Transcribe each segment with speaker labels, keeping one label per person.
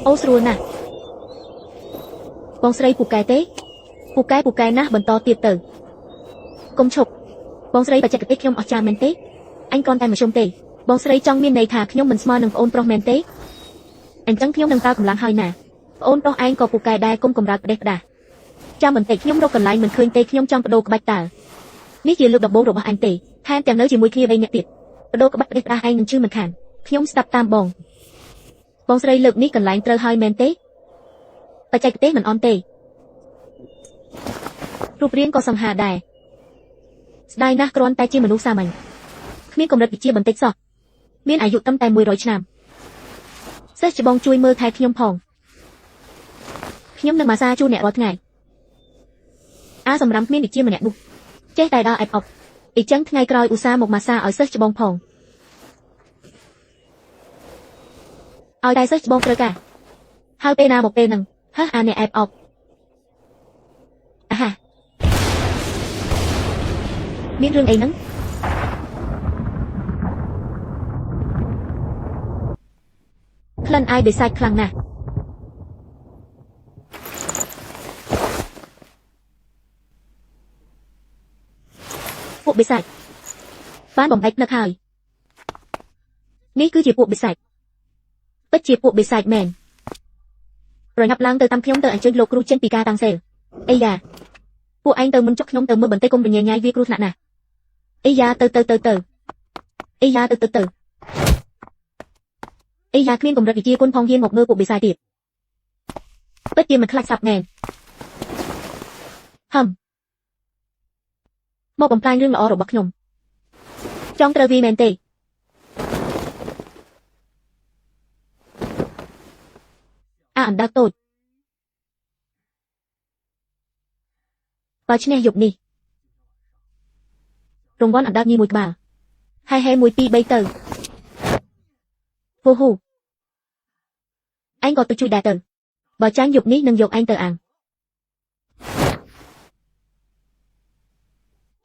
Speaker 1: អូស្រួលណាស់បងស្រីពូកែទេពូកែណាស់បន្តទៀតទៅកុំឈប់បងស្រីបច្ចេកទេសខ្ញុំអស្ចារ្យមែនទេអញគ្រាន់តែមធ្យមទេបងស្រីចង់មានន័យថាខ្ញុំមិនស្មើនឹងប្អូនប្រុសមែនទេអញ្ចឹងខ្ញុំនឹងតើកម្លាំងហើយណាប្អូនប្រុសឯងក៏ពូកែដែរគុំកម្រើកផ្ដេសផ្ដាស់ចាំបន្តិចខ្ញុំរកកន្លែងមិនឃើញទេខ្ញុំចង់បដូរក្បាច់តើនេះជាលើកដំបូងរបស់អញទេថែមទាំងនៅជាមួយគ្នា3នាក់ទៀតបដូរក្បាច់ផ្ដេសផ្ដាស់ឯងនឹងជឿមិនខានខ្ញុំស្ដាប់តាមបងស្រីលើកនេះកន្លែងត្រូវហើយមែនទេបច្ចេកទេសមិនអន់ទេរូបរាងក៏សង្ហាដែរស្ដាយណាស់គ្រាន់តែជាមនុស្សសាមញ្ញគ្មានកម្រិតវិជ្ជាបន្តិចសោះមានអាយុត្រឹមតែ100ឆ្នាំសិស្សច្បងជួយមើលថែខ្ញុំផងខ្ញុំនឹងម៉ាសាជួអ្នករាល់ថ្ងៃសម្រាប់គ្មានវិជ្ជាម្នាក់នោះចេះតែដើរអែបអប់អីចឹងថ្ងៃក្រោយឧស្សាហ៍មកម៉ាសាឲ្យសិស្សច្បងផងឲ្យតែសិស្សច្បងត្រូវការហើយពេលណាមកពេលហ្នឹងអាអ្នកអែបអប់មានរឿងអីហ្នឹងក្លិនអាយបិសាចខ្លាំងណាស់ពួកបិសាចបានបំបែកនឹកហើយនេះគឺជាពួកបិសាចពិតជាពួកបិសាចមែនប្រញាប់ឡើងទៅតាមខ្ញុំទៅអញ្ជើញលោកគ្រូចេញពីការតាំងសេលអីយ៉ាពួកឯងទៅមុនចុះខ្ញុំទៅមើលបន្តិចកុំរញ៉ាយវាគ្រោះថ្នាក់ណាស់អីយ៉ាទៅអីយ៉ាទៅអីយ៉ាគ្មានកម្រិតវិជាគុណផងហ៊ានមកមើលពួកបិសាចទៀតពិតជាមិនខ្លាចសាប់មែនមកបំផ្លាញរឿងល្អរបស់ខ្ញុំចង់ត្រូវវាមែនទេអណ្ដើកតូចបើឈ្នះយប់នេះរង្វាន់អណ្ដើកញីមួយក្បាលហើយ1 2 3ទៅហ៊ូអញក៏ទៅជួយដែរទៅបើចាញ់យប់នេះនឹងយកឯងទៅអាំង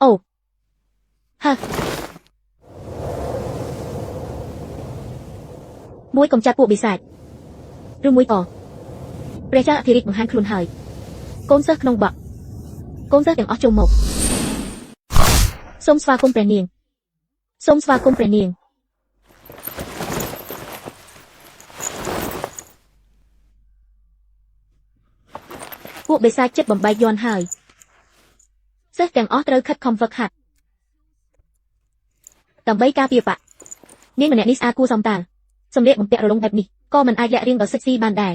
Speaker 1: អូមួយកុំចាត់ពួកបិសាចឬមួយក៏ព្រះចៅអធិរាជបង្ហាញខ្លួនហើយកូនសិស្សក្នុងបក់កូនសិស្សទាំងអស់ចូលមកសូមស្វាគមន៍ព្រះនាងពួកបិសាចចិត្តបំបែកយន់ហើយសិស្សទាំងអស់ត្រូវខិតខំហ្វឹកហាត់ដើម្បីការពារបកនាងម្នាក់នេះស្អាតគួរសមតាសម្លៀកបំពាក់រលុងបែបនេះក៏មិនអាចលាក់រៀងដល់សិចស៊ីបានដែរ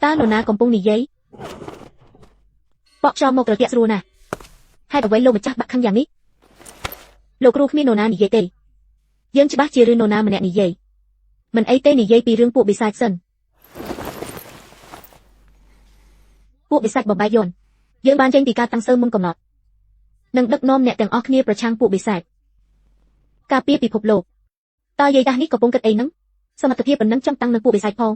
Speaker 1: តើនរណាកំពុងនិយាយបកខ្យល់មកត្រជាក់ស្រួលណាស់ហេតុអ្វីលោកម្ចាស់បាក់ខឹងយ៉ាងនេះលោកគ្រូគ្មាននរណានិយាយទេយើងច្បាស់ជារឿងនរណាម្នាក់និយាយមិនអីទេនិយាយពីរឿងពួកបិសាចសិនពួកបិសាចបំបែកយន់យើងបានចេញពីការតាំងសើមុនកំណត់នឹងដឹកនាំអ្នកទាំងអស់គ្នាប្រឆាំងពួកបិសាចការពារពិភពលោកតើយាយតាស់នេះកំពុងគិតអីហ្នឹងសមត្ថភាពប៉ុណ្ណឹងចង់តាំងនឹងពួកបិសាចផង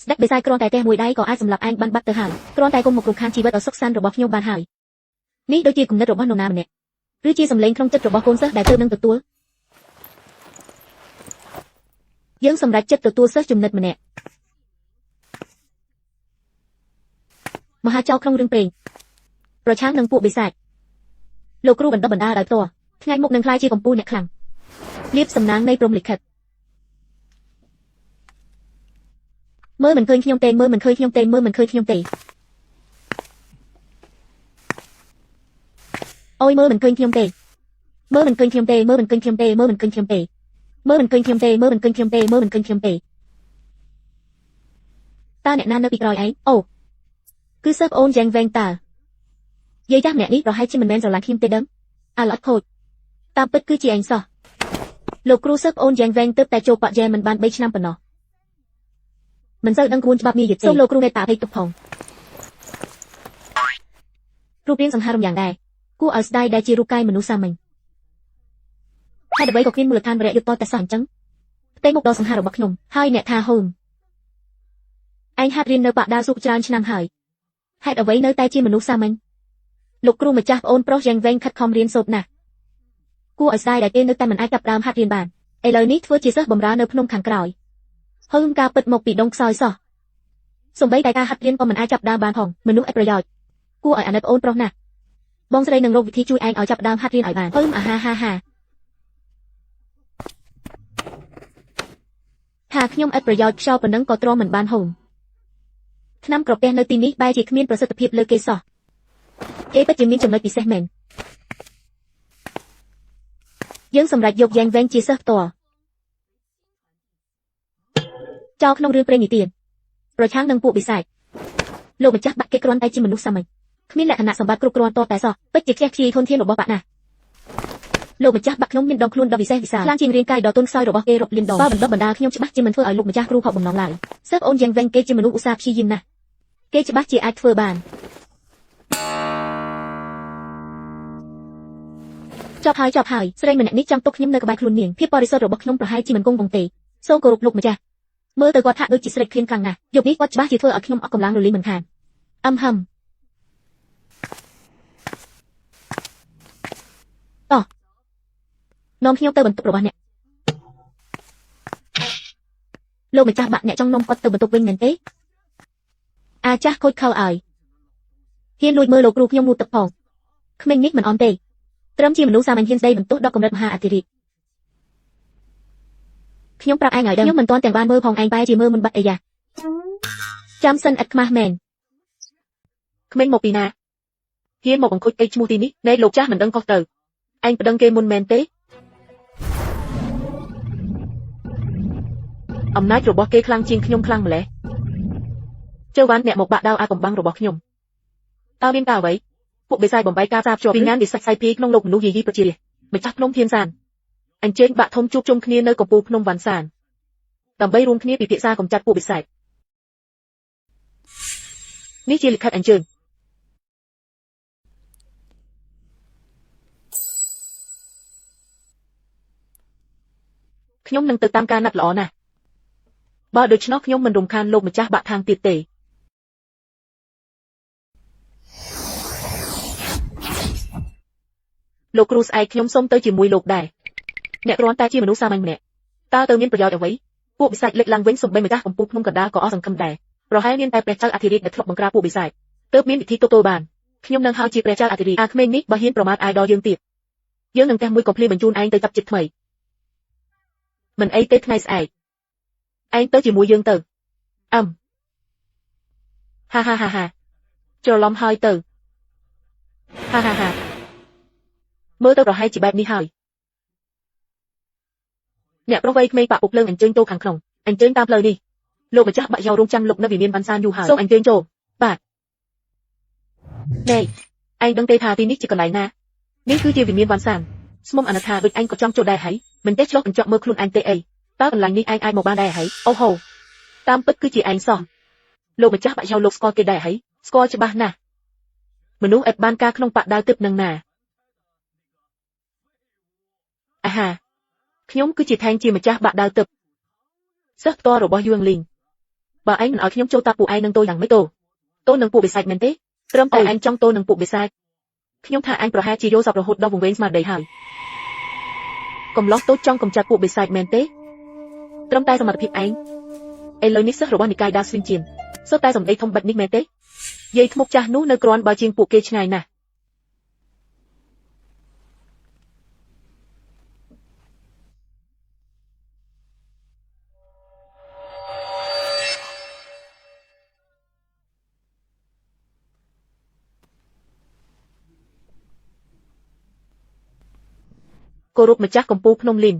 Speaker 1: ស្ដេចបិសាចគ្រាន់តែទេមួយដៃក៏អាចសម្លាប់ឯងបានបាត់ទៅហើយគ្រាន់តែគុំមករំខានជីវិតដ៏សុខសាន្តរបស់ខ្ញុំបានហើយនេះដូចជាគំនិតរបស់នរណាម្នាក់ឬជាសម្លេងក្នុងចិត្តរបស់កូនសិស្សដែលទើបនឹងទទួលយើងសម្រេចចិត្តទទួលសិស្សចំណិតម្នាក់មហាចៅក្នុងរឿងព្រេងប្រឆាំងនឹងពួកបិសាចលោកគ្រូបណ្ដុះបណ្ដាលដោយផ្ទាល់ថ្ងៃមុខនឹងក្លាយជាកម្ពុជាអ្នកខ្លាំងលៀបសំណាងនៃព្រំលិខិតមើលមិនឃើញខ្ញុំទេអូយមើលមិនឃើញខ្ញុំទេមើលមិនឃើញខ្ញុំទេមើលមិនឃើញខ្ញុំទេមើលមិនឃើញខ្ញុំទេមើលមិនឃើញខ្ញុំទេមើលមិនឃើញខ្ញុំទេមើលមិនឃើញខ្ញុំទេមើលមិនឃើញខ្ញុំទេមើលមិនឃើញខ្ញុំទេតើអ្នកណានៅពីក្រោយឯងអូគឺសិស្សប្អូនយ៉ាងវែងតើយាយចាស់ម្នាក់នេះប្រហែលជាមិនមែនស្រឡាញ់ខ្ញុំទេដឹងល្អិតខូចតាមពិតគឺជាឯងសោះលោកគ្រូសិស្សប្អូនយ៉ាងវែងទើបតែចូលបច្ចេមិនបាន3ឆ្នាំប៉ុណ្ណោះមិនសូវដឹងក្បួនច្បាប់មារយាទទេសូមលោកគ្រូមេត្តាអភ័យទោសផងរូបរាងសង្ហារឹមយ៉ាងដែរគួរឲ្យស្ដាយដែលជារូបកាយមនុស្សសាមញ្ញហេតុអ្វីក៏គ្មានមូលដ្ឋានវរៈយុទ្ធតតែសោះអញ្ចឹងផ្ទៃមុខដ៏សង្ហារបស់ខ្ញុំហើយអ្នកថាហូមឯងហាត់រៀននៅបកដាសុខច្រើនឆ្នាំហើយហេតុអ្វីនៅតែជាមនុស្សសាមញ្ញលោកគ្រូម្ចាស់ប្អូនប្រុសយ៉ាងវែងខិតខំរៀនសូត្រណាស់គួរឲ្យស្ដាយដែលគេនៅតែមិនអាចចាប់ផ្ដើមហាត់រៀនបានឥឡូវនេះធ្វើជាសិស្សបម្រើនៅភ្នំខាងក្រោយ Hơn ca bật một bị đông soi sọ. Sùng bấy đại ca hạt liên còn mình ai chập đam bàn phòng, mình núp ép rồi. Cua ở anh ép ôn pro nè. Bong sấy nâng rô vị thi chui anh ở chập đam hạt liên ở bàn. Hơn ha ha ha. Hà nhung ép rồi cho phần nâng có tro mình ban hồn. Năm cọp đen nơi tin ní bay chỉ khmiênประสิทธิភាពលើគេសោះគេពិតជាមានចំណុចពិសេសមែនយើងសម្រាប់យកយ៉ាងវែងជាសិស្សផ្ទាល់ចោលក្នុងរឿងព្រេងនិទានប្រឆាំងនឹងពួកបិសាចលោកម្ចាស់បាក់គេគ្រាន់តែជាមនុស្សសាមញ្ញគ្មានលក្ខណៈសម្បត្តិគ្រប់គ្រាន់តតែសោះពិតជាខ្ជះខ្ជាយធនធានរបស់បាក់ណាស់លោកម្ចាស់បាក់ខ្ញុំមានដងខ្លួនដ៏ពិសេសវិសាលខ្លាំងជាងរាងកាយដ៏ទន់ខ្សោយរបស់គេរាប់លានដងបើបណ្ដុះបណ្ដាលខ្ញុំច្បាស់ជាមិនធ្វើឲ្យលោកម្ចាស់គ្រូខកបំណងឡើយសិស្សអូនយ៉ាងវែងគេជាមនុស្សឧស្សាហ៍ព្យាយាមណាស់គេច្បាស់ជាអាចធ្វើបានចប់ហើយស្រីម្នាក់នេះចង់ទុកខ្ញុំនៅក្បែរខ្លួននាងភាពបរិសុទ្ធរបស់ខ្ញុំប្រហែលជាមិនគង់វង្សទេសូមគោរពលោកម្ចាស់មើលទៅគាត់ថាដូចជាស្រេកឃ្លានខ្លាំងណាស់យប់នេះគាត់ច្បាស់ជាធ្វើឲ្យខ្ញុំអស់កម្លាំងរលីងមិនខានហឹមនាំខ្ញុំទៅបន្ទប់របស់អ្នកលោកម្ចាស់បាក់អ្នកចង់នាំគាត់ទៅបន្ទប់វិញមែនទេអាចាស់ខូចខើឲ្យហ៊ានលួចមើលលោកគ្រូខ្ញុំងូតទឹកផងក្មេងនេះមិនអន់ទេត្រឹមជាមនុស្សសាមញ្ញហ៊ានស្ដីបន្ទោសដល់កម្រិតមហាអធិរាជខ្ញុំប្រាប់ឯងឲ្យដឹងខ្ញុំមិនទាន់ទាំងបានមើលផងឯងបែរជាមើលមិនបាត់អីយ៉ាចាំសិនឥតខ្មាស់មែនក្មេងមកពីណាហ៊ានមកបង្ខូចអីឈ្មោះទីនេះណែលោកចាស់មិនដឹងខុសត្រូវឯងប្តឹងគេមុនមែនទេអំណាចរបស់គេខ្លាំងជាងខ្ញុំខ្លាំងម្ល៉េះជើវ៉ាន់អ្នកមកបាក់ដាវអាកំបាំងរបស់ខ្ញុំតើមានការអ្វីពួកបិសាចបំបីការផ្សារភ្ជាប់ពីងានវិស័យផ្សាយភីក្នុងលោកមនុស្សយាយីប្រជារាស្ត្រម្ចាស់ភ្នំធានសានអញ្ជើញបាក់ធំជួបជុំគ្នានៅកំពូលភ្នំវ៉ាន់សានដើម្បីរួមគ្នាពិភាក្សាកម្ចាត់ពួកបិសាចនេះជាលិខិតអញ្ជើញខ្ញុំនឹងទៅតាមការណាត់ល្អណាស់បើដូច្នោះខ្ញុំមិនរំខានលោកម្ចាស់បាក់ខាងទៀតទេលោកគ្រូស្អែកខ្ញុំសូមទៅជាមួយលោកដែរអ្នកគ្រាន់តែជាមនុស្សសាមញ្ញម្នាក់តើទៅមានប្រយោជន៍អ្វីពួកបិសាចលេចឡើងវិញសូម្បីម្ចាស់កំពូលភ្នំកណ្ដាលក៏អស់សង្ឃឹមដែរប្រហែលមានតែព្រះចៅអធិរាជដែលធ្លាប់បង្ក្រាបពួកបិសាចទើបមានវិធីទប់ទល់បានខ្ញុំនឹងហៅជាព្រះចៅអធិរាជអាក្មេងនេះបើហ៊ានប្រមាថអាយដល់យើងទៀតយើងនឹងតែមួយកំភ្លាបញ្ជូនឯងទៅចាប់ចិត្តថ្មីមិនអីទេថ្ងៃស្អែកឯងទៅជាមួយយើងទៅហាច្រឡំហើយទៅហាមើលទៅប្រហែលជាបែបនេះហើយអ្នកប្រុសវ័យក្មេងបាក់ពុកភ្លើងអញ្ជើញចូលខាងក្នុងអញ្ជើញតាមផ្លូវនេះលោកម្ចាស់បាក់យករងចាំលុកនៅវិមានវ៉ាន់សានយូរហើយសូមអញ្ជើញចូលបាទណែឯងដឹងទេថាទីនេះជាកន្លែងណានេះគឺជាវិមានវ៉ាន់សានស្មុំអនថាដូចឯងក៏ចង់ចូលដែរហើយមិនទេឆ្លុះកញ្ចក់មើលខ្លួនឯងទេអីតើកន្លែងនេះឯងអាចមកបានដែរហើយអូហូតាមពិតគឺជាឯងសោះលោកម្ចាស់បាក់យកលោកស្គាល់គេដែរហើយស្គាល់ច្បាស់ណាស់មនុស្សឥតបានការក្នុងបាក់ដាវទឹកនឹងណាអាហាខ្ញុំគឺជាថែងជាម្ចាស់បាក់ដាវទឹកសិស្សផ្ទាល់របស់យួងលីងបើឯងមិនឲ្យខ្ញុំចូលតាពួកឯងនឹងតូយ៉ាងម៉េចតូនឹងពួកបិសាចមែនទេត្រឹមតែឯងចង់តូនឹងពួកបិសាចខ្ញុំថាឯងប្រហែលជាយកសពរហូតដល់វង្វេងស្មារតីហើយកំឡោះតូចចង់កំចាត់ពួកបិសាចមែនទេត្រឹមតែសមត្ថភាពឯងឥឡូវនេះសិស្សរបស់និកាយដាស្វីនជៀនសុទ្ធតែសម្ដីធំបិទនេះមែនទេយាយធ្មប់ចាស់នោះនៅក្រាន់បើជាងពួកគេឆ្ងាយណាស់គោរពម្ចាស់កំពូលភ្នំលីន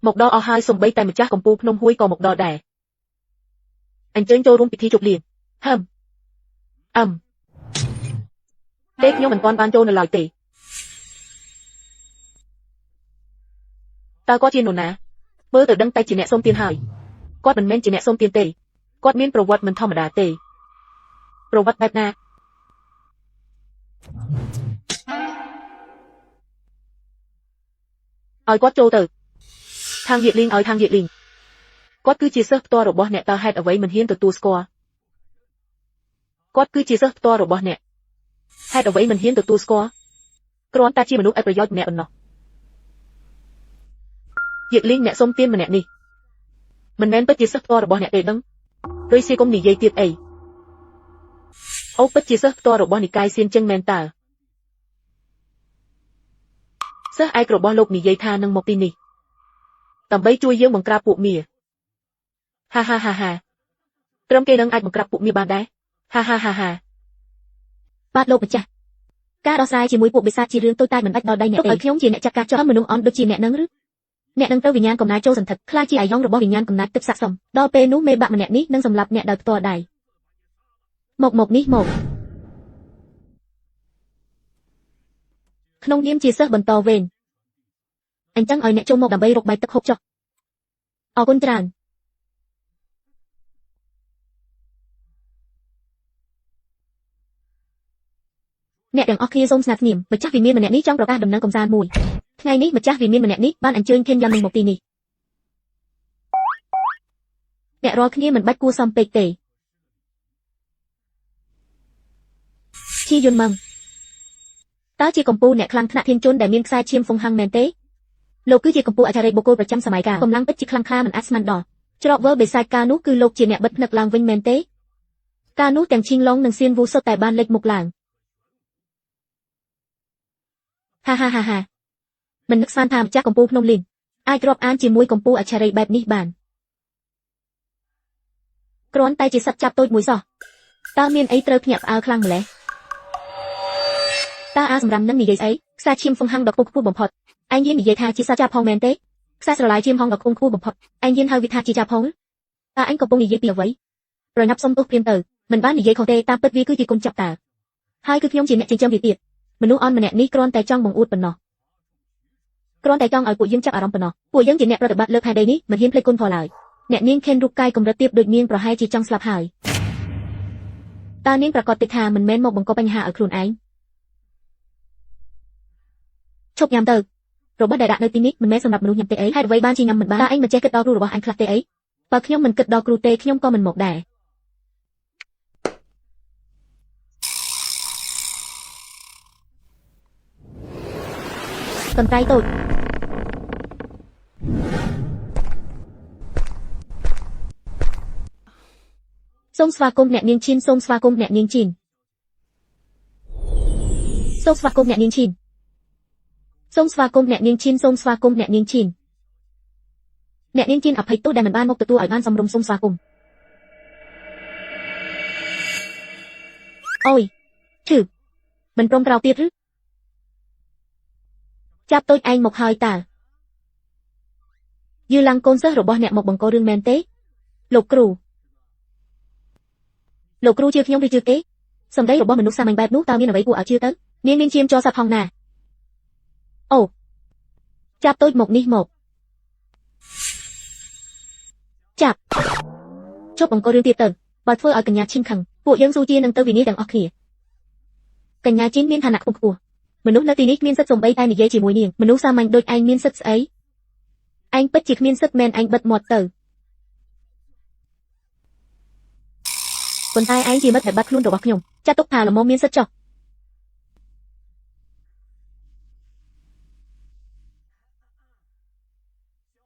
Speaker 1: មកដល់អស់ហើយសំបីតែម្ចាស់កំពូលភ្នំហួយក៏មកដល់ដែរអញ្ជើញចូលរួមពិធីជប់លៀងទេខ្ញុំមិនទាន់បានចូលនៅឡើយទេតើគាត់ជានរណាមើលទៅដឹងតែជាអ្នកសុំទានហើយគាត់មិនមែនជាអ្នកសុំទានទេគាត់មានប្រវត្តិមិនធម្មតាទេប្រវត្តិបែបណាឲ្យគាត់ចូលទៅທາງយាលីងឲ្យທາງយាលីងគាត់គឺជាសិស្សផ្ទាល់របស់អ្នកតើហេតុអ្វីមិនហ៊ានទទួលស្គាល់គាត់គឺជាសិស្សផ្ទាល់របស់អ្នកហេតុអ្វីមិនហ៊ានទទួលស្គាល់គ្រាន់តែជាមនុស្សឥតប្រយោជន៍ម្នាក់ប៉ុណ្ណោះយាលីងអ្នកសុំទានម្នាក់នេះ Mình men bất chia sẻ to rồi bọn nè để đắng. Rồi xe công nỉ dây tiệt ấy. Ốc bất chia sẻ to rồi bọn nỉ cai xiên chân men tà. Sớ ai rồi bọn lục nỉ dây tha nâng một tin nỉ. Tầm bấy chui dương bằng cà phụ mìa. Ha ha ha ha. Trâm kê nâng ai bằng cà phụ mìa bàn đá. Ha ha ha ha. Bát lục chả. Cá đó sai chỉ mũi phụ bị sa chỉ riêng tôi tai mình bách đo đây nè. Ở khi ông chị nè chặt cá cho mình nung on được chị nè nâng rứt. Nè nâng tao vì nhan cầm nái châu sần thật. Kla chị ai hong rồi bỏ vì nhan cầm nái tức sạc sầm. Đo pê nú mê bạn mà nè ní nâng sầm lặp nè đợt to đài. Một ní một. Không nghiêm chỉ sơ bẩn to về. Anh chẳng ở nè châu một đầm bay rục bài tức hộp cho. Ở con tràn. Nè đằng ở kia sông sạt nhìm, mà chắc vì miên mà nè ní trong rồi ba đầm nâng cầm gian mùi. Ngay ní mà chắc vì miên mà nè ní ban anh chơi thêm yam mình một tí nì. Nè rồi kia mình bắt cua xong bệt tể. Chi yun mầm. Ta chỉ cầm pu nè khăng thạ thiên chôn để miên sai chiêm phong hăng mền tế. Lô cứ chỉ cầm pu ở chài boko ประจำ สมัย cả. Cầm lăng bích chỉ khăng kha mình asman đỏ. Cho vơ bề sai ca nú cứ lộc chỉ nè bật nặc làng vinh mền tế. Ca nú tèng chinh long nâng xiên vu sơ tài ban lệch mục làng. Ha ha ha ha. Mình nức san tham chắc cầm pu nông lìn. Ai drop an chỉ muối cầm pu ở chài bẹp ní bàn. Krón tay chỉ sắp chắp tôi mũi giò. Ta miên ấy trơ nhạc ao khăng lẽ. Ta a sầm rằm nâng mì dây ấy, sa chim phong hăng đọc cung khu bẩm phật. Anh yên mì dây tha chỉ sa cha phong men tế. Sa sờ lại chim hong đọc cung khu bẩm phật. Anh yên hơi vị tha chỉ cha phong. Ta anh cầm bông mì dây bìa vậy. Rồi nắp xong tốt phim từ, mình bán mì dây không tê ta bất vi cứ chỉ cung chập tà. Hai cứ phim chỉ mẹ trên trong địa tiệt. Mình nuôi on mà nè ní krón tay trong bồng út bẩn nọ. Krón tay trong ở của dương chắc ở trong bẩn nọ. Của dương chỉ nè rồi bắt lợp hai đây ní, mình hiếm play côn phò lại. Nè niên khen rục cai cùng rất tiếp được niên rồi hai chỉ trong slap hải. Ta niênประกอบติดหามันแม่นหมกบังกอปัญหาởខ្លួនឯង chốc nhằm từ, rồi bắt đại đại nơi tin nít mình mé sầm đập mình nhằm tê ấy, hai đôi ban chi nhằm mình ba anh mình che kịch đo ru rồi bỏ anh khlat tê ấy, và khi nhom mình kịch đo ru tê khi nhom co mình một đẻ. Cầm tay tôi. Sông sva cung nẹt niên chin, sông sva cung nẹt niên chin. Sông sva cung nẹt niên chin. Sông sva cung nẹt niên chin, sông sva cung nẹt niên chin. Nẹt niên chin ở phải tôi đem mình ban một từ ở ban sông rồng sông sva cung. Ôi, thử, mình prong rau tiết rứ. Chắp tôi anh một hơi tà. Dư lăng côn sơ rồi bỏ nẹt một bằng cô rương men tế. Lục cừu. Lục cừu chưa khi nhông đi chưa kế. Xong đấy rồi bỏ mình nút sang mình bẹp nút tao miên ở vậy của ở chưa tới. Miên chiêm cho sạp hong nà. Ồ. Chắp tôi một ní một. Chắp. Chốt bằng cô rương tiệt tờ. Bọt phơ ở cạnh nhà chinh khẳng. Bộ dân du chia nâng tơ vì ní đằng ọc khỉa. Cạnh nhà chín miên thà nạc khủng khủa. Mình nút tí nít miên sất dùng bấy tay nì dây chỉ mùi niềng. Mình nút sang mình đôi anh miên sất ấy. Anh bất chịt miên sất men anh bật mọt tờ. Còn tay anh chỉ mất phải bắt luôn đồ bọc nhung. Cha tốc thà là mô miên sất cho.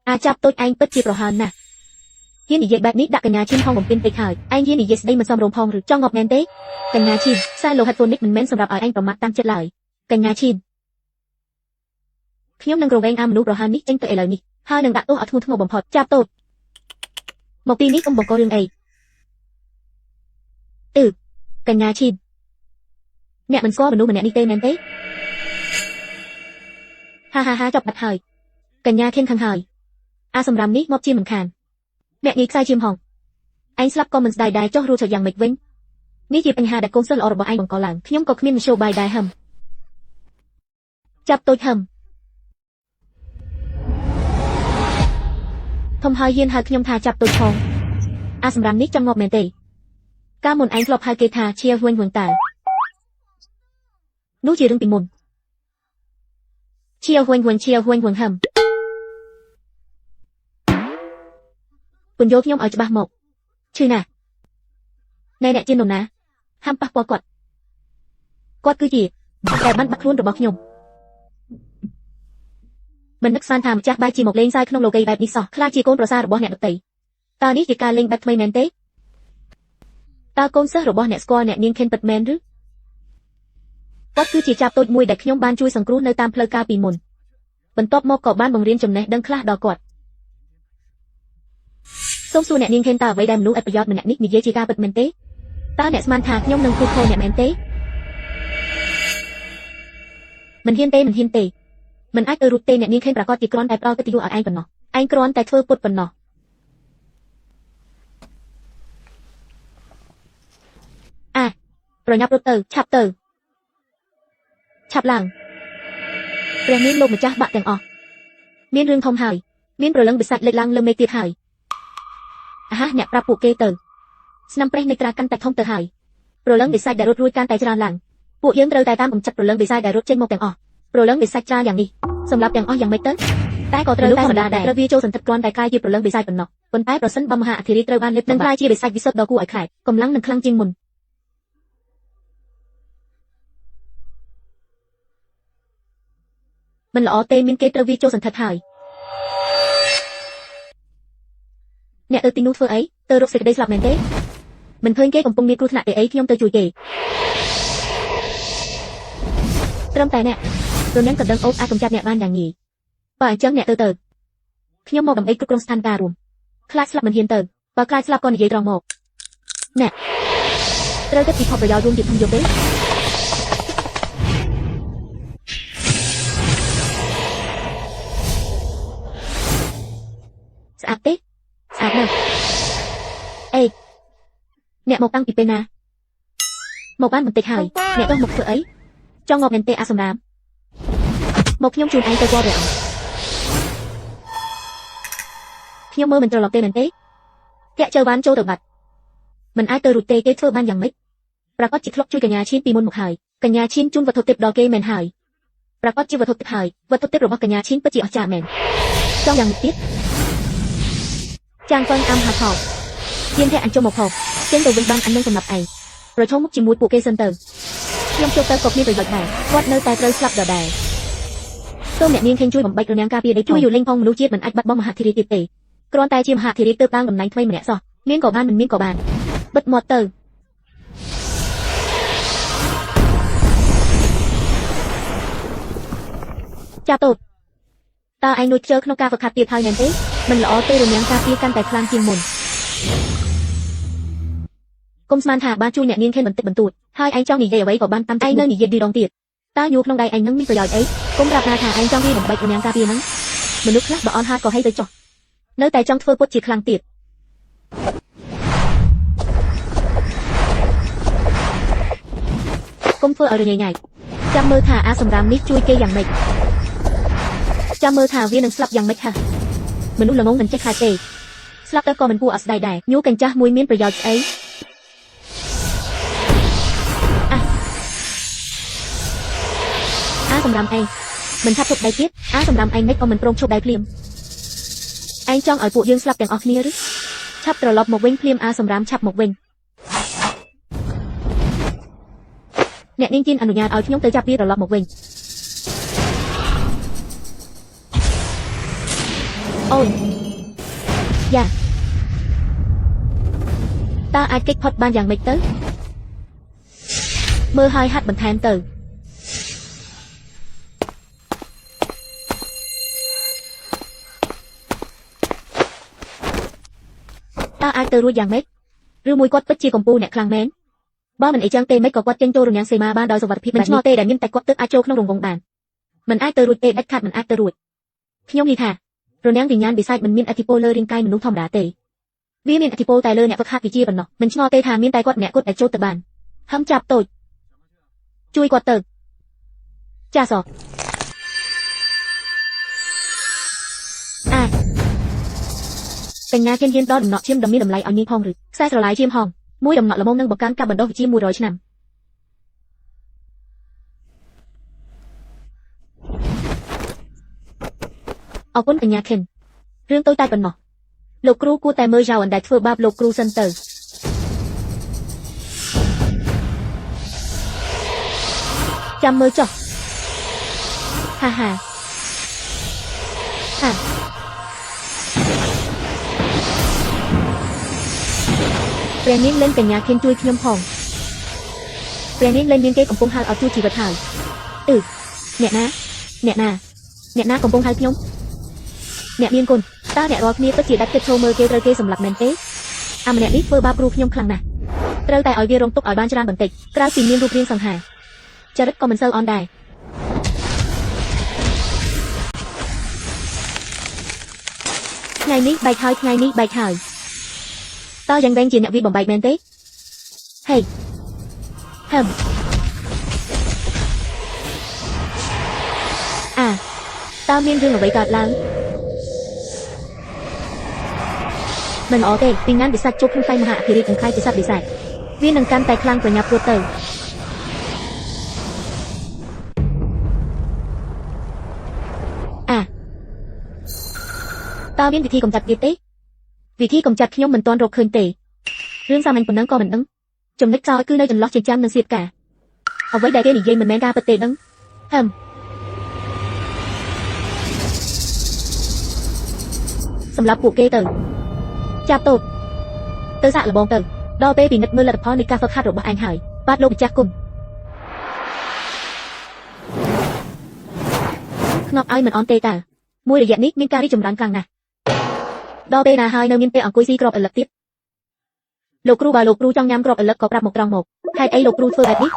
Speaker 1: À chạp tôi anh bất chịt rồi hàn nè. Hiên nì dây bạc nít đã cả nhà chim hong bổng pin tịch hải. Anh hiên nì dây đây mình xong rồng hong rồi cho ngọt men tế. Cả nhà chim, sai lô hạt phôn nít mình men xong đạp ở anh vào mặt tăng chất lại. Cả nhà chim. Khi ông nâng rồng anh am nụ rồi hàn nít anh tự lời nít. Hai nâng đặt ô ở thu thu bổng phọt chạp tốt. Một tí nít ông bổng có rương ấy. Cả nhà chim. Nè mình xóa mình nụ mình nè đi tê men tế. Ha ha ha chọc bạch hời. Cả nhà thiên khăn hời. A xong rằm nít ngọc chim mình khàn. Mẹ nghĩ sai chim hồng. Anh slap comments đài đài cho ru cho dàng mịch vinh. Ní dịp anh hà đặt công sơ lọ bỏ anh bằng có làng. Khi nhóm có khmiên show bài đài hầm. Chạp tôi hầm. Thông hơi hiên hai khi nhóm thà chạp tôi hồng. A xong rằm nít trong ngọc mền tỉ. Ca môn anh lọc hai kê thà chia huênh huênh tả. Nú chia đừng tình môn. Chia huênh huênh hầm. Quần dốt nhóm ở cho bác một. Chứ nè. Này nè trên đồng ná. Ham bác qua quạt. Quạt cứ gì. Kẻ bắn bắt luôn rồi bọc nhung. Mình nức san tham chắc ba chỉ một lên sai không lô gây bẹp đi sọ. Kla chỉ côn rồi xa rồi bỏ nhẹ được tẩy. ตาនេះជាការលេងបែបថ្មីមែនទេតើកូនសិស្សរបស់អ្នកស្គាល់អ្នកនាងខេនពិតមែនឬគាត់គឺជាចាប់តូចមួយដែលខ្ញុំបានជួយសង្គ្រោះនៅតាមផ្លូវការពីមុនបន្ទាប់មកក៏បានបង្រៀនចំណេះដឹងខ្លះដល់គាត់សូមសួរអ្នកនាងខេនតើអ្វីដែលមនុស្សឥតប្រយោជន៍ម្នាក់នេះនិយាយជាការពិតមែនទេតើអ្នកស្មានថាខ្ញុំនឹងគូខលអ្នកមែនទេមិនហ៊ានទេមិនអាចទៅរួចទេអ្នកនាងខេនប្រកាសជាគ្រាន់តែផ្ដល់កិត្តិយសឲ្យឯងប៉ុណ្ណោះឯងគ្រាន់តែធ្វើពុតប៉ុណ្ណោះប្រញាប់រត់ទៅឆាប់ឡើងព្រះនាងលោកម្ចាស់បាក់ទាំងអស់មានរឿងធំហើយមានព្រលឹងបិសាចលេចឡើងលើមេឃទៀតហើយអ្នកប្រាប់ពួកគេទៅស្នាមប្រេះនៃក្រាកាន់តែធំទៅហើយព្រលឹងបិសាចដែលរត់រួចកាន់តែច្រើនឡើងពួកយើងត្រូវតែតាមកម្ចាត់ព្រលឹងបិសាចដែលរត់ចេញមកទាំងអស់ព្រលឹងបិសាចច្រើនយ៉ាងនេះសម្រាប់ទាំងអស់យ៉ាងម៉េចទៅតែក៏ត្រូវតែសម្រាប់ដែលត្រូវវាចូលសន្តិគ្រាន់តែក្លាយជាព្រលឹងបិសាចប៉ុណ្ណោះប៉ុន្តែប្រសិនបើមហាអធិរាជត្រូវបានលេបនឹងក្លាយជាបិសាចវិសុទ្ធដ៏គួរឲ្យខ្លាចកម្លាំងនឹងខ្លាំងជាងមុនមិនល្អទេមានគេត្រូវវាចូលសន្ធិដ្ឋហើយអ្នកទៅទីនោះធ្វើអីទៅរកសេចក្តីស្លាប់មែនទេមិនឃើញគេកំពុងមានគ្រោះថ្នាក់ទេអីខ្ញុំទៅជួយគេត្រឹមតែអ្នករនាំងក៏ដឹងអូបអាចកម្ចាត់អ្នកបានយ៉ាងងាយបើអញ្ចឹងអ្នកទៅខ្ញុំមកដើម្បីគ្រប់គ្រងស្ថានភាពរួមខ្លាចស្លាប់មិនហ៊ានទៅបើខ្លាចស្លាប់ក៏និយាយត្រង់មកអ្នកត្រូវគិតពីផលប្រយោជន៍រួមទៀតខ្ញុំយកទេស្អាតទេស្អាតណាស់អេអ្នកមកតាំងពីពេលណាមកបានបន្តិចហើយអ្នកទៅមកធ្វើអីចង់ងប់មែនទេអាសម្រាមមកខ្ញុំជូនឯងទៅវត្តព្រះអង្គខ្ញុំមើលមិនត្រឡប់ទេមែនទេគេជើបានចូលទៅបាត់មិនអាចទៅរួចទេគេធ្វើបានយ៉ាងម៉េចប្រកាសជាធ្លាប់ជួយកញ្ញាឈៀនពីមុនមកហើយកញ្ញាឈៀនជូនវត្ថុទិព្វដល់គេមែនហើយប្រកាសជាវត្ថុទិព្វហើយវត្ថុទិព្វរបស់កញ្ញាឈៀនពិតជាអស្ចារ្យមែនចង់យ៉ាងនេះទៀតចាងកូនអាំហាថោជាងតែអញ្ចឹងមកផងចេញទៅវិញបានអញនឹងសម្រាប់ឯងប្រឈមមុខជាមួយពួកគេសិនទៅខ្ញុំចូលទៅក៏គ្មានប្រយោជន៍ដែរគាត់នៅតែត្រូវស្លាប់ដដែលសូមអ្នកនាងខេងជួយបំបិចរនាំងការពារដីជួយយូលីងផងមនុស្សជាតិមិនអាចបាត់បង់មហាធិរាជទៀតទេគ្រាន់តែជាមហាធិរាជទៅតាមតំណែងថ្មីម្នាក់សោះមានក៏បានមិនមានក៏បានបិទមាត់ទៅចាប់តូតតើឯងនួចជើក្នុងការហ្វឹកហាត់ទៀតហើយមែនទេមិនល្អទេរនាំងការពារកាន់តែខ្លាំងជាងមុនកុំស្មានថាបានជួយអ្នកនាងខេនបន្តិចបន្តួចហើយឯងចង់និយាយអ្វីក៏បានតាមតែឯងនៅនិយាយឌីដងទៀតតើយូរក្នុងដៃឯងនឹងមានប្រយោជន៍អីកុំប្រាប់ថាឯងចង់វាបំបិចរនាំងការពារហ្នឹងមនុស្សខ្លះបើអន់ហាត់ក៏ហីទៅចុះនៅតែចង់ធ្វើពុតជាខ្លាំងទៀតកុំធ្វើឲ្យរញ៉ៃញ៉ៃចាំមើលថាអាសម្រាមនេះជួយគេយ៉ាងម៉េចចាំមើលថាវានឹងស្លាប់យ៉ាងម៉េចហ่ะមនុស្សល្ងងមិនចេះខ្លាចទេស្លាប់ទៅក៏មិនគួរអស្ដាយដែរញូកញ្ចាស់មួយមានប្រយោជន៍ស្អីសម្រាប់ឯងមិនឆាប់ឈប់ដៃទៀតសម្រាប់ឯងមិនក៏មិនព្រមឈប់ដៃភ្លាមឯងចង់ឲ្យពួកយើងស្លាប់ទាំងអស់គ្នាឬឆាប់ត្រឡប់មកវិញភ្លាមសម្រាប់ឆាប់មកវិញអ្នកនាងជិនអនុញ្ញាតឲ្យខ្ញុំទៅចាប់វាត្រឡប់មកវិញអូយយ៉ាតើអាចគេចផុតបានយ៉ាងម៉េចទៅមើលឲ្យហាត់បន្ថែមទៅតើអាចទៅរួចយ៉ាងម៉េចឬមួយគាត់ពិតជាកំពូលអ្នកខ្លាំងមែនបើមិនអីចឹងទេមិនក៏គាត់ចេញចូលរនាំងសេមាបានដោយសុវត្ថិភាពមិនឆ្ងល់ទេដែលមានតែគាត់ទឹកអាចចូលក្នុងរង្វង់បានមិនអាចទៅរួចទេដាច់ខាតមិនអាចទៅរួចខ្ញុំនិយាយថារនាំងវិញ្ញាណបិសាចមិនមានឥទ្ធិពលលើរាងកាយមនុស្សធម្មតាទេវាមានឥទ្ធិពលតែលើអ្នកហ្វឹកហាត់វិជ្ជាប៉ុណ្ណោះមិនឆ្ងល់ទេថាមានតែគាត់ម្នាក់គត់ដែលចូលទៅបានហឹមចាប់តូចជួយគាត់ទៅចាសកញ្ញាហ៊ានដល់ដំណក់ឈាមដ៏មានតម្លៃឲ្យនាងផងឬខ្សែស្រឡាយឈាមហងមួយដំណក់ល្មមនឹងបង្កើនការបណ្ដុះវិជ្ជា100ឆ្នាំអរគុណកញ្ញាខិនរឿងតូចតែប៉ុណ្ណោះលោកគ្រូគួរតែមើលយ៉ាវអណ្ដែតធ្វើបាបលោកគ្រូសិនទៅចាំមើលចុះហាហាហ ព្រះនាងលេងកញ្ញាខៀនជួយខ្ញុំផងព្រះនាងលេងមានគេកំពុងហៅឲ្យជួយជីវិតហើយអ្នកណាកំពុងហៅខ្ញុំអ្នកមានគុណតើអ្នករាល់គ្នាពិតជាដាច់ចិត្តចូលមើលគេត្រូវគេសម្លាប់មែនទេអាម្នាក់នេះធ្វើបាបគ្រូខ្ញុំខ្លាំងណាស់ត្រូវតែឲ្យវារងទុក្ខឲ្យបានច្រើនបន្តិចក្រៅពីមានរូបរាងសង្ហាចរិតក៏មិនសូវអន់ដែរថ្ងៃនេះបែកហើយថ្ងៃនេះបែកហើយតើយ៉ាងវិញជាអ្នកវិបំបែកមែនទេហេតើមានរឿងអ្វីកើតឡើងមិនល្អទេពីងានវិសាចជប់ក្នុងផ្ទៃមហាអធិរាជនឹងខ្លាយជាសត្វវិសាចវានឹងកាន់តែខ្លាំងប្រញាប់ព្រួតទៅតើមានវិធីកម្ចាត់ទៀតទេវិធីកម្ចាត់ខ្ញុំមិនទាន់រកឃើញទេរឿងសាមញ្ញប៉ុណ្ណឹងក៏មិនដឹងចំណុចចោលគឺនៅចន្លោះចិញ្ចាំនិងសៀតការអ្វីដែលគេនិយាយមិនមែនការពិតទេដឹងសម្រាប់ពួកគេទៅចាប់តូចទៅសាក់លបងទៅដល់ពេលពិនិត្យមើលលទ្ធផលនៃការហ្វឹកហាត់របស់ឯងហើយបាទលោកម្ចាស់គុណខ្នប់ឲ្យមិនអន់ទេតើមួយរយៈនេះមានការរីកចម្រើនខ្លាំងណាស់ដល់ពេលណាហើយនៅមានពេលអង្គុយស៊ីក្របអលឹកទៀតលោកគ្រូបើលោកគ្រូចង់ញ៉ាំក្របអលឹកក៏ប្រាប់មកត្រង់មកហេតុអីលោកគ្រូធ្វើបែបនេះ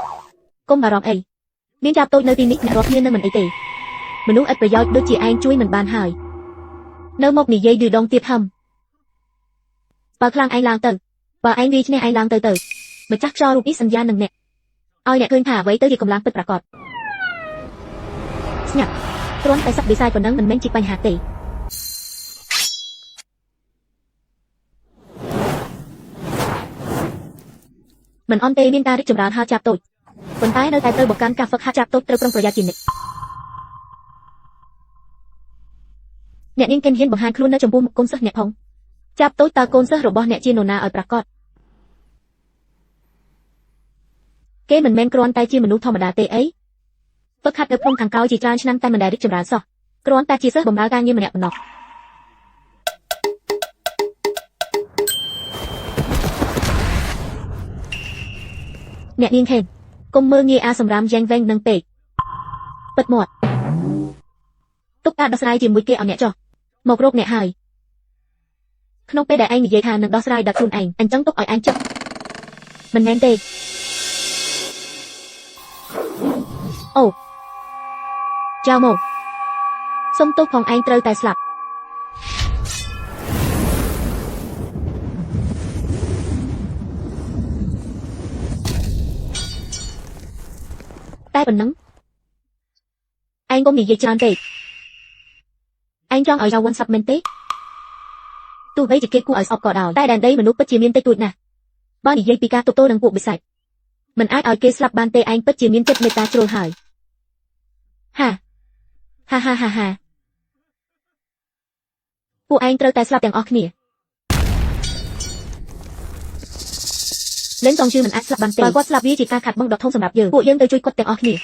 Speaker 1: កុំបារម្ភអីមានចាប់តូចនៅទីនេះអ្នករស់គ្នានឹងមិនអីទេមនុស្សឥតប្រយោជន៍ដូចជាឯងជួយមិនបានហើយនៅមកនិយាយឌឺដងទៀតបើខ្លាំងឯងឡើងទៅបើឯងវាឈ្នះឯងឡើងទៅម្ចាស់ខ្យល់រូបនេះសន្យានឹងអ្នកឲ្យអ្នកឃើញថាអ្វីទៅជាកម្លាំងពិតប្រាកដស្ញាប់គ្រាន់តែសត្វវិសាចប៉ុណ្ណឹងមិនមែនជាបញ្ហាទេមិនអន់ទេមានការរីកចម្រើនហើយចាប់តូចប៉ុន្តែនៅតែត្រូវបង្កើនការហ្វឹកហាត់ចាប់តូចត្រូវប្រុងប្រយ័ត្នជានិច្ចអ្នកនាងគិនហ៊ានបង្ហាញខ្លួននៅចំពោះមុខកូនសិស្សអ្នកផងចាប់តូចតើកូនសិស្សរបស់អ្នកជានរណាឲ្យប្រាកដគេមិនមែនគ្រាន់តែជាមនុស្សធម្មតាទេអីហ្វឹកហាត់នៅក្នុងខាងក្រោយជាច្រើនឆ្នាំតែមិនដែលរីកចម្រើនសោះគ្រាន់តែជាសិស្សបម្រើការងារម្នាក់ប៉ុណ្ណោះអ្នកនាងខេនកុំមើលងាយអាសម្រាមយ៉ាងវែងនឹងពេកពិតមាត់ទុកការដោះស្រាយជាមួយគេឲ្យអ្នកចោះមករកអ្នកហើយក្នុងពេលដែលឯងនិយាយថានឹងដោះស្រាយដល់ខ្លួនឯងអញ្ចឹងទុកឲ្យឯងចិត្តមិនមែនទេអូចៅមកសុំទោសផងឯងត្រូវតែស្លាប់តែប៉ុណ្ណឹងឯងកុំនិយាយច្រើនពេកឯងចង់ឲ្យចៅវ៉ាន់សាប់មែនទេទោះបីជាគេគួរឲ្យស្អប់ក៏ដោយតែដែនដីមនុស្សពិតជាមានតិចតួចណាស់បើនិយាយពីការទប់ទល់នឹងពួកបិសាចមិនអាចឲ្យគេស្លាប់បានទេឯងពិតជាមានចិត្តមេត្តាជ្រុលហើយហាពួកឯងត្រូវតែស្លាប់ទាំងអស់គ្នាលេងតងជឿមិនអាចស្លាប់បានទេបើគាត់ស្លាប់វាជាការខាត់បងដ៏ធំសម្រាប់យើងពួកយើងទៅជួយគាត់ទាំងអស់គ្នា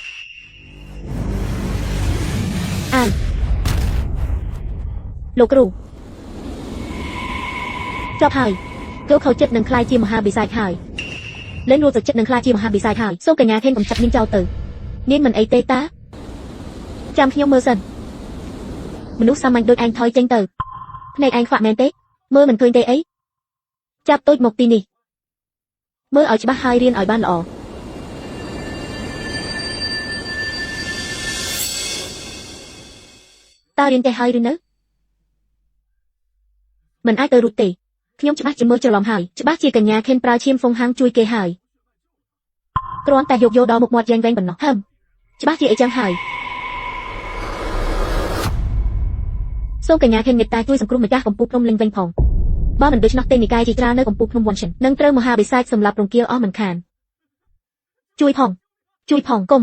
Speaker 1: លោកគ្រូចប់ហើយគោខោចិត្តនឹងខ្លាយជាមហាបិសាចហើយលេងរួចទៅចិត្តនឹងខ្លាយជាមហាបិសាចហើយសូមកញ្ញាខេនកំចាត់នាងចោលទៅនាងមិនអីទេតាចាំខ្ញុំមើលសិនមនុស្សសាមញ្ញដូចឯងថយចេញទៅភ្នែកឯងខ្វាក់មែនទេមើលមិនឃើញទេអីចាប់តូចមកទីនេះមើលឲ្យច្បាស់ហើយរៀនឲ្យបានល្អតើរៀនទេហើយឬនៅមិនអាចទៅរួចទេខ្ញុំច្បាស់ជាមើលច្រឡំហើយច្បាស់ជាកញ្ញាខេនប្រើឈាមហ្វុងហាងជួយគេហើយគ្រាន់តែយកយកដល់មុខមាត់យ៉ាងវែងប៉ុណ្ណោះច្បាស់ជាអីចឹងហើយសូមកញ្ញាខេនមេត្តាជួយសង្គ្រោះម្ចាស់កំពូលភ្នំលេងវិញផងបើមិនដូច្នោះទេនិកាយជាច្រើននៅកំពូលភ្នំវ៉ាន់ឈិននឹងត្រូវមហាបិសាចសម្លាប់រង្គាលអស់មិនខានជួយផងកុំ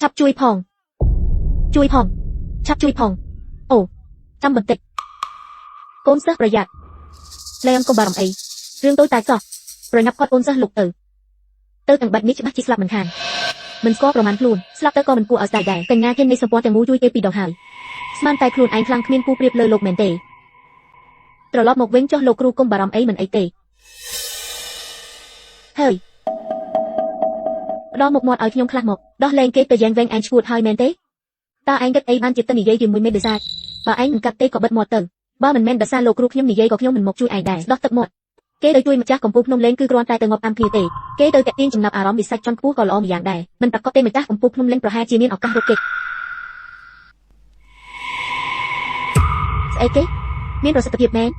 Speaker 1: ឆាប់ជួយផងឆាប់ជួយផងអូចាំបន្តិចកូនសិស្សប្រយ័ត្នលែងកុំបារម្ភអីរឿងតូចតែសោះប្រញាប់គាត់កូនសិស្សលុកទៅទាំងបាត់នេះច្បាស់ជាស្លាប់មិនខានមិនស្គាល់ប្រមាណខ្លួនស្លាប់ទៅក៏មិនគួរឲ្យស្ដាយដែរកញ្ញាខេននៃសម្ព័ន្ធទាំងមូលជួយគេពីរដងហើយស្មានតែខ្លួនឯងខ្លាំងគ្មានគូប្រៀបលើលោកមែនទេត្រឡប់មកវិញចុះលោកគ្រូកុំបារម្ភអីមិនអីទេ Thời đó một mọt ở nhung khạc một, đó lên kế từ giang ven anh chuột hơi men tế. Ta anh cất ấy ban chụp tên nghỉ dây từ 10 mét xa. Và anh cắt tế có bật mọt tầng. Ba mình men đã xa lô group nhung nghỉ dây có nhung mình một chui ảnh đài, đó tập một. Kế đời chui mà chắc còn bục nông lên cứ gron tay từ ngọc am kia tệ. Kế đời kẹt tiên chừng nạp bị sạch trong cú còn lo dạng đài. Mình tập có tên mà chắc còn bục nông lên pro hai chia miên ở các rốt kịch. Ấy kế, miên rồi sẽ tập hiệp men.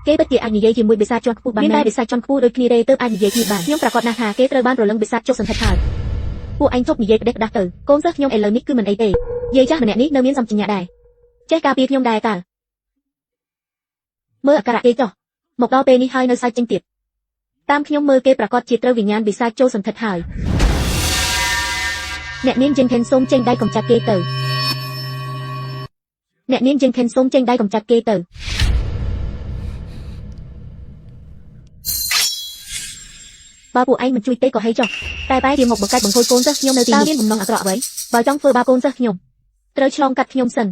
Speaker 1: Kế bất kỳ anh nghỉ dây thì 10 bị xa trong cú bàn men bị sạch trong cú đôi kia đây tớ anh nghỉ dây thì bàn. Nhung pra còn na hà kế đời ban rồi lưng bị sạch trong sân thật thải.ពួកanh thúcនិយាយផ្ដេសផ្ដាស់ទៅកូនសិស្សខ្ញុំឥឡូវនេះគឺមិនអីទេយាយចាស់ម្នាក់នេះនៅមានសម្បញ្ញាដែរចេះការពារខ្ញុំដែរតើមើលអាការៈគេចុះមកដល់ពេលនេះហើយនៅសាច់ចេញទៀតតាមខ្ញុំមើលគេប្រកាសជាត្រូវវិញ្ញាណបិសាចចូលសន្ធិដ្ឋហើយអ្នកនាងជិនខេនសូមចេញដៃកំចាត់គេទៅអ្នកនាងជិនខេនសូមចេញដៃកំចាត់គេទៅបើពួកឯងមិនជួយទេក៏ហីចុះតែបែរជាមកបង្កាច់បង្ខូចកូនសិស្សខ្ញុំនៅទីនេះមានបំណងអាក្រក់អ្វីបើចង់ធ្វើបាបកូនសិស្សខ្ញុំត្រូវឆ្លងកាត់ខ្ញុំសិន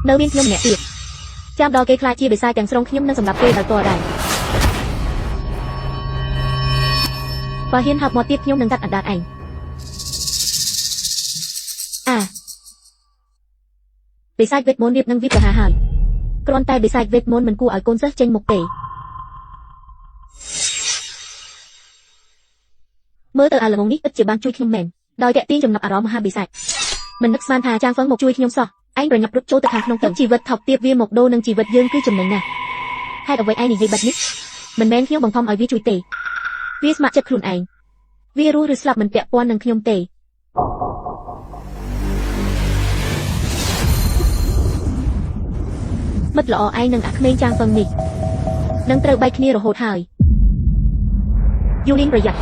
Speaker 1: នៅមានខ្ញុំម្នាក់ទៀតចាំដល់គេខ្លាចជាបិសាចទាំងស្រុងខ្ញុំនឹងសម្រាប់គេដល់តដែរបើហ៊ានហាប់មកទៀតខ្ញុំនឹងកាត់អណ្ដាតឯងបិសាចវេទមន្តរៀបនឹងវិបហាហើយគ្រាន់តែបិសាចវេទមន្តមិនគួរឲ្យកូនសិស្សចេញមុខទេមើលទៅអាល្ងងនេះពិតជាបានជួយខ្ញុំមែនដោយតាក់ទាញចំណាប់អារម្មណ៍មហាបិសាចមិននឹកស្មានថាចាងហ្វឹងមកជួយខ្ញុំសោះឯងប្រញាប់រត់ចូលទៅខាងក្នុងទឹកជីវិតថប់ទៀបវាមកដូរនឹងជីវិតយើងគឺចំណេញណាស់ហេតុអ្វីឯងនិយាយបែបនេះមិនមែនខ្ញុំបង្ខំឲ្យវាជួយទេវាស្ម័គ្រចិត្តខ្លួនឯងវារស់ឬស្លាប់មិនពាក់ព័ន្ធនឹងខ្ញុំទេមិត្តល្អឯងនឹងអាក្មេងចាងហ្វឹងនេះនឹងត្រូវបែកគ្នារហូតហើយយូលីនប្រយ័ត្ន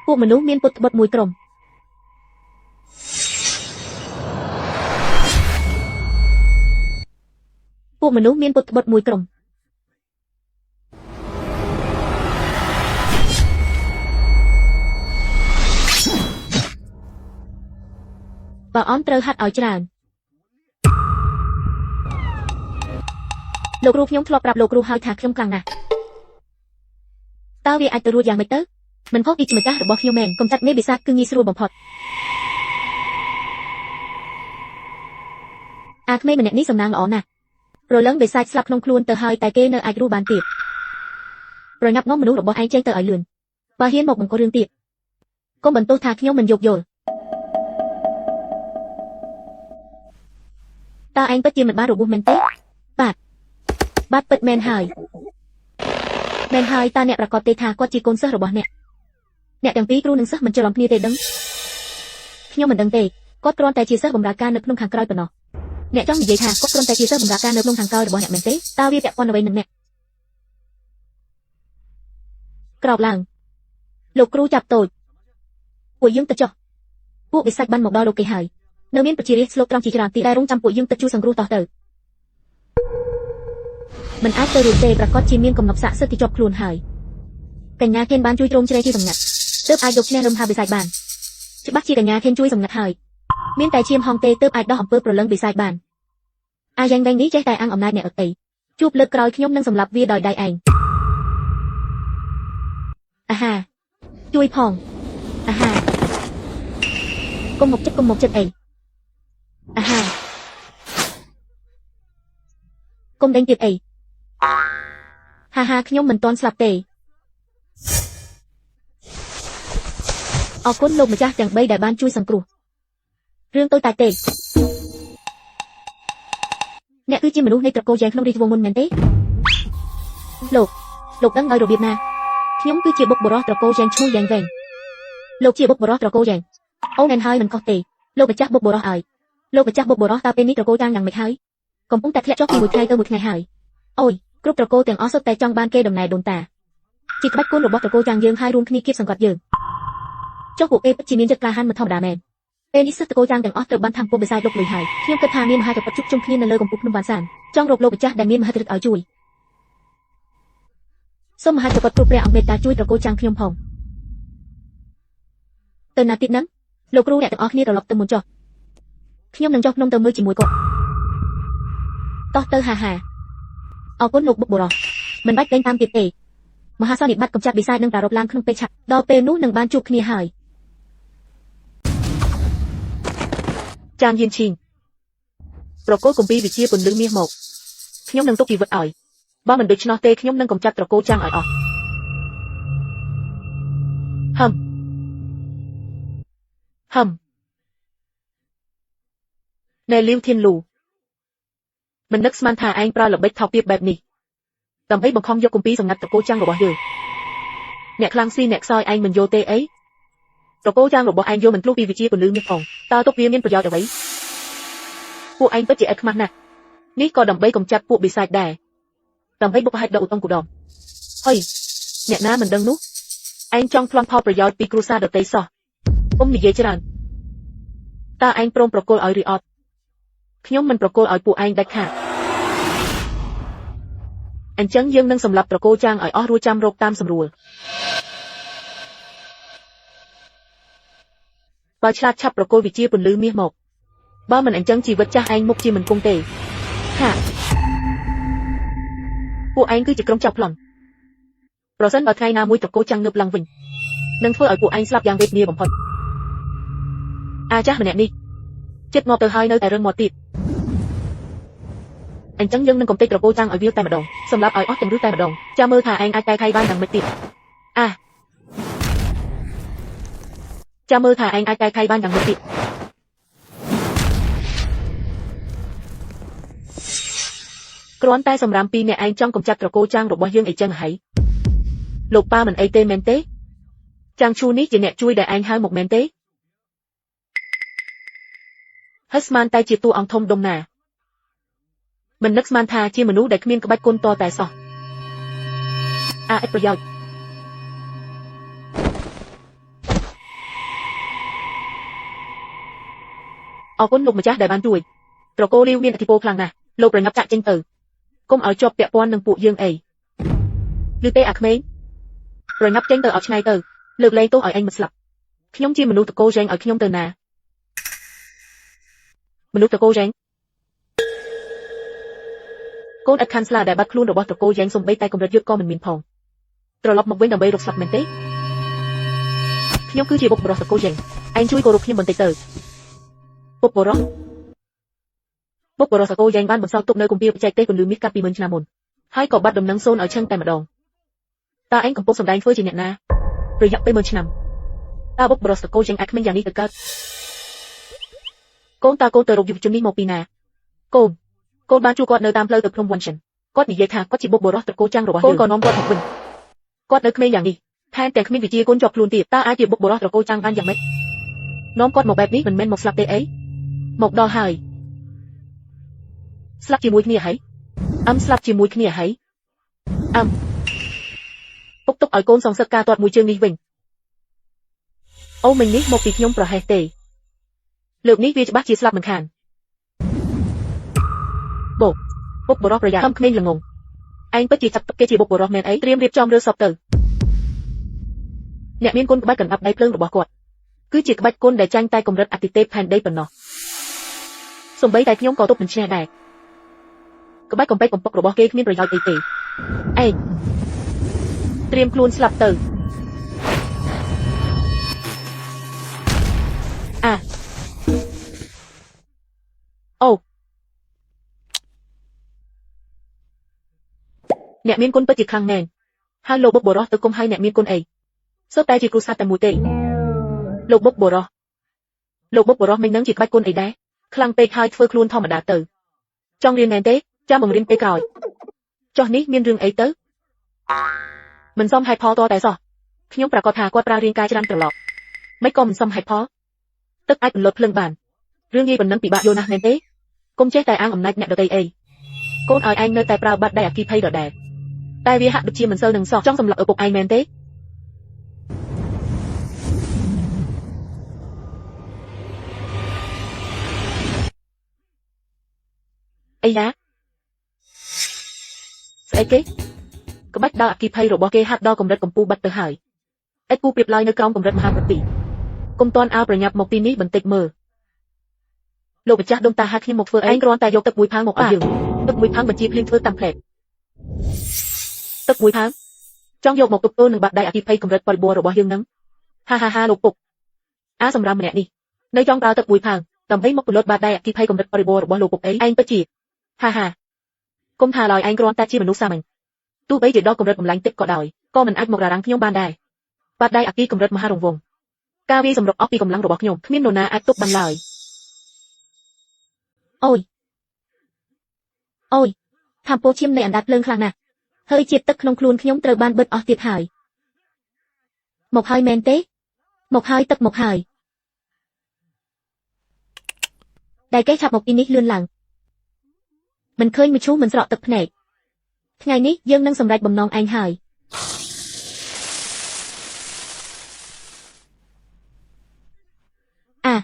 Speaker 1: ពួកមនុស្សមានពុតត្បុតមួយក្រុមពួកមនុស្សមានពុតត្បុតមួយក្រុមបើអនត្រូវហាត់ឲ្យច្រើនលោកគ្រូខ្ញុំធ្លាប់ប្រាប់លោកគ្រូហើយថាខ្ញុំខ្លាំងណាស់តើវាអាចទៅរួចយ៉ាងម៉េចទៅមិនខុសពីជាម្ចាស់របស់ខ្ញុំមែនកុំចាត់មេបិសាចគឺងាយស្រួលបំផុតអាក្មេងម្នាក់នេះសំណាងល្អណាស់រលឹងបិសាចស្លាប់ក្នុងខ្លួនទៅហើយតែគេនៅអាចរស់បានទៀតប្រញាប់នាំមនុស្សរបស់ឯងចេញទៅឲ្យលឿនបើហ៊ានមកបង្ករឿងទៀតកុំបន្ទោសថាខ្ញុំមិនយោគយល់តើឯងពិតជាមិនបានរបួសមែនទេបាទពិតមែនហើយតើអ្នកប្រកាសទេថាគាត់ជាកូនសិស្សរបស់អ្នកទាំងពីរគ្រូនិងសិស្សមិនច្រឡំគ្នាទេដឹងខ្ញុំមិនដឹងទេគាត់គ្រាន់តែជាសិស្សបម្រើការនៅក្នុងខាងក្រោយប៉ុណ្ណោះអ្នកចង់និយាយថាគាត់គ្រាន់តែជាសិស្សបម្រើការនៅក្នុងខាងក្រោយរបស់អ្នកមែនទេតើវាពាក់ព័ន្ធអ្វីនឹងអ្នកក្រោកឡើងលោកគ្រូចាប់តូចពួកយើងទៅចុះពួកបិសាចបានមកដល់លោកគេហើយនៅមានប្រជារាស្ត្រស្លូតត្រង់ជាច្រើនទីដែលរងចាំពួកយើងទៅជួយសង្គ្រោះតោះទៅមិនអាចទៅរួចទេប្រកាសជាមានកំណត់ស័ក្តិសិទ្ធិជាប់ខ្លួនហើយកញ្ញាខេនបានជួយទ្រង់ជ្រែកជួយសម្ងាត់ទើបអាចយកឈ្នះរំហាបិសាចបានច្បាស់ជាកញ្ញាខេនជួយសម្ងាត់ហើយមានតែឈាមហងទេទើបអាចដោះអំពើប្រលឹងបិសាចបានអាយ៉ាងវែងនេះចេះតែអាំងអំណាចអ្នកអតីជួបលើកក្រោយខ្ញុំនឹងសម្លាប់វាដោយដៃឯងអាហាជួយផងអាហាកុំមកចិត្តអីអាហាកុំដេញទៀតអីហាខ្ញុំមិនទាន់ស្លាប់ទេអរគុណលោកម្ចាស់ទាំង3ដែលបានជួយសង្គ្រោះរឿងតូចតាចទេអ្នកគឺជាមនុស្សនៃត្រកូលយ៉ាងក្នុងរាជវង្សមុនមែនទេលោកដឹងដោយរបៀបណាខ្ញុំគឺជាបុកបរោះត្រកូលយ៉ាងឈ្មោះយ៉ាងវែងលោកជាបុកបរោះត្រកូលយ៉ាងអូនហើយមិនខុសទេលោកម្ចាស់បុកបរោះឲ្យលោកម្ចាស់បុកបរោះតើពេលនេះត្រកូលយ៉ាងម៉េចហើយកំពុងតែធ្លាក់ចុះពីមួយថ្ងៃទៅមួយថ្ងៃហើយអូយគ្រប់ត្រកូលទាំងអស់សុទ្ធតែចង់បានគេដំណែលដូនតាជាក្បាច់គុណរបស់ត្រកូលយ៉ាងយើងហើយរួមគ្នាគៀបសង្កត់យើងចុះពួកគេពិតជាមានចិត្តក្លាហានមិនធម្មតាមែនពេលនេះសិស្សត្រកូលយ៉ាងទាំងអស់ត្រូវបានថាំពុំបិសាចលោកលុយហើយខ្ញុំគិតថាមានមហាចក្រពតជួបជុំគ្នានៅលើកំពូលភ្នំវ៉ាន់សានចង់រកលោកម្ចាស់ដែលមានមហិទ្ធិឫទ្ធិឲ្យជួយសូមមហាចក្រពតគ្រប់ព្រះអង្គមេត្តាជួយត្រកូលយ៉ាងខ្ញុំផងទៅណាទៀតហ្នឹងលោកគ្រូអ្នកទាំងអស់គ្នាត្រឡប់ទៅមុនចុះខ្ញុំនឹងចុះភ្នំទៅមើលជាមួយគាត់តោះទៅហា Ở cốt lục bục bồ rò. Mình bách đánh tam tiệp tể. Mà ha sao điệp bắt cầm chặt bị sai nâng tà rộp lang không pê chặt. Đo pê nút nâng ban chụp khnia hỏi. Trang Yên Trình. Rồi cô cùng bi vì chia bùn lưng miếng một. Nhóm nâng tốt kỳ vật ỏi. Ba mình được nó tê nhóm nâng cầm chặt rồi cô trang ỏi ỏi. Hầm. Nè Liêu Thiên Lù. Mình nức man thà anh pra lập bách thọc tiệp bẹp nì. Tầm ấy bằng không vô cùng bi sầm ngặt rồi cô trang rồi bỏ dừ. Nè khlang si nè soi anh mình vô tê ấy. Rồi cô trang rồi bỏ anh vô mình lúc bi vì chia bùn lưng miếng phòng. Ta tốt viên miênប្រយោជន៍អ្វី ពួកឯងពិតជាឯកខ្មាស់ណាស់នេះក៏ដើម្បីកំចាត់ពួកបិសាចដែរដើម្បីបុកហេតុដល់ឧត្តមគូដមហើយអ្នកណាមិនដឹងនោះឯងចង់ប្លន់ផលប្រយោជន៍ពីគ្រួសារដទៃសោះនិយាយច្រើនតើឯងព្រមប្រគល់ឲ្យឬអត់ខ្ញុំមិនប្រគល់ឲ្យពួកឯងដាច់ខាតអញ្ចឹងយើងនឹងសម្លាប់ប្រគល់ចាងឲ្យអស់រួចចាំរកតាមស្រួលបើឆ្លាតឆាប់ប្រគល់វិជាពន្លឺមាសមកបើមិនអញ្ចឹងជីវិតចាស់ឯងមុខជាមិនគង់ទេហាពួកឯងគឺជាក្រុមចាប់ប្លន់ប្រសិនបើថ្ងៃណាមួយតកោចាំងងើបឡើងវិញនឹងធ្វើឲ្យពួកឯងស្លាប់យ៉ាងវេទនាបំផុតអាចាស់ម្នាក់នេះចិត្តមកទៅហើយនៅតែរឹងមាត់ទៀតអញ្ចឹងយើងនឹងកំទេចតកោចាំងឲ្យវាតែម្ដងសម្រាប់ឲ្យអស់ទាំងឬតែម្ដងចាំមើលថាឯងអាចកែខៃបានយ៉ាងម៉េចទៀតចាំមើលថាឯងអាចកែខៃបានយ៉ាងម៉េចទៀតគ្រាន់តែសម្រាប់ពីអ្នកឯងចង់កំចាត់ត្រកូលចាងរបស់យើងអីចឹងហីលោកប៉ាមិនអីទេមែនទេចាងឈូនេះជាអ្នកជួយដែលឯងហៅមកមែនទេហើយស្មានតែជាតួអង្គធំដុំណាមិននឹកស្មានថាជាមនុស្សដែលគ្មានក្បាច់គុណតតែសោះឥតប្រយោជន៍អរគុណលោកម្ចាស់ដែលបានជួយត្រកូលរាវមានឥទ្ធិពលខ្លាំងណាស់លោកប្រញាប់ចាក់ចេញទៅកុំឲ្យជាប់ពាក់ព័ន្ធនឹងពួកយើងអីឬទេអាក្មេងប្រញាប់ចេញទៅឲ្យឆ្ងាយទៅលើកលែងទោសឲ្យឯងមិនស្លាប់ខ្ញុំជាមនុស្សតកោរែងឲ្យខ្ញុំទៅណាមនុស្សតកោរែងកូនអត់ខាន់ស្លាដែលបាត់ខ្លួនរបស់តកោរែងសំបីតែកម្រិតយុទ្ធក៏មិនមានផងត្រឡប់មកវិញដើម្បីរកស្លាប់មែនទេខ្ញុំគឺជាបុព្វបុរសតកោរែងឯងជួយគោរពខ្ញុំបន្តិចទៅបុព្វបុរសបុព្វបុរសតកោរែងបានបន្សល់ទុកនៅគម្ពីរបច្ចេកទេសពន្លឺមាសកាលពី10000ឆ្នាំមុនហើយក៏បាត់ដំណឹងសូន្យឲ្យឈឹងតែម្ដងតើឯងកំពុងសម្ដែងធ្វើជាអ្នកណារយៈពេល10000ឆ្នាំតើបុព្វបុរសតកោរែងអាចគ្មានយ៉ាងនេះទៅកើតកូនតើកូនទៅរកយុវជននេះមកពីណាកូនបានជួបគាត់នៅតាមផ្លូវទៅភ្នំវ៉ាន់សិនគាត់និយាយថាគាត់ជាបុព្វបុរសតកោចាំងរបស់យើងកូនក៏នាំគាត់មកវិញគាត់នៅក្មេងយ៉ាងនេះថែមទាំងគ្មានវិជាគុណជាប់ខ្លួនទៀតតើអាចជាបុព្វបុរសតកោចាំងបានយ៉ាងម៉េចនាំគាត់មកបែបនេះមិនមែនមកស្លាប់ទេអីមកដល់ហើយស្លាប់ជាមួយគ្នាហើយស្លាប់ជាមួយគ្នាហើយពុកទុកឲ្យកូនសងសឹកការទាត់មួយជើងនេះវិញអូមិញនេះមកពីខ្ញុំប្រហែសទេលើកនេះវាច្បាស់ជាស្លាប់មិនខានពុកបរោះប្រយ័ត្នខំក្មេងល្ងងឯងពិតជាចាត់ទុកគេជាបុព្វបុរសមែនអីត្រៀមរៀបចំរើសពទៅអ្នកមានគុណក្បាច់កណ្ដាប់ដៃភ្លើងរបស់គាត់គឺជាក្បាច់គុណដែលចាញ់តែកម្រិតអតិទេពផែនដីប៉ុណ្ណោះសំបីតែខ្ញុំក៏ទប់មិនឈ្នះដែរក្បាច់កំពេចកំពុករបស់គេគ្មានប្រយោជន៍អីទេឯងត្រៀមខ្លួនស្លាប់ទៅអូអ្នកមានគុណពិតជាខ្លាំងមែនហើយលោកបុព្វបុរសទៅគុំឲ្យអ្នកមានគុណអីសុទ្ធតែជាគ្រូសាស្ត្រតែមួយទេលោកបុព្វបុរសមិននឹងជាក្បាច់គុណអីដែរខ្លាំងពេកហើយធ្វើខ្លួនធម្មតាទៅចង់រៀនមែនទេចាំបង្រៀនពេលក្រោយចុះនេះមានរឿងអីទៅមិនសមហេតុផលតតែសោះខ្ញុំប្រកាសថាគាត់ប្រើរាងកាយច្រើនត្រឡប់មិនក៏មិនសមហេតុផលទឹកអាចបន្លត់ភ្លើងបានរឿងនិយាយប៉ុណ្ណឹងពិបាកយល់ណាស់មែនទេកុំចេះតែអាងអំណាចអ្នកដទៃអីកូនឲ្យឯងនៅតែប្រើបាត់ដៃអគិភ័យដដែលតែវាហាក់ដូចជាមិនសូវនឹងសោះចង់សម្លាប់ឪពុកឯងមែនទេអីយ៉ាស្អីគេក្បាច់ដល់អគិភ័យរបស់គេហាត់ដល់កម្រិតកម្ពស់បាត់ទៅហើយឥតគូប្រៀបឡើយនៅក្រោមកម្រិតមហាប្រតិកុំតន់អើប្រញាប់មកទីនេះបន្តិចមើលលោកម្ចាស់ដុំតាហាខ្ញុំមកធ្វើឯងគ្រាន់តែយកទឹកមួយផាងមកឲ្យយើងទឹកមួយផាងបញ្ជាភ្លៀងធ្វើតាមផ្លែ
Speaker 2: Tức mũi tháng. Trong dục một tục tôn nâng bạc đại ở kịp hay cầm rật bò bùa rồi bỏ dương nắng. Ha ha ha lục phục. Á sầm ram mẹ đi. Nơi trong ta tức mũi tháng, cầm thấy một lột bạc đại ở kịp hay cầm rật bò bùa rồi bỏ lục phục ấy anh bất chỉ. Ha ha. Công thà lòi anh gron ta chi mình nút xa mình. Tu bấy chỉ đó cầm rật cầm lánh tích cọ đòi, co mình ách một ra răng nhông ban đài. Bạc đại ở kịp cầm rật mà ha rồng vùng. Cao vi sầm rọc óc pi cầm lăng rồi bỏ nhông, miên nô na ách túc ban lời.
Speaker 1: Ôi. Ôi. Tham po chiêm này ảnh đạt lương khlang nè. Hơi chiết tức nông khuôn nhóm trời ban bật ở tiệt hải. Một hơi men tế. Một hơi tức một hơi. Đại cái chạp một in nít lươn lặng. Mình khơi mình chú mình rõ tập này. Ngày nít dân nâng sầm rạch bầm non anh hải. À.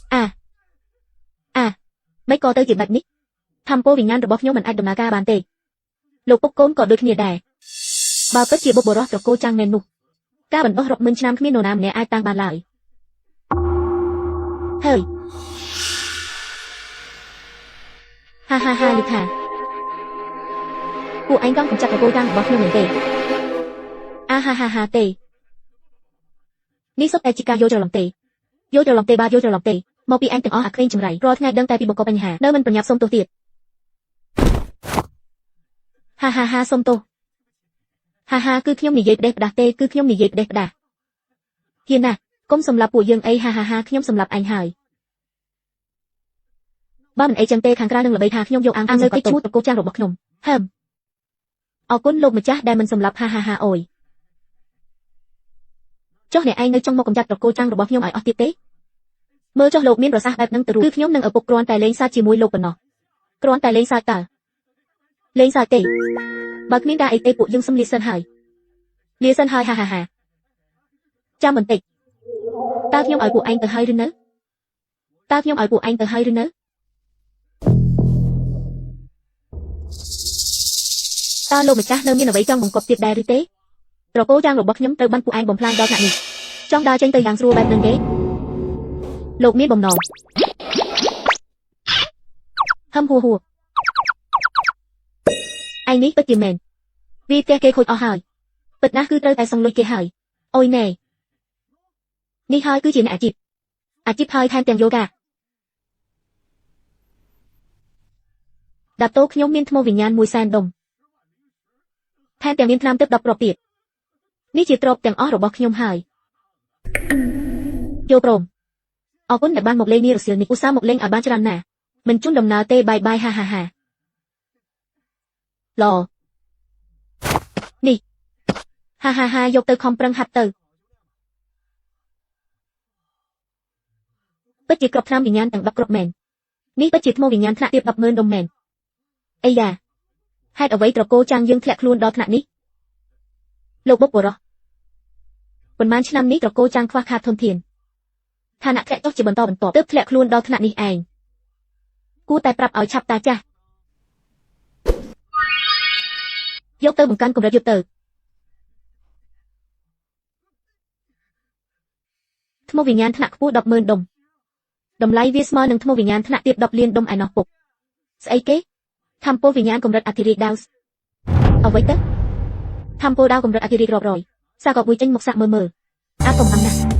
Speaker 1: À. À. Mấy co tới chuyện bạch nít. Tham po vì ngăn rồi bóp nhóm mình ai đầm nà ca bàn tề. Lục bốc côn có đôi kia đài. Bao tất chia bốc bồ rót rồi cô trang nên nụ. Ca bẩn bốc rộng minh nam khmien nô nam nè ai tăng bàn lại. Hơi. Ha ha ha lực hả. Cụ anh con cũng chặt rồi cô trang bóp nhóm mình tề. A ha ha ha tề. Ní sốc ai chika vô cho lòng tề. Vô cho lòng tề ba vô cho lòng tề. Mau bị anh từng ó hạc khen chừng rảy. Rồi ngay đăng tay bị bọc có bánh hà. Nơi mình bẩn nhạp sông tô tiệt. Ha ha ha sông tô. Ha ha cứ nhóm nỉ dậy đẹp đà tê cứ nhóm nỉ dậy đẹp đà. Hiền à, công sầm lạp của dương ấy ha ha ha nhóm sầm lạp anh hải. Ba mình ấy chẳng tê kháng ra nâng là bầy thà nhóm dâu ăn nơi cái chút cô trang rồi bọc nhom. Hầm. Ở cuốn lục mà chát đai mình sầm lạp ha ha ha ổi. Cho này anh nơi trong một cầm chặt rồi cô trang rồi bọc nhom ấy ở tiết tế. Mơ cho lục miên rồi xa đẹp nâng từ cứ nhóm nâng ở bục gron tài lên xa chỉ mùi lục bẩn nọ. Gron tài lên xa cả. Lên xa tê. Bạc miên đa ấy tê của dương xâm liệt sân hải. Liệt sân hải ha ha ha. Cha mình tịch. Ta nhóm ở của anh từ hai rinh nớ. Ta nhóm ở của anh từ hai rinh nớ. Ta lô mà cha nơ miên ở vậy trong một cột tiệp đài rư tế. Rồi cô trang rồi bọc nhóm từ ban của anh bồng plan đo ngại nhỉ. Trong đa tranh từ hàng rùa bạc nâng ghế. Lột miên bồng nòn. Hâm hùa hùa. Anh nít bất chìm mền. Vì tê kê khôi o hỏi. Bật ná cứ rơi tại sông lôi kê hỏi. Ôi nè. Ni hơi cứ chỉ nạ chịp. À chịp hơi than tiền yoga. Đạp tốt nhóm miên thmô vì nhan mùi san đồng. Than tiền miên nam tiếp đọc rộp tiệt. Ni chỉ trộp tiền ó rồi bọc nhóm hỏi. Vô bồm. Ở cuốn đại ban một lên ni rồi xìa ni u sa một lên ở ban cho nà. Mình chung đồng nà tê bài bài ha ha ha. Lò. Nì. Ha ha ha dọc từ không prăng hạt từ. Bất chỉ cọp tham vì nhan tặng đọc cọp mền. Ní bất chỉ thmô vì nhan thạ tiệp đọc mơn đồng mền. Ây da. Hai ở vậy trò cô trang dương thẹt luôn đó thạ ní. Lục bốc bồ rọ. Quần man năm ní trò cô trang khoa khá thôn thiền. Thà nạ thẹt tóc chỉ bần to tớp thẹt luôn đó thạ ní ảnh. Cú tài prap ở chạp ta cha. Dốc tơ bằng căn cùng ra dược tờ. Thmô vì nhan thạ khu đọc mơn đồng. Đồng lai viết mơ nâng thmô vì nhan thạ tiệp đọc liên đông ai nọc bục. Sẽ kế. Tham po vì nhan cùng rất atiri đau. Ở vậy tớ. Tham po đau cùng rất atiri rồi. Sao có bùi tranh một sạc mờ mờ. Áp công ăn nè.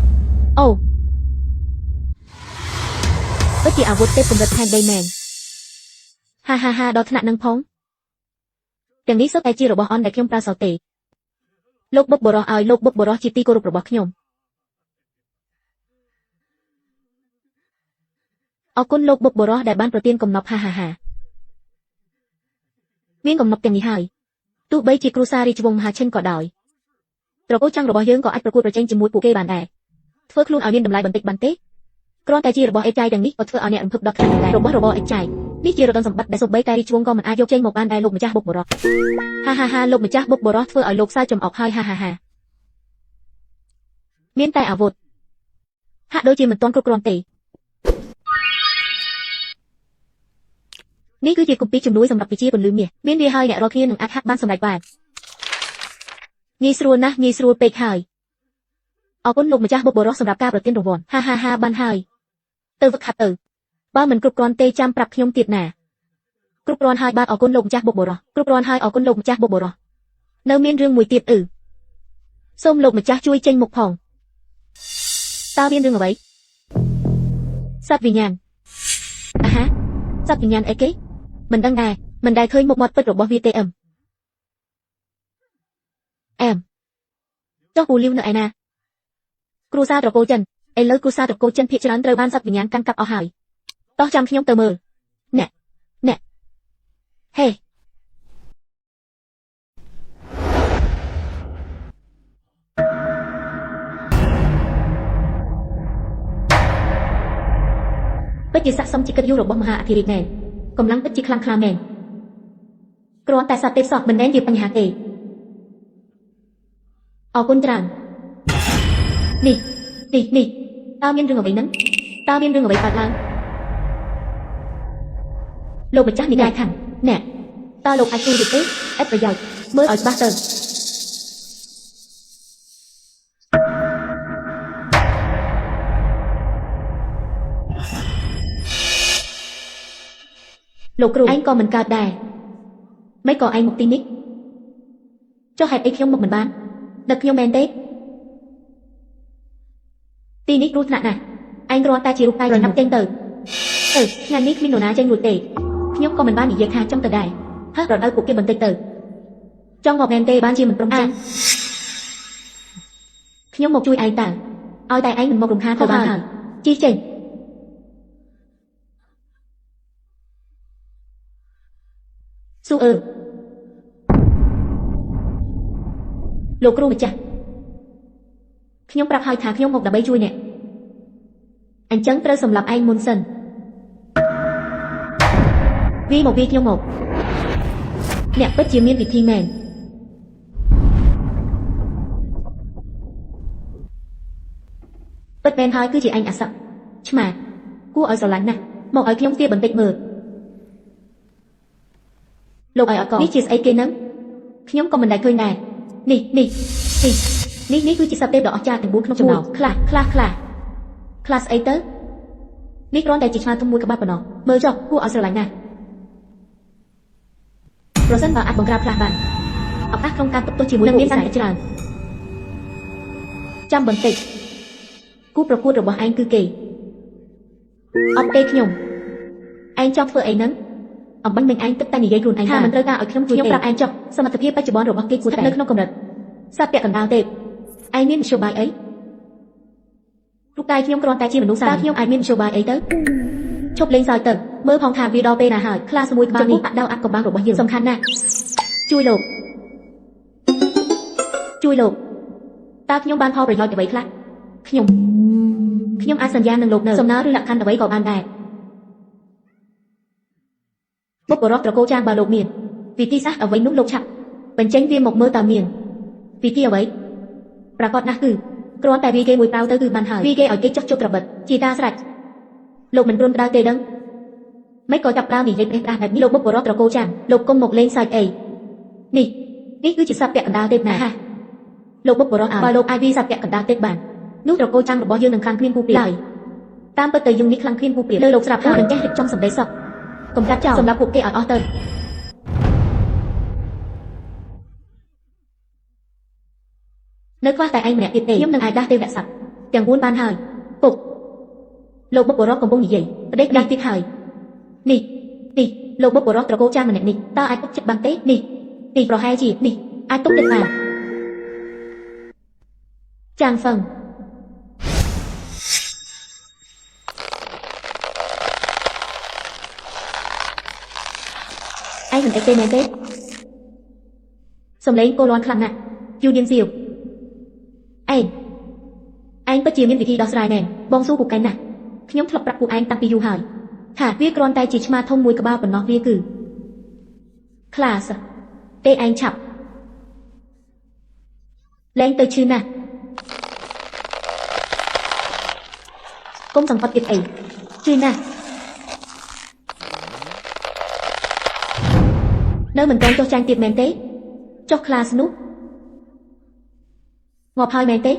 Speaker 1: Ồ. Bất kỳ ảo vụt tếp cùng rất hand đầy mèn. Ha ha ha đó thạ nâng phóng. Tiếng ní sốc ai chi rồi bỏ on đại khiêm pra sào tệ. Lốc bốc bồ rò ai lốc bốc bồ rò chi ti cô rụp rồi bỏ khiêm. Ở cuốn lốc bốc bồ rò đại ban đầu tiên cầm nọc ha ha ha. Viên cầm nọc tiếng nhị hải. Tu bấy chi crusari chi vùng hà chân cỏ đòi. Rồi cô trang rồi bỏ hướng có ách pro rồi tranh chi mũi phụ kê bàn đẻ. Phước luôn ở viên đầm lại bần tịch bàn tết. Kron tai chi rồi bỏ ép trai đằng nít ở thưa ở nè ẩn thực đọc thằng đại rồi bỏ ép trai. Nít chi rồi đang sầm bắt đại sụp bấy tai chi vùng con mình ai vô tranh một ban đại lục mà cha bốc bồ rò. Ha ha ha lục mà cha bốc bồ rò thưa ở lục sai chầm ọc hai ha ha ha. Miên tai ảo vụt. Hạ đôi chi mình toan kron tỉ. Ní cứ chỉ cục tí chùm núi sầm đập bị chia bần lưỡi mía. Miên đi hơi nè rồi kia nâng ác hắc ban sầm đại bàn. Nhi srua pek hai. Ở cuốn lục mà cha bốc bồ rò sầm đập ca đầu tiên đồng vòn. Ha ha ha ban hai. Từ vực hạt tử. បើមិនគ្រប់គ្រាន់ទេចាំប្រាប់ខ្ញុំទៀតណាគ្រប់គ្រាន់ហើយបាទអរគុណលោកម្ចាស់បុកបរោះគ្រប់គ្រាន់ហើយអរគុណលោកម្ចាស់បុកបរោះនៅមានរឿងមួយទៀតសូមលោកម្ចាស់ជួយចេញមុខផងតើមានរឿងអ្វីសត្វវិញ្ញាណអាហាសត្វវិញ្ញាណអីគេមិនដឹងដែរមិនដែលឃើញមុខមាត់ពិតរបស់វាទេអែមចុះពូលីវនៅឯណាគ្រួសារត្រកូលចិនឥឡូវគ្រួសារត្រកូលចិនភាគច្រើនត្រូវបានសត្វវិញ្ញាណកាន់កាប់អស់ហើយតោះចាំខ្ញុំទៅមើលអ្នកហេពិតជាស័ក្តិសមជាកិត្តិយសរបស់មហាអធិរាជមែនកម្លាំងពិតជាខ្លាំងក្លាមែនគ្រាន់តែសត្វទេពសោះមិនមែនជាបញ្ហាទេអរគុណច្រើននេះតើមានរឿងអ្វីហ្នឹងតើមានរឿងអ្វីកើតឡើងលោកម្ចាស់និកាយខាងអ្នកតើលោកអាចជួយទេឥតប្រយោជន៍មើលឲ្យច្បាស់ទៅលោកគ្រូឯងក៏មិនកើតដែរមិនក៏ឯងមកទីនេះចុះហេតុអីខ្ញុំមកមិនបានដឹកខ្ញុំមែនទេទីនេះគ្រោះថ្នាក់ណាស់ឯងគ្រាន់តែជារូបកាយប្រញាប់ចេញទៅថ្ងៃនេះគ្មាននរណាចេញរួចទេខ្ញុំក៏មិនបាននិយាយថាចង់ទៅដែរហ่ะរដូវពួកគេបន្តិចទៅចង់មកមែនទេបានជាមិនព្រមចាញ់ខ្ញុំមកជួយឯងតើឲ្យតែឯងមិនមករំខានទៅបានហើយជីចេញស៊ូលោកគ្រូម្ចាស់ខ្ញុំប្រាប់ហើយថាខ្ញុំមកដើម្បីជួយអ្នកអញ្ចឹងត្រូវសម្លាប់ឯងមុនសិនវាខ្ញុំមកអ្នកពិតជាមានវិធីមែនពិតមែនហើយគឺជាឯងអាស័ព្ទឆ្មាគួរឲ្យស្រឡាញ់ណាស់មកឲ្យខ្ញុំទាបន្តិចមើលលោកឲ្យអត់កនេះជាស្អីគេហ្នឹងខ្ញុំក៏មិនដែលឃើញដែរនេះគឺជាសត្វទេពដ៏អស្ចារ្យទាំង4ក្នុងចំណោមខ្លះស្អីទៅនេះគ្រាន់តែជាឆ្មាធំមួយក្បាលប៉ុណ្ណោះមើលចុះគួរឲ្យស្រឡាញ់ណាស់ប្រសិនបើអាចបង្ក្រាបខ្លះបានឱកាសក្នុងការទប់ទល់ជាមួយនឹងមានសារច្រើនចាំបន្តិចគូប្រកួតរបស់ឯងគឺគេអត់ទេខ្ញុំឯងចង់ធ្វើអីហ្នឹងអំបញ្ញមិញឯងទឹកតែនិយាយខ្លួនឯងថាមិនត្រូវការឲ្យខ្ញុំជួយទេខ្ញុំប្រាប់ឯងចុះសមត្ថភាពបច្ចុប្បន្នរបស់គេគួរតែនៅក្នុងកម្រិតសត្វពាក់កណ្ដាលទេឯងមានមធ្យោបាយអីរូបកាយខ្ញុំគ្រាន់តែជាមនុស្សសាមញ្ញតើខ្ញុំអាចមានមធ្យោបាយអីទៅឈប់លេងសើចទៅមើលផងថាវាដល់ពេលណាហើយក្លាសមួយក្បាលនេះដៅអាត់កំបាំងរបស់យើងសំខាន់ណាស់ជួយលោកតើខ្ញុំបានផលប្រយោជន៍អ្វីខ្លះខ្ញុំអាចសន្យានឹងលោកនៅសំណើឬលក្ខខណ្ឌអ្វីក៏បានដែរបុព្វបុរសត្រកូលចាងបើលោកមានវិធីសាស្ត្រអ្វីនោះលោកឆាប់បញ្ចេញវាមកមើលតើមានវិធីអ្វីប្រកាសណាស់គឺគ្រាន់តែវាគេមួយប្រៅទៅគឺបានហើយវាគេឲ្យគេចុះជប់ត្របិតជាការស្រេចលោកមិនព្រមក្តៅទេដឹងមិនក៏ចាប់ដើមនិយាយផ្លេសផ្ដាស់បែបនេះលោកបុព្វបុរសត្រកូលចាងលោកកុំមកលេងសើចអីនេះគឺជាសត្វពាក់កណ្ដាលទេណាលោកបុព្វបុរសបើលោកអាចវាសត្វពាក់កណ្ដាលទេបាននោះត្រកូលចាងរបស់យើងនឹងខ្លាំងគ្មានគូប្រៀបឡើយតាមពិតទៅយើងនេះខ្លាំងគ្មានគូប្រៀបលើលោកស្រាប់ហើយមិនចេះរៀបចំសម្ដីសោះកុំកាត់ចោលសម្រាប់ពួកគេឲ្យអស់ទៅនៅខ្លះតែឯងម្នាក់ទៀតទេខ្ញុំនឹងអាចដាស់ទេវស័ក្តិទាំង4បានហើយពុកលោកបុព្វបុរសកំពុងនិយាយប្តេជ្ញាទៀតហើយនេះលោកបុព្វបុរសត្រកូលចាងម្នាក់នេះតើអាចទុកចិត្តបានទេនេះប្រហែលជានេះអាចទុកចិត្តបានចាងហ្វឹងឯងមិនអីទេមែនទេសំឡេងគោលាន់ខ្លាំងណាស់យូឌៀនសៀវឯងពិតជាមានវិធីដោះស្រាយមែនបងស៊ូពូកែណាស់ខ្ញុំធ្លាប់ប្រាប់ពួកឯងតាំងពីយូរហើយថាវាគ្រាន់តែជាឆ្មាធំមួយក្បាលប៉ុណ្ណោះវាគឺខ្លាសទេឯងឆាប់លែងទៅឈឺណាស់កុំសង្កត់ទៀតអីឈឺណាស់នៅមិនទាន់ចុះចាញ់ទៀតមែនទេចុះខ្លាសនោះងាប់ហើយមែនទេ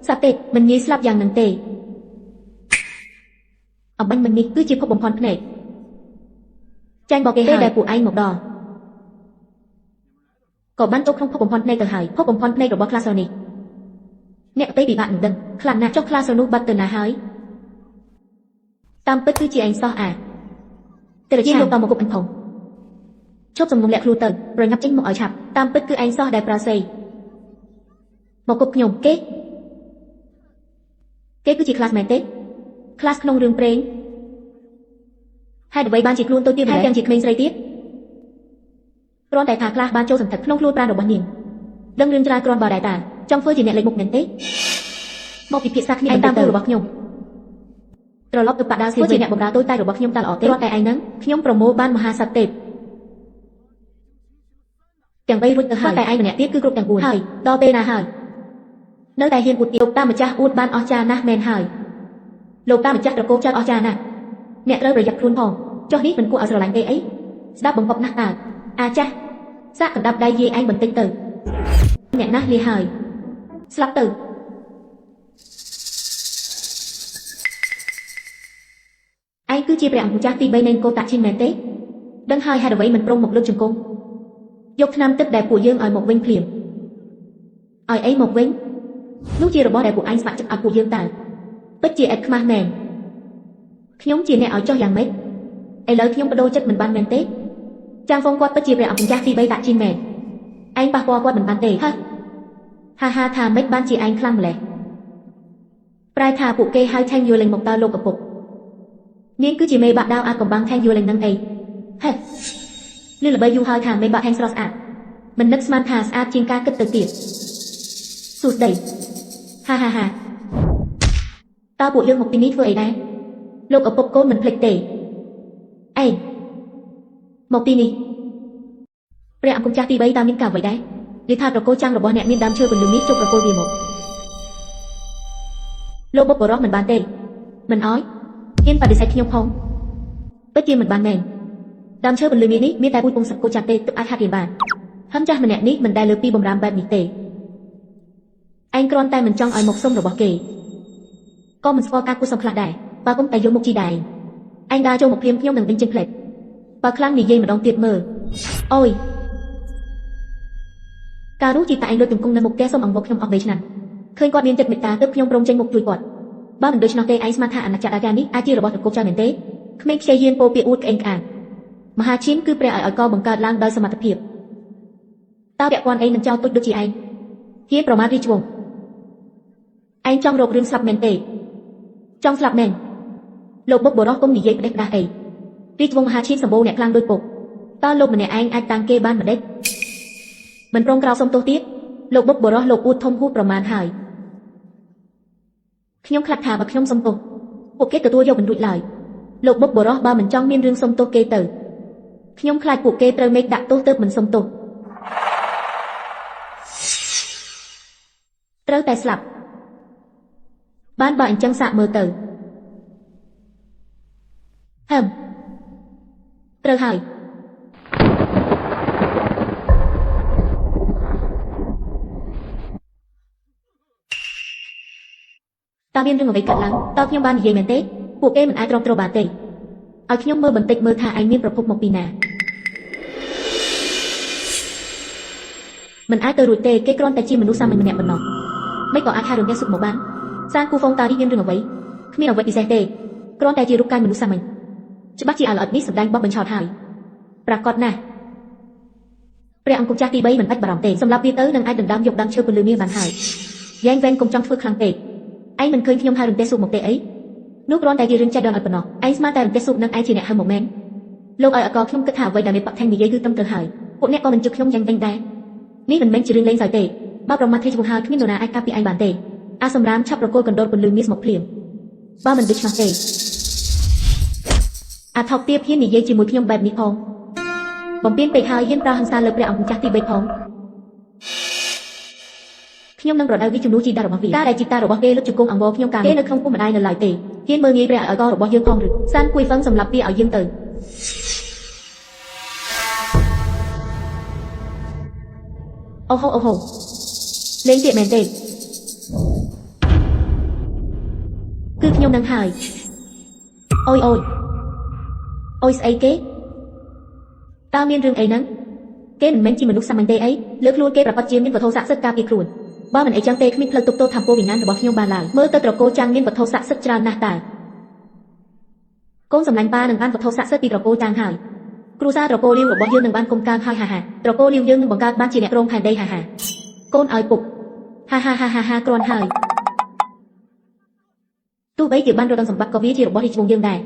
Speaker 1: សត្វទេពមិនងាយស្លាប់យ៉ាងនឹងទេ អំបញ្ញមិញនេះគឺជាភពបំផន់ភ្នែកចាញ់បកគេហើយដែលពួកឯងមកដល់ក៏បានចូលក្នុងភពបំផន់ភ្នែកទៅហើយភពបំផន់ភ្នែករបស់ក្លាសនេះអ្នកអតីពិបាកនឹងដឹងខ្លាំងណាស់ចុះក្លាសនោះបាត់ទៅណាហើយតាមពិតគឺជាឯងសោះអាតែរជាលោកតមកគប់អញផងឈប់សំងំលាក់ខ្លួនទៅប្រញាប់ចេញមកឲ្យឆាប់តាមពិតគឺឯងសោះដែលប្រាស័យមកគប់ខ្ញុំគេគឺជាក្លាសមែនទេក្លាសក្នុងរឿងព្រេងហើយអ្វីបានជាខ្លួនទៅទៀតហើយទាំងជាក្មេងស្រីទៀតគ្រាន់តែថាក្លាសបានចូលសន្ធឹកក្នុងខ្លួនប្រាណរបស់នាងដឹងរឿងច្រើនគ្រាន់បើដែរតាចង់ធ្វើជាអ្នកលេខមុខមែនទេមកពិភាក្សាគ្នាតាមទៅរបស់ខ្ញុំត្រឡប់ទៅបដាសៀវជាអ្នកបម្រើតូចតាចរបស់ខ្ញុំតែល្អទេគ្រាន់តែឯងហ្នឹងខ្ញុំប្រមូលបានមហាសត្វទេពទាំង3រួចទៅហើយតែឯងម្នាក់ទៀតគឺគ្រប់ទាំង4ហើយដល់ពេលណាហើយនៅតែហ៊ានអួតទៀតលោកតាម្ចាស់អួតបានអស្ចារ្យណាស់មែនហើយលោកតាម្ចាស់ត្រកូលចិត្តអស្ចារ្យណាស់អ្នកត្រូវប្រយ័ត្នខ្លួនផងចុះនេះមិនគួរឲ្យស្រឡាញ់ទេអីស្ដាប់បំផុតណាស់តើអាចាស់សាកកណ្ដាប់ដៃយាយឯងបន្តិចទៅអ្នកណាស់លាហើយស្លាប់ទៅឯងគឺជាព្រះអង្គម្ចាស់ទី3នៃកូតាឈីនមែនទេដឹងហើយហេតុអ្វីមិនព្រមមកលើកជង្គង់យកថ្នាំទឹកដែលពួកយើងឲ្យមកវិញភ្លាមឲ្យអីមកវិញនោះជារបស់ដែលពួកឯងស្ម័គ្រចិត្តឲ្យពួកយើងតើពិតជាអត់ខ្មាស់មែនខ្ញុំជាអ្នកឲ្យចោះយ៉ាងម៉េចឥឡូវខ្ញុំបដូរចិត្តមិនបានមែនទេចាងហ្វុងគាត់ពិតជាព្រះអង្គម្ចាស់ទី3តាក់ជីនមែនឯងប៉ះពាល់គាត់មិនបានទេហាថាម៉េចបានជាឯងខ្លាំងម្ល៉េះប្រែថាពួកគេហៅថេងយូលេងមកតើលោកឪពុកនាងគឺជាមេបាក់ដាវអាចកំបាំងថេងយូលេងនឹងអីហេលឺល្បីយូរហើយថាមេបាក់ថេងស្រស់ស្អាតមិននឹកស្មានថាស្អាតជាងការគិតទៅទៀតសួស្ដីហាតើពួកយើងមកទីនេះធ្វើអីដែរលោកឪពុកកូនមិនភ្លេចទេឯងមកទីនេះព្រះអង្គម្ចាស់ទី3តើមានការអ្វីដែរនិយាយថាប្រកោចាំងរបស់អ្នកមានដើមឈើពន្លឺនេះជប់ប្រគល់វាមកលោកបុកបរោះមិនបានទេមិនអោយហ៊ានបដិសេធខ្ញុំផងពិតជាមិនបានមែនដើមឈើពន្លឺនេះមានតែពូជពងសកោចាស់ទេទើបអាចហាត់រៀនបានហឹមចាស់ម្នាក់នេះមិនដែលលើពីបំរាមបែបនេះទេឯងគ្រាន់តែមិនចង់ឲ្យមកសុំរបស់គេក៏មិនស្គាល់ការគួរសមខ្លះដែរបើគុំតែយកមុខជីដែរឯងដើរចូលមកព្រាមខ្ញុំនឹងវិញចេញផ្លេតបើខ្លាំងនិយាយម្ដងទៀតមើលអូយការនោះជីតាឯងលុតជង្គង់នៅមុខគេសុំអង្វរខ្ញុំអស់3ឆ្នាំឃើញគាត់មានចិត្តមេត្តាទើបខ្ញុំព្រមចេញមុខជួយគាត់បើមិនដូច្នោះទេឯងស្មានថាអាណាចក្រអាចារ្យនេះអាចជារបស់ត្រកូលចៅមែនទេក្មេងខ្ចីហ៊ានពោពាអួតក្អេងក្អាងមហាឈានគឺព្រះឲ្យកបង្កើតឡើងដោយសមត្ថភាពតើពាក់ព័ន្ធអីនឹងចោលទុចដូចជាឯងហ៊ានប្រមាថរាជវង្សឯងចង់រករឿងស្លាប់មែនទេចង់ស្លាប់មែនលោកបុកបរោះគុំនិយាយផ្ដេសផ្ដាស់អីរាជវង្សមហាឈានសម្បូរអ្នកខ្លាំងដូចពុកតើលោកម្នាក់ឯងអាចតាំងគេបានម្ដេចមិនព្រមក្រោកសុំទោសទៀតលោកបុកបរោះលោកអួតធំហួសប្រមាណហើយខ្ញុំខ្លាចថាបើខ្ញុំសុំទោសពួកគេទទួលយកមិនរួចឡើយលោកបុកបរោះបើមិនចង់មានរឿងសុំទោសគេទៅខ្ញុំខ្លាចពួកគេត្រូវមេឃដាក់ទោសទើបមិនសុំទោសត្រូវតែស្លាប់បានបើអញ្ចឹងសាកមើលទៅត្រូវហើយតើមានរឿងអ្វីកើតឡើងតើខ្ញុំបាននិយាយមែនទេពួកគេមិនអាចទ្រាំទ្របានទេឲ្យខ្ញុំមើលបន្តិចមើលថាឯងមានប្រភពមកពីណាមិនអាចទៅរួចទេគេគ្រាន់តែជាមនុស្សសាមញ្ញម្នាក់ប៉ុណ្ណោះមិនក៏អាចហៅរឿងនេះសុខមកបានសានគូហ្វុងតានេះមានរឿងអ្វីគ្មានអ្វីពិសេសទេគ្រាន់តែជារូបកាយមនុស្សសាមញ្ញច្បាស់ជាអាល្អិតនេះសម្ដែងបោះបញ្ឆោតហើយប្រាកដណាស់ព្រះអង្គម្ចាស់ទី3មិនបាច់បារម្ភទេសម្រាប់វាទៅនឹងអាចដណ្ដើមយកដើមឈើពលឺមាសបានហើយយ៉ែងវែងកុំចង់ធ្វើខ្លាំងពេកឯងមិនឃើញខ្ញុំហៅរន្ទះស៊ូបមកទេអីនោះគ្រាន់តែជារឿងចិត្តដល់ឲ្យប៉ុណ្ណោះឯងស្មានតែរន្ទះស៊ូបនឹងឯងជាអ្នកហៅមកមែនលោកឲ្យអកលខ្ញុំគិតថាអ្វីដែលមេប៉ាក់ថេងនិយាយគឺត្រឹមត្រូវហើយពួកអ្នកក៏មិនជឿខ្ញុំយ៉ាងវិញដែរនេះមិនមែនជារឿងលេងសើចទេបើប្រមាថទេជំហរគ្មាននរណាអាចកាប់ពីឯងបានទេអាសម្រាមឆាប់ប្រគល់កណ្ដោលពលឺមាសមកភ្លាមបើមិនដូច្នោះទេអាថោកទៀបហ៊ាននិយាយជាមួយខ្ញុំបែបនេះផងបំពេញពេកហើយហ៊ានប្រើហិង្សាលើព្រះអង្គម្ចាស់ទី3ផងខ្ញុំនឹងរដូវវិជំនួសជីតារបស់វាតែជីតារបស់គេលុបជង្គង់អង្វរខ្ញុំកាលគេនៅក្នុងពុកម្ដាយនៅឡើយទេហ៊ានមើលងាយព្រះឲ្យករបស់យើងផងឬសានគួយហ្វឹងសម្រាប់វាឲ្យយើងទៅអូហូលេងទៀតមែនទេគឺខ្ញុំនឹងហើយ Ôi ấy kế. Tao miên rừng ấy nắng. Kế mình men chi mình lúc sang mình tê ấy, lướt luôn kế bạc chiêm miên vật thô sạc sức ca bị khuôn. Ba mình ấy trang tê miên lần tục tô tham cô bình anរបស់ខ្ញុំបានឡើងមើលទៅត្រកូលចាំងមានវត្ថុស័ក្តិសិទ្ធិច្រើនណាស់តើកូនសម្លាញ់ប៉ានឹងបានវត្ថុស័ក្តិសិទ្ធិពីត្រកូលចាំងហើយគ្រួសារត្រកូលលាវរបស់យើងនឹងបានគុំកើងហើយហាហាត្រកូលលាវយើងនឹងបង្កើតបានជាអ្នករងផែនដីហាហាកូនឲ្យពុកហាហាហាហាហាគ្រាន់ហើយទោះបីជាបានរកសម្បត្តិក៏វាជារបស់រាជវង្សយើងដែរ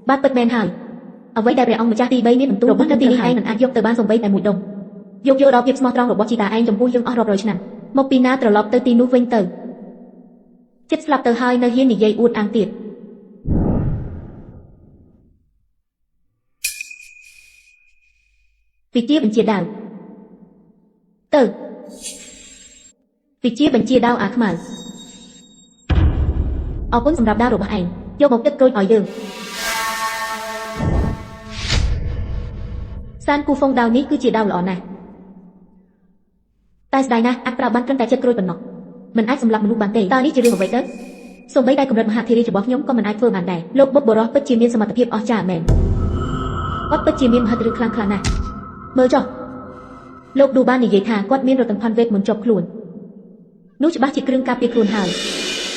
Speaker 1: បាទពិតមែនហើយអ្វីដែលព្រះអង្គម្ចាស់ទី3មានបន្ទូលរបស់នៅទីនេះឯងមិនអាចយកទៅបានសំបីតែមួយដុំយកដល់ភាពស្មោះត្រង់របស់ជីតាឯងចំពោះយើងអស់រាប់រយឆ្នាំមកពីណាត្រឡប់ទៅទីនោះវិញទៅចិត្តស្លាប់ទៅហើយនៅហ៊ាននិយាយអួតអាងទៀតវិជាបញ្ជាដាវទៅវិជាបញ្ជាដាវអាខ្មៅអរគុណសម្រាប់ដាវរបស់ឯងយកមកទឹកក្រូចឲ្យយើងសានគូហ្វុងដាវនេះគឺជាដាវល្អណាស់តែស្ដាយណាស់អាចប្រើបានត្រឹមតែចិត្តក្រូចប៉ុណ្ណោះមិនអាចសម្លាប់មនុស្សបានទេតើនេះជារឿងអ្វីទៅសូម្បីតែកម្រិតមហាធិរាជរបស់ខ្ញុំក៏មិនអាចធ្វើបានដែរលោកបុកបរោះពិតជាមានសមត្ថភាពអស្ចារ្យមែនគាត់ពិតជាមានមហិទ្ធិឫទ្ធិខ្លាំងណាស់មើលចុះលោកឌូបាននិយាយថាគាត់មានរតនផាន់វេទមុនជាប់ខ្លួននោះច្បាស់ជាគ្រឿងការពារខ្លួនហើយ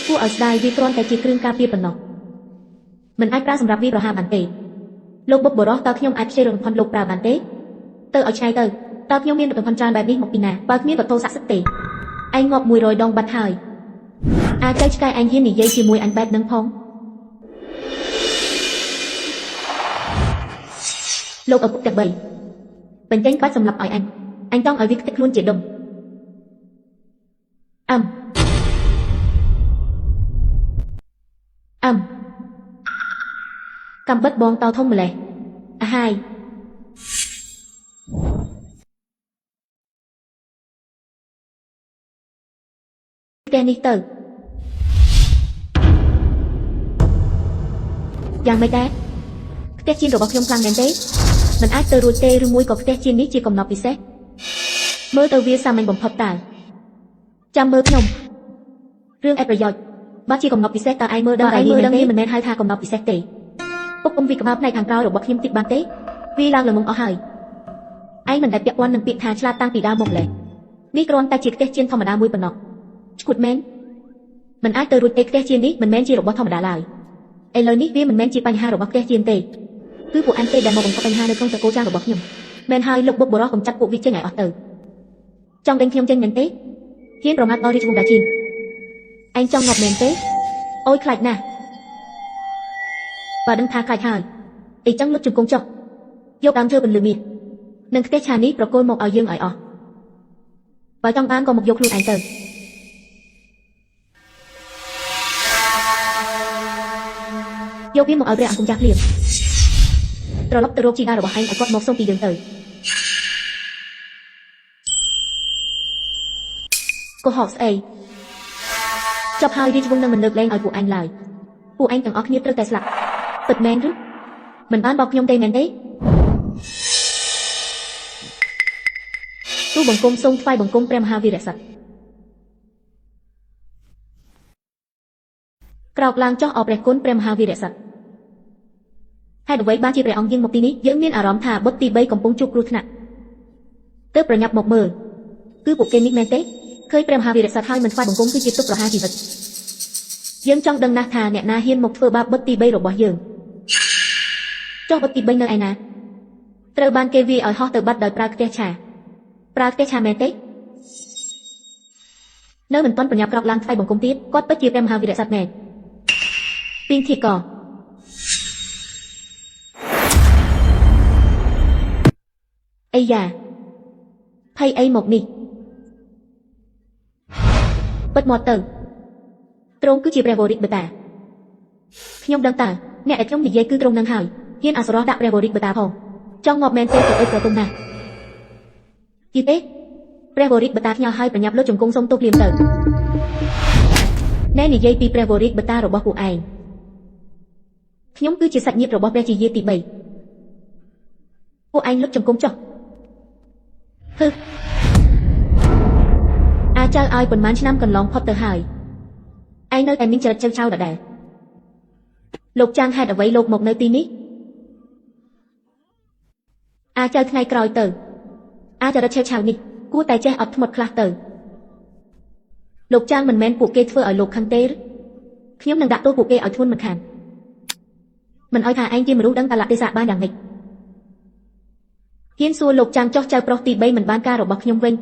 Speaker 1: គួរឲ្យស្ដាយវាគ្រាន់តែជាគ្រឿងការពារប៉ុណ្ណោះមិនអាចប្រើសម្រាប់វាប្រហារបានទេលោកបុកបរោះតើខ្ញុំអាចខ្ចីរតនផាន់លោកប្រើបានទេទៅឲ្យឆ្ងាយទៅតើខ្ញុំមានរតនផាន់ច្រើនបែបនេះមកពីណាបើគ្មានវត្ថុស័ក្តិសិទ្ធិទេឯងងាប់100ដងបាត់ហើយអាចឆ្កែឯងហ៊ាននិយាយជាមួយអញបែបហ្នឹងផងលោកឪពុកទាំង3បញ្ចេញបាច់សម្លាប់ឲ្យអញចង់ឲ្យវាខ្ទេចខ្លួនជាដុំកំបិតបងតោធំម្លេះអាហាយផ្ទះនេះទៅយ៉ាងម៉េចដែរផ្ទះជៀនរបស់ខ្ញុំខ្លាំងមែនទេមិនអាចទៅរួចទេឬមួយក៏ផ្ទះជៀននេះជាកំណត់ពិសេសមើលទៅវាសាមញ្ញបំផុតតើចាំមើលខ្ញុំរឿងអេប្រយោជន៍បើជាកំណត់ពិសេសតើឯងមើលដឹងទេមិនមែនហៅថាកំណត់ពិសេសទេពុកអ៊ំវាក្បាលផ្នែកខាងក្រោយរបស់ខ្ញុំតិចបានទេវាឡើងល្ងងអស់ហើយឯងមិនដែលពាក់ព័ន្ធនឹងពាក្យថាឆ្លាតតាំងពីដើមមកម្លេះនេះគ្រាន់តែជាផ្ទះជៀនធម្មតាមួយប៉ុណ្ណោះឈួតមែនមិនអាចទៅរួចទេផ្ទះជៀននេះមិនមែនជារបស់ធម្មតាឡើយឥឡូវនេះវាមិនមែនជាបញ្ហារបស់ផ្ទះជៀនទេគឺពួកអញទេដែលមកបង្កបញ្ហានៅក្នុងតកូលចាស់របស់ខ្ញុំមែនហើយលោកបុកបរោះកំចាត់ពួកវាចេញឲ្យអស់ទៅចង់ដេញខ្ញុំចេញមែនទេហ៊ានប្រមាថដល់រាជវង្សតាជៀនឯងចង់ងាប់មែនទេអូយខ្លាចណាស់បើដឹងថាខ្លាចហើយអីចឹងលុតជង្គង់ចុះយកដើមឈើពន្លឺមាសនិងផ្ទះឆានេះប្រគល់មកឲ្យយើងឲ្យអស់បើចង់បានក៏មកយកខ្លួនឯងទៅយកវាមកឲ្យព្រះអង្គម្ចាស់ភ្លាមត្រឡប់ទៅរកជីតារបស់ឯងឲ្យគាត់មកសុំពីយើងទៅកុហកស្អីចប់ហើយរាជវង្សនឹងមិនលើកលែងឲ្យពួកអញឡើយពួកឯងទាំងអស់គ្នាត្រូវតែស្លាប់ពិតមែនឬមិនបានបោកខ្ញុំទេមែនទេទូបង្គំសូមថ្វាយបង្គំព្រះមហាវីរក្សត្រក្រោកឡើងចុះអរព្រះគុណព្រះមហាវីរក្សត្រហេតុអ្វីបានជាព្រះអង្គយាងមកទីនេះយើងមានអារម្មណ៍ថាបុត្រទី3កំពុងជួបគ្រោះថ្នាក់ទើបប្រញាប់មកមើលគឺពួកគេនេះមែនទេឃើញព្រះមហាវីរក្សត្រហើយមិនថ្វាយបង្គំគឺជាទុកប្រហារជីវិតយើងចង់ដឹងណាស់ថាអ្នកណាហ៊ានមកធ្វើបាបបុត្រទី3របស់យើងចុះបុត្រទី3នៅឯណាត្រូវបានគេវាយឲ្យហោះទៅបាត់ដោយប្រើខ្ទះឆាមែនទេនៅមិនទាន់ប្រញាប់ក្រោកឡើងថ្វាយបង្គំទៀតគាត់ពិតជាព្រះមហាវីរក្សត្រមែនពីងធីកអីយ៉ាភ័យអីមកនេះពិតមកទៅទ្រង់គឺជាព្រះវរិទ្ធបតាខ្ញុំដឹងតើអ្នកដែលខ្ញុំនិយាយគឺទ្រង់នឹងហើយហ៊ានអសរោះដាក់ព្រះវរិទ្ធបតាផងចង់ងាប់មែនទេទៅអីប្រទុំណាស់យីទេព្រះវរិទ្ធបតាខ្ញោហើយប្រញាប់លុតជង្គង់សុំទោសភ្លាមទៅណែនិយាយពីព្រះវរិទ្ធបតារបស់ពួកឯងខ្ញុំគឺជាសាច់ញាតិរបស់ព្រះជាយាទី3ពួកឯងលុតជង្គង់ចុះហឹអាចៅឲ្យប៉ុន្មានឆ្នាំកន្លងផុតទៅហើយឯងនៅតែមានចរិតចៅដដែល លោកចាំងហេតុអ្វីលោកមកនៅទីនេះអាចៅថ្ងៃក្រោយទៅអាចរិតឆេវឆាវនេះគួរតែចេះអត់ធ្មត់ខ្លះទៅលោកចាំងមិនមែនពួកគេធ្វើឲ្យលោកខឹងទេខ្ញុំនឹងដាក់ទោសពួកគេឲ្យធ្ងន់មិនខានមិនឲ្យថាឯងជាមនុស្សដឹងកាលៈទេសៈបានយ៉ាងម៉េចហ៊ានសួរលោកចាំងចោះចៅប្រុសទី3មិនបានការរបស់ខ្ញុំវិញ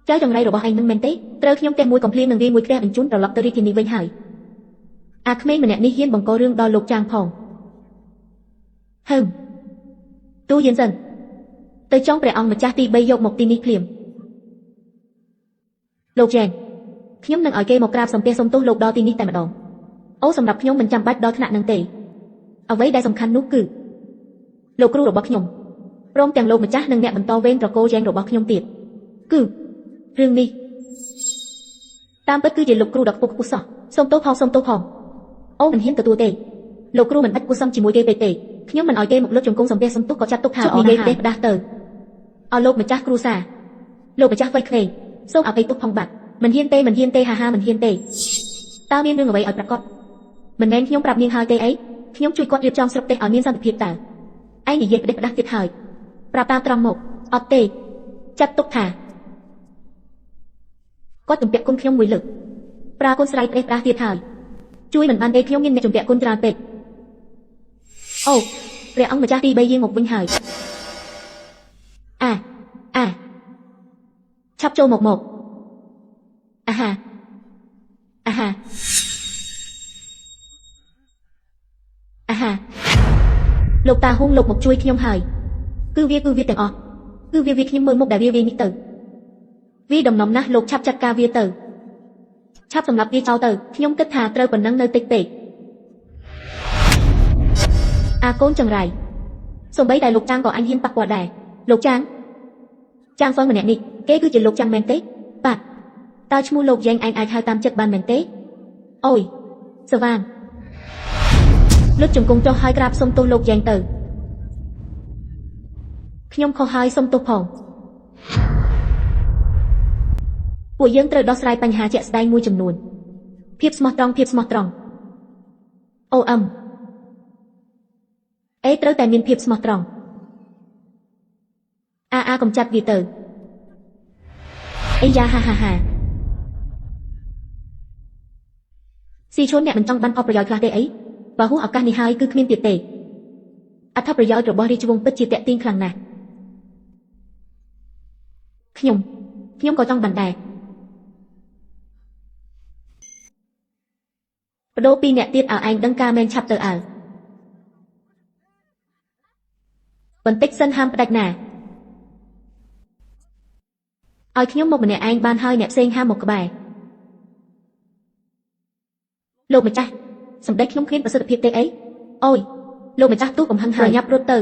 Speaker 1: ចៅចង្រៃរបស់ឯងនឹងមែនទេត្រូវខ្ញុំទេមួយកំភ្លៀងនឹងវាមួយគ្រាបញ្ជូនត្រឡប់ទៅរាជធានីវិញហើយអាក្មេងម្នាក់នេះហ៊ានបង្ករឿងដល់លោកចាំងផងហឹមទូយានសិនទៅចង់ព្រះអង្គម្ចាស់ទី3យកមកទីនេះភ្លាមលោកចែនខ្ញុំនឹងឲ្យគេមកក្រាបសំពះសុំទោសលោកដល់ទីនេះតែម្ដងអូសម្រាប់ខ្ញុំមិនចាំបាច់ដល់ថ្នាក់នឹងទេអ្វីដែលសំខាន់នោះគឺលោកគ្រូរបស់ខ្ញុំព្រមទាំងលោកម្ចាស់និងអ្នកបន្តវេនត្រកូលយ៉ែងរបស់ខ្ញុំទៀតគឺរឿងនេះតាមពិតគឺជាលោកគ្រូដ៏ខ្ពស់ខ្ពស់សោះសុំទោសផងអូមិនហ៊ានទទួលទេលោកគ្រូមិនបាច់គួរសមជាមួយគេពេកទេខ្ញុំមិនឲ្យគេមកលើកជង្គង់សំពះសុំទោសក៏ចាត់ទុកថានិយាយផ្ដេសផ្ដាស់ទៅឲ្យលោកម្ចាស់គ្រូសាលោកម្ចាស់វ័យក្មេងសូមអភ័យទោសផងបាទមិនហ៊ានទេហាហាមិនហ៊ានទេតើមានរឿងអ្វីឲ្យប្រកាសមិនមែនខ្ញុំប្រាប់នាងហើយទេអីខ្ញុំជួយគាត់រៀបចំស្រុកទេសឲ្យមានសន្តិភាពតើឯងនិយាយផ្ដេសផ្ដាស់ទៀតហើយប្រាប់តាមត្រង់មកអត់ទេចាត់ទុកថាគាត់ជំពាក់គុណខ្ញុំមួយលើកប្រើគុណស្រ័យផ្ដេសផ្ដាស់ទៀតហើយជួយមិនបានទេខ្ញុំមានអ្នកជំពាក់គុណច្រើនពេកអូព្រះអង្គម្ចាស់ទី3យាងមកវិញហើយឆាប់ចូលមកអាហាលោកតាហុងលោកមកជួយខ្ញុំហើយគឺវាទាំងអស់គឺវាខ្ញុំមើលមុខដែលវានេះទៅវាដំណំណាស់លោកឆាប់ចាត់ការវាទៅឆាប់សម្រាប់វាចោលទៅខ្ញុំគិតថាត្រូវប៉ុណ្ណឹងនៅតិចពេកអាកូនចង្រៃសូម្បីតែលោកចាំងក៏អញហ៊ានប៉ះពាល់ដែរលោកចាំងហ្វឹងម្នាក់នេះគេគឺជាលោកចាំងមែនទេបាទតើឈ្មោះលោកយ៉ែងឯងអាចហៅតាមចិត្តបានមែនទេអូយសវ៉ានលើកជង្គង់ចុះហើយក្រាបសុំទោសលោកយ៉ែងទៅខ្ញុំខុសហើយសុំទោសផងពួកយើងត្រូវដោះស្រាយបញ្ហាជាក់ស្ដែងមួយចំនួនភាពស្មោះត្រង់អូអេត្រូវតែមានភាពស្មោះត្រង់កំចាត់វាទៅអីយ៉ាហាស៊ីឈុនអ្នកមិនចង់បានអបប្រយោជន៍ខ្លះទេអីបើហួសឱកាសនេះហើយគឺគ្មានទៀតទេអត្ថប្រយោជន៍របស់រាជវង្សពិតជាតាក់ទាញខ្លាំងណាស់ខ្ញុំក៏ចង់បានដែរបដូរពីរអ្នកទៀតឲ្យឯងដឹងការមែនឆាប់ទៅអើបន្តិចសិនហាមផ្ដាច់ណាឲ្យខ្ញុំមកម្នាក់ឯងបានហើយអ្នកផ្សេងហាមមកក្បែរលោកម្ចាស់សម្ដេចខ្ញុំគ្មានប្រសិទ្ធភាពទេអីអូយលោកម្ចាស់ទូកំហឹងហើយញាប់រត់ទៅ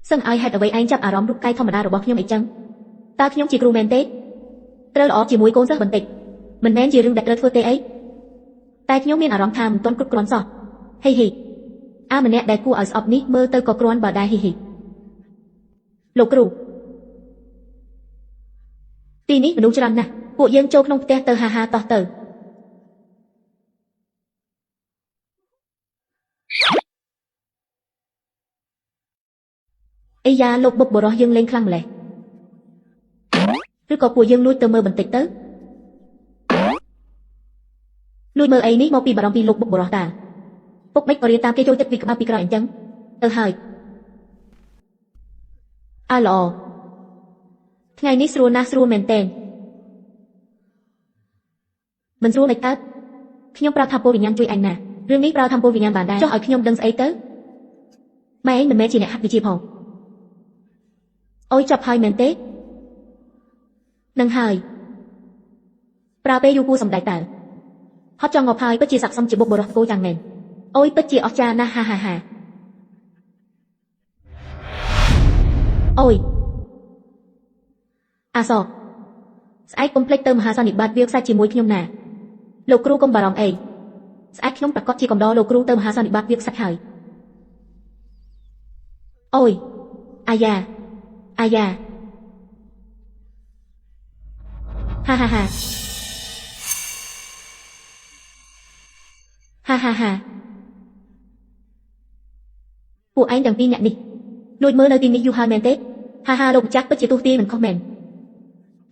Speaker 1: សឹងឲ្យហេតុអ្វីឯងចាប់អារម្មណ៍រូបកាយធម្មតារបស់ខ្ញុំអីចឹងតើខ្ញុំជាគ្រូមែនទេត្រូវល្អជាមួយកូនសិស្សបន្តិចមិនមែនជារឿងដែលត្រូវធ្វើទេអីតែខ្ញុំមានអារម្មណ៍ថាមិនទាន់គ្រប់គ្រាន់សោះហីម្នាក់ដែលគួរឲ្យស្អប់នេះមើលទៅក៏គ្រាន់បើដែរហីលោកគ្រូទីនេះមនុស្សច្រើនណាស់ពួកយើងចូលក្នុងផ្ទះទៅហាតោះទៅអីយ៉ាលោកបុកបរោះយើងលេងខ្លាំងម្ល៉េះឬក៏ពួកយើងលួចទៅមើលបន្តិចទៅលួចមើលអីនេះមកពីបារម្ភពីលោកបុកបរោះតាពុកមិនក៏រៀនតាមគេចូលចិត្តពីក្បាលពីក្រោយអញ្ចឹងទៅហើយល្អថ្ងៃនេះស្រួលណាស់ស្រួលមែនតើមិនស្រួលមិនកើតខ្ញុំប្រាប់ថាពលវិញ្ញាណជួយអញណារឿងនេះប្រើថាពលវិញ្ញាណបានដែរចុះឲ្យខ្ញុំដឹងស្អីទៅម៉ែឯងមិនមែនជាអ្នកហាត់វិទ្យាផងអូយចាប់ហើយមែនទេនឹងហើយប្រើពេលយូរគួរសម្ដែងតើហត់ចង់ងប់ហើយពិតជាស័ក្តិសមជាបុកបរោះគោចាំងមែនអូយពិតជាអស្ចារ្យណាស់ហាអូយអាសស្អែកកុំភ្លេចទៅមហាសន្និបាតវាខ្សាច់ជាមួយខ្ញុំណាលោកគ្រូកុំបារម្ភអីស្អែកខ្ញុំប្រកាសជាកំដរលោកគ្រូទៅមហាសន្និបាតវាខ្សាច់ហើយអូយអាយ៉ាហា Ha ha ha.ពួកឯងទាំងពីរអ្នកនេះលួចមើលនៅទីនេះយូរហើយមែនទេហាហាលោកម្ចាស់ពិតជាទូទាយមិនខុសមែន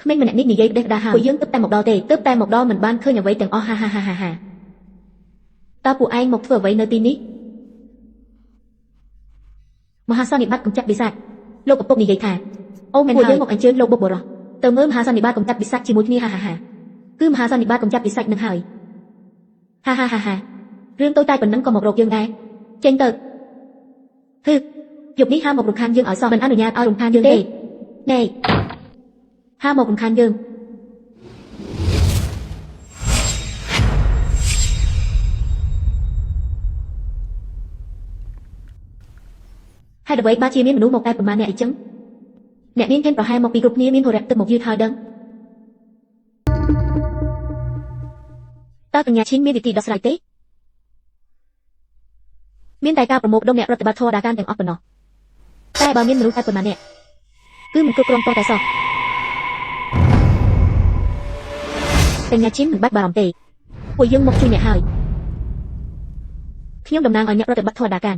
Speaker 1: ក្មេងម្នាក់នេះនិយាយផ្ដេសផ្ដាសហើយពួកយើងទើបតែមកដល់ទេទើបតែមកដល់មិនបានឃើញអ្វីទាំងអស់ហាហាហាហាហាតើពួកឯងមកធ្វើអ្វីនៅទីនេះមហាសន្និបាតកម្ចាត់បិសាចលោកឪពុកនិយាយថាអូមែនហើយពួកយើងមកអញ្ជើញលោកបុព្វបុរសទៅមើលមហាសន្និបាតកម្ចាត់បិសាចជាមួយគ្នាហាហាហាគឺមហាសន្និបាតកម្ចាត់បិសាចនឹងហើយហាហាហាហារឿងតូចតាចប៉ុណ្ណឹងក៏មករកយើងដែរចេញទៅហឺយប់នេះហាមមករំខានយើងឲ្យសោះមិនអនុញ្ញាតឲ្យរំខានយើងទេណែហាមមករំខានយើងហើយអ្វីបានជាមានមនុស្សមកតែប្រមាណអ្នកអីចឹងអ្នកនាងឃើញប្រហែលមកពីគ្រប់គ្នាមានហូរ៉ាទឹកមកយឺតហើយដឹងតើកញ្ញាឈិនមានវិធីដោះស្រាយទេមានតែការប្រមូលផ្ដុំអ្នករដ្ឋបាលធរដាការទាំងអស់ប៉ុណ្ណោះតែបើមានមនុស្សតែប៉ុន្មានអ្នកគឺមិនគ្រប់គ្រងតតែសោះកញ្ញាឈិនមិនបាច់បារម្ភទេពួកយើងមកជួយអ្នកហើយខ្ញុំតំណាងឲ្យអ្នករដ្ឋបាលធរដាការ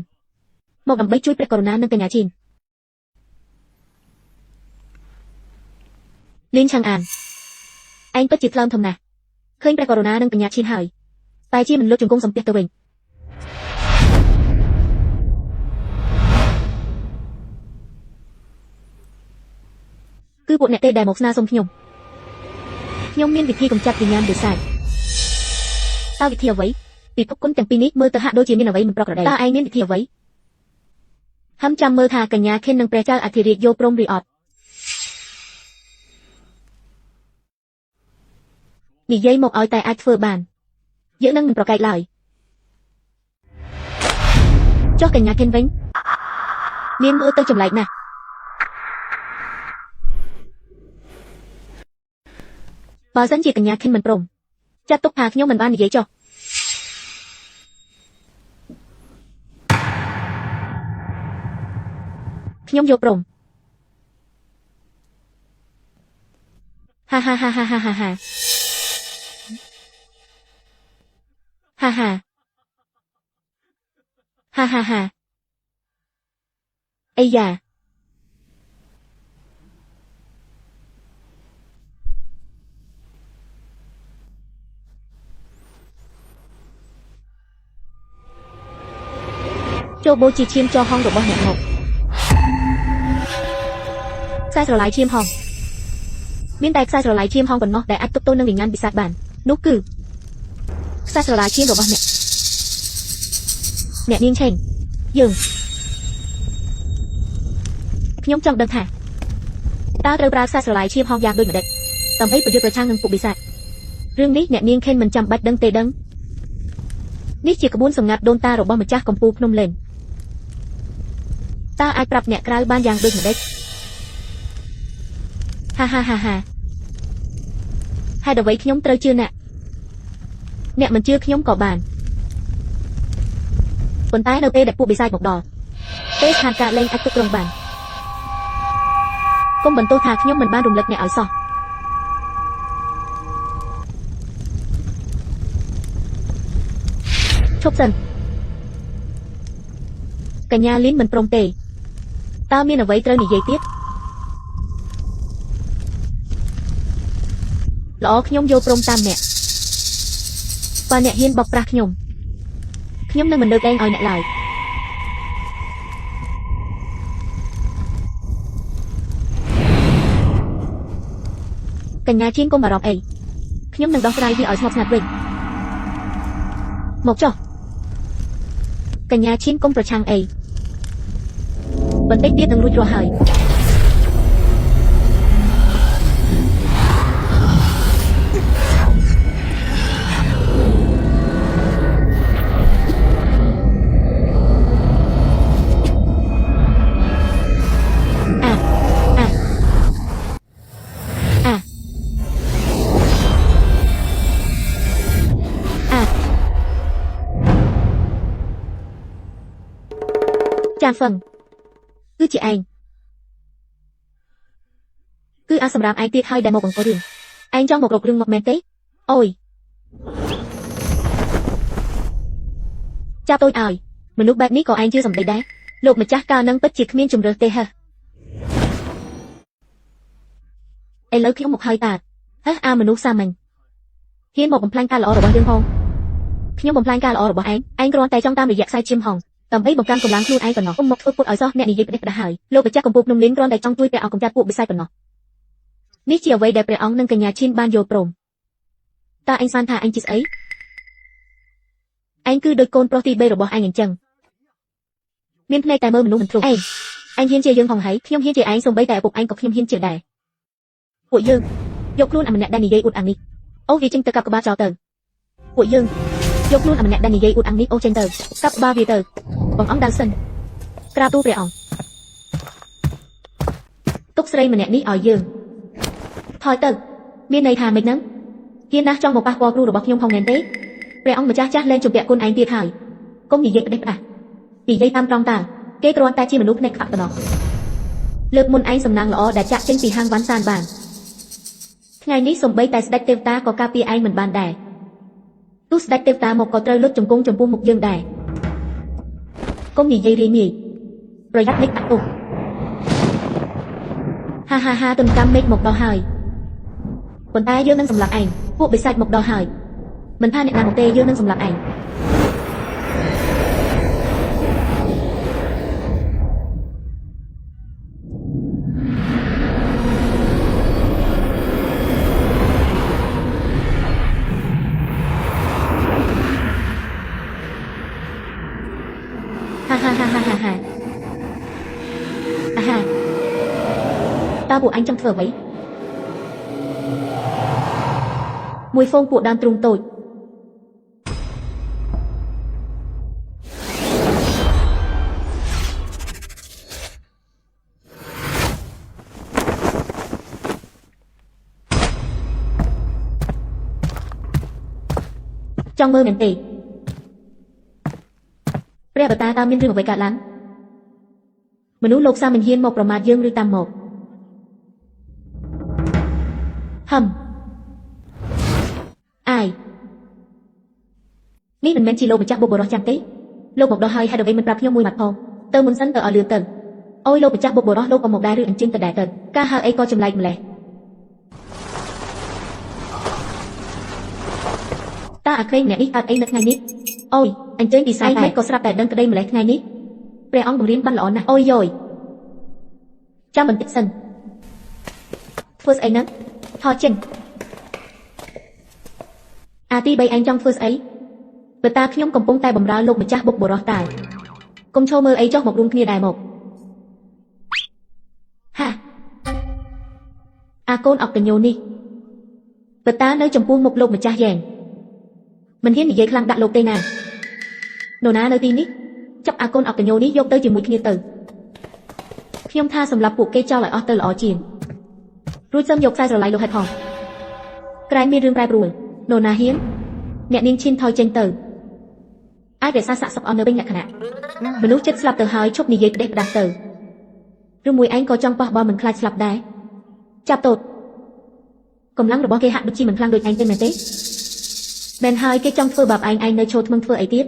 Speaker 1: មកដើម្បីជួយព្រះករុណានិងកញ្ញាឈិនលីនឆាំងអានឯងពិតជាថ្លើមធំណាស់ឃើញព្រះករុណានិងកញ្ញាឈិនហើយតែជាមិនលើកជង្គង់សំពះទៅវិញគឺពួកអ្នកទេដែលមកស្នើសុំខ្ញុំមានវិធីកម្ចាត់វិញ្ញាណបិសាចតើវិធីអ្វីពិភពគុណទាំងពីរនេះមើលទៅហាក់ដូចជាមានអ្វីមិនប្រក្រតីតើឯងមានវិធីអ្វីហឹមចាំមើលថាកញ្ញាខិននិងព្រះចៅអធិរាជយល់ព្រមឬអត់និយាយមកឲ្យតែអាចធ្វើបានយើងនឹងមិនប្រកែកឡើយចុះកញ្ញាខិនវិញមានមើលទៅចម្លែកណាស់បើសិនជាកញ្ញាខិនមិនព្រមចាត់ទុកថាខ្ញុំមិនបាននិយាយចុះខ្ញុំយកព្រមហាហាហាហាហាហាហាហាហាហាហាហាអីយ៉ាចូលបូជាឈាមចោហងរបស់អ្នកមកខ្សែស្រឡាយឈាមហងមានតែខ្សែស្រឡាយឈាមហងប៉ុណ្ណោះដែលអាចទប់ទល់នឹងវិញ្ញាណបិសាចបាននោះគឺខ្សែស្រឡាយឈាមរបស់អ្នកនាងឆេងយើងខ្ញុំចង់ដឹងថាតើត្រូវប្រើខ្សែស្រឡាយឈាមហងយ៉ាងដូចម្ដេចដើម្បីប្រយុទ្ធប្រឆាំងនឹងពួកបិសាចរឿងនេះអ្នកនាងខេនមិនចាំបាច់ដឹងទេដឹងនេះជាក្បួនសម្ងាត់ដូនតារបស់ម្ចាស់កំពូលភ្នំលេនតើអាចប្រាប់អ្នកក្រៅបានយ៉ាងដូចម្ដេចហាហាហាហាហេតុអ្វីខ្ញុំត្រូវជឿអ្នកមិនជឿខ្ញុំក៏បានប៉ុន្តែនៅពេលដែលពួកបិសាចមកដល់ពេលស្ថានភាពលែងអាចគ្រប់គ្រងបានកុំបន្ទោសថាខ្ញុំមិនបានរំលឹកអ្នកឲ្យសោះឈប់សិនកញ្ញាលីនមិនព្រមទេតើមានអ្វីត្រូវនិយាយទៀតល្អខ្ញុំយល់ព្រមតាមអ្នកបើអ្នកហ៊ានបោកប្រាស់ខ្ញុំនឹងមិនលើកលែងឲ្យអ្នកឡើយកញ្ញាឈៀងកុំបារម្ភអីខ្ញុំនឹងដោះស្រាយវាឲ្យស្ងប់ស្ងាត់វិញមកចុះកញ្ញាឈៀងកុំប្រឆាំងអីបន្តិចទៀតនឹងរួចរាល់ហើយចាហ្វឹងគឺជាឯងគឺអាសម្រាប់ឯងទៀតហើយដែលមកបង្ករឿងឯងចង់មករករឿងមកមែនទេអូយ Cha tôi ỏi, mình lúc bạc ní có anh chưa dầm đầy đá. Lục mà chắc cao nâng bất chỉ miên trùng rơ tê ha. Ai lấy khiếu một hơi tạt. Hết a mình lúc xa mình. Hiên một bầm plan ca lọ rồi bỏ dương hông. Khiếu bầm plan ca lọ rồi bỏ anh còn tay trong tam để dạc sai chim hồng. Tầm ấy bầm cam cùng láng luôn ai còn nó. Một phút ở gió nè đi dây đã hỏi. Lục mà chắc cùng bụp nung lính còn tay trong tôi bè ảo cùng cha bụp bị sai còn nó. Ní chiều vây đẹp bè óng nâng cả nhà chin ban vô prom. Ta anh san thà anh chị ấy. Anh cứ đôi côn proti bê rồi bỏ anh nhìn chừng. Miên play tài mơ mình luôn mình thuộc. Anh hiên chia dương hồng hấy, khiêm hiên chia anh xong bấy tại bụng anh có khiêm hiên chia đài. Của dương, dọc luôn mình nè đan dây ụt ăn đi. Ô vì chân tơ cặp ba trò tờ. Của dương, dọc luôn mình nè đan dây ụt ăn đi ô trên tờ, cặp ba vì tờ. Bằng ống đang sân. Cra tu bè ong. Túc sray mình nè ní ở dương. Thôi tờ, miên này thà mình nắng. Hiên nát trong một ba qua ru rồi bọc nhung hồng nền tế. Bè ong mà chát lên chụp bẹ côn anh tiệt hải. Công gì vậy đẹp à? Vì dây tam trong ta, cái con ta chi mình lúc này khắp tờ nó. Lực môn anh sầm nàng lọ đã chạm trên vì hang ván sàn bàn. Ngày ní sầm bay tại sạch tiêu ta có capi anh mình bàn đài. Tu sạch tiêu ta một có trơi lốt trồng cung trồng bu một dương đài. Công gì dây ri mì. Rồi dắt nick tắt tục. Ha ha ha tuần cam make một đo hời. Còn ta dương nâng sầm lạc ảnh, vụ bị sạch một đo hời. Mình tha nè nàng một tê dương nâng sầm lạc ảnh. Ha ha ha ha ha ha. À ha. Ta buộc anh trong thờ vậy. Mùi phông của đam trùng tội. Trong mơ miền tỷ. Rè bờ ta miên rừng với cả láng. Mình nú lục sao mình hiên một rồi mà dương rư tam một. Hầm. Ai. Ní mình men chi lô mình chắc bộ bộ đó chẳng tí. Lô một đó hai hai đầu với mình bạc nhau mùi mặt phong. Tơ muốn sẵn tờ ở lương tầng. Ôi lô mình chắc bộ bộ đó lô còn một đai rư ảnh trên tờ đại tầng. Ca hai ấy coi chùm lại mình lẻ. Ta à khơi nè ít ấy nấc ngay nít. Ôi, anh chơi đi sai mấy có sạp tại đơn cái đây mà lấy ngay nít. Rè ong bồng riêng bắn lọ nè. Ôi rồi. Cha mình tích sân. First ấy nấc. Thò chân. À ti bay anh trong first ấy. Bờ ta khi nhóm cầm bông tay bầm ra lục mà chắc bục bộ rõ tài. Công châu mơ ấy cho một rung kia đài một. Ha. À côn ọc tình nhô ni. Bờ ta nơi chồng buông một lục mà chắc dàng. Mình hiến bị dây khăn đặt lục tây nàng. Nô ná nơi tin nít. Chấp à côn ọc tình nhô ni dốc tới chừng mũi kia từ. Khi ông tha sầm lập buộc cây cho lại otter lọ chìm. Rui xâm dục sai rồi lại lục hạt hòn. Cái mi rương rai bùi. Nô ná hiến. Nẹ niên chin thôi trên từ. Ai để xa xạ sọc on nơi bên nhạc khả nạ. Mình lúc chết slap từ hai chốc ni dây đẹp đặt từ. Rương mùi anh có trong bò mình khai slap đáy. Chạp tột. Cầm lắng rồi bó cây hạn bức chi mình khăn đôi anh tên mẹ tế. Bên hai cái trong phơ bạp anh nơi chốt mừng phơ ấy tiếp.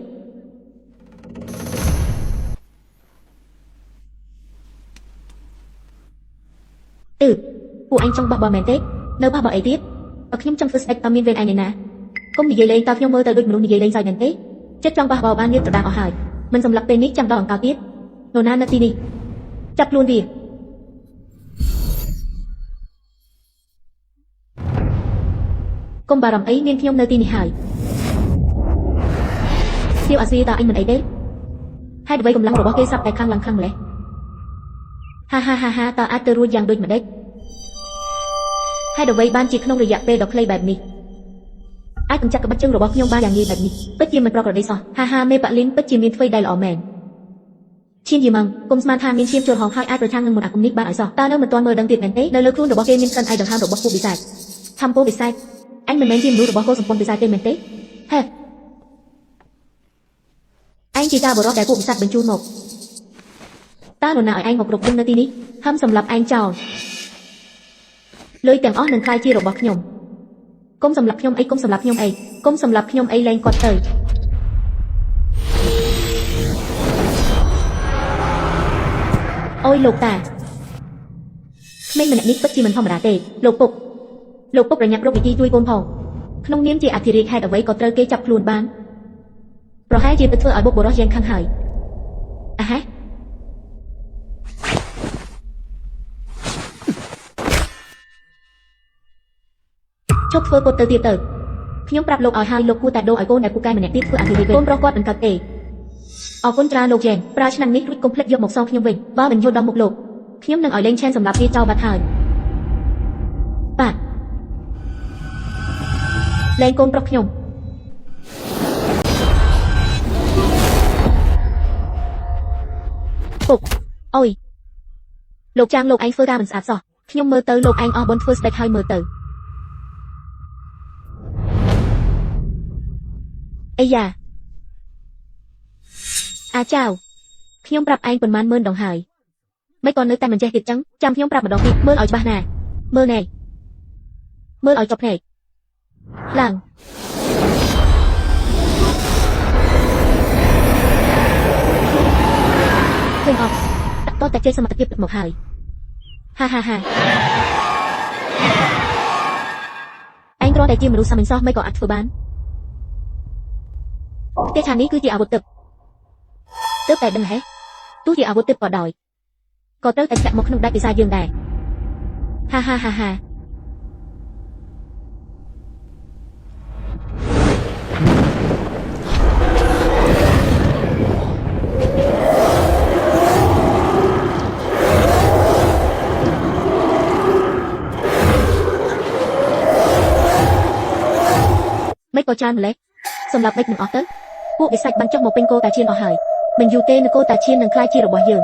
Speaker 1: Phụ anh trong bò mẹn tết. Nơi bò ấy tiếp. Ở khiếm trong phơ sạch tao miên bên anh này nè. Công gì lên tao phiêu mơ tao đôi mình gì lên dài mẹn tết. Chết trong bò ban nhiêu tao đang ở hải. Mình dòng lập tên nít chẳng đòn cao tiếp. Nô na nati đi. Chặt luôn đi. Công bà rằm ấy nên phiêu nơi tin hải. Siêu à ta anh mình ấy đấy. Hai đứa bay cùng lăng rồi bó cây sập tại khăn lăng lẽ. Ha ha ha ha ta át tơ ruột giang đôi mà đấy. Hai đứa bay ban chỉ không được dạc bê đọc play bài mi. Ai cũng chắc cái bắt chân rồi bó nhông ba dạng như bài mi. Bất chi mình pro đây sao? Ha ha mê bạn lính bất chi miên phơi đầy lọ mèn. Chim gì măng, công man tham miên chim chuột hòng hai ai rồi thang ngưng một cùng nít ba ở sao? Ta nơi mình toàn mơ đang tiệt mèn tế, nơi lơ luôn rồi bó cây miên sân ai đằng ham rồi bó phụ bị sạch. Tham cô bị sai. Anh mình men chim rồi bó cô sầm con bị sai tên mèn tế. He. Anh chỉ ta bờ đó để phụ bị sạch bên chu một. Ta rồi nào anh ngọc rục đinh nơi tí ní, hâm sầm lập anh chào. Lưỡi tàng ó nâng khai chi rồi bó nhom. Công sầm lập nhom ấy, công sầm lập nhom ấy, công sầm lập nhom ấy lên quạt trời. អូយលោកតាក្មេងម្នាក់នេះពិតជាមិនធម្មតាទេលោកពុកប្រញាប់រកវិធីជួយកូនផងក្នុងនាមជាអធិរាជហេតុអ្វីក៏ត្រូវគេចាប់ខ្លួនបានប្រហែលជាទៅធ្វើឲ្យបុកបរោះយ៉ាងខឹងហើយអាហេជប់ធ្វើពុតទៅទៀតទៅខ្ញុំប្រាប់លោកឲ្យហើយលោកគួរតែដូរឲ្យកូនដែលពូកែម្នាក់ទៀតធ្វើអធិរាជកូនប្រុសគាត់មិនកើតទេអរគុណច្រើនលោកយ៉ែមប្រើឆ្នាំនេះរួចកុំភ្លេចយកមកសងខ្ញុំវិញបើមិនយល់ដល់មុខលោកខ្ញុំនឹងឲ្យលេងឆែនសម្រាប់វាចោលបាត់ហើយបាទលេងកូនប្រុសខ្ញុំពុកអុយលោកចាងលោកឯងធ្វើការមិនស្អាតសោះខ្ញុំមើលទៅលោកឯងអស់បុណ្យធ្វើស្ដេចហើយមើលទៅអីយ៉ាអាចៅខ្ញុំប្រាប់ឯងប៉ុន្មានម៉ឺនដងហើយមិនក៏នៅតែមិនចេះទៀតចឹងចាំខ្ញុំប្រាប់ម្ដងទៀតមើលឲ្យច្បាស់ណាមើលណែមើលឲ្យចប់ភ្នែកឡើងឃើញអត់តោះតែចេះសមត្ថភាពមកហើយហាឯងគ្រាន់តែជាមនុស្សសាមញ្ញសោះមិនក៏អាចធ្វើបានទេថានេះគឺជាអាវុធទឹកទើបតែដឹងហេទោះជាអាវុធទឹកក៏ដោយក៏ត្រូវតែធ្លាក់មកក្នុងដៃពិសាយើងដែរហាមិនក៏ច្រើនម្លេះសម្រាប់មិនអស់ទៅពួកវិសាច់បានចុះមកពេញគោតាឈៀនអស់ហើយមិនយូរទេនគរតាឈៀននឹងក្លាយជារបស់យើង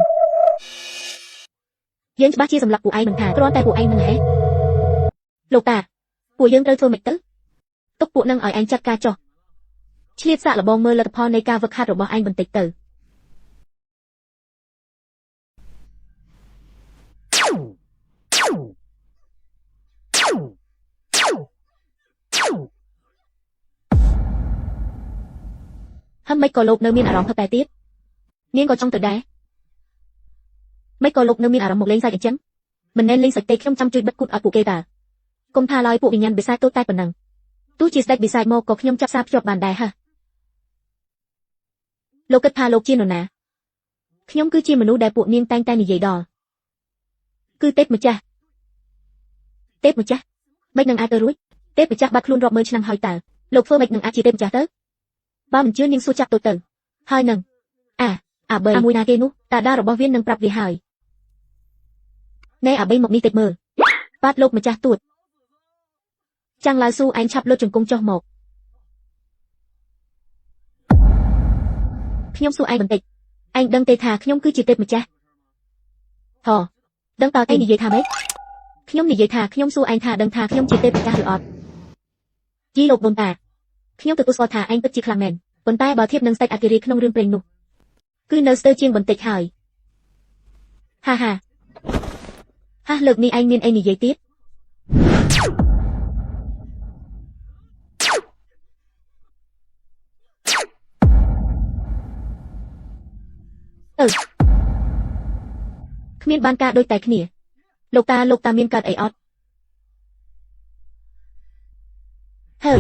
Speaker 1: ច្បាស់ជាសម្រាប់ពួកឯងមិនថាគ្រាន់តែពួកឯងនឹងហេលោកតាពួកយើងត្រូវធ្វើម៉េចទៅទុកពួកនឹងឲ្យឯងចាត់ការចុះឆ្លៀតសាកល្បងមើលលទ្ធផលនៃការវឹកហាត់របស់ឯងបន្តិចទៅហើយមិនក៏លោកនៅមានអារម្មណ៍ផឹកតែទៀតនាងក៏ចង់ទៅដែរមិនក៏លោកនៅមានអារម្មណ៍មកលេងសាច់អញ្ចឹងមិនមែនលេងសាច់ទេខ្ញុំចាំជួយបិទគូតឲ្យពួកគេតាកុំថាឡើយពួកវិញ្ញាណបិសាចតូចតែប៉ុណ្ណឹងទោះជាស្ដេចបិសាចមកក៏ខ្ញុំចាប់សារភ្ជាប់បានដែរហ่ะលោកគិតថាលោកជានរណាខ្ញុំគឺជាមនុស្សដែលពួកនាងតែងតែនិយាយដល់គឺទេពម្ចាស់មិននឹងអាចទៅរួចទេពម្ចាស់បាត់ខ្លួនរាប់ម៉ឺនឆ្នាំហើយតើលោកធ្វើមិននឹងអាចជាទេពម្ចាស់ទៅបើមិនជឿនាងសួរចាប់តូចទៅហើយនឹងអាបីមួយណាគេនោះតាដារបស់វានឹងប្រាប់វាហើយណែអាបីមកនេះតិចមើលបាទលោកម្ចាស់ទួតចាំងឡាវស៊ូឯងឆាប់លុតជង្គង់ចុះមកខ្ញុំសួរឯងបន្តិចឯងដឹងទេថាខ្ញុំគឺជាទេពម្ចាស់ដឹងតើឯងនិយាយថាម៉េចខ្ញុំនិយាយថាខ្ញុំសួរឯងថាដឹងថាខ្ញុំជាទេពម្ចាស់ឬអត់យីលោកដូនតាខ្ញុំទទួលស្គាល់ថាឯងពិតជាខ្លាំងមែនប៉ុន្តែបើធៀបនឹងស្ដេចអធិរាជក្នុងរឿងព្រេងនោះគឺនៅស្ទើរជាងបន្តិចហើយហាលើកនេះឯងមានអីនិយាយទៀតគ្មានបានការដូចតែគ្នាលោកតាមានកើតអីអត់ហើយ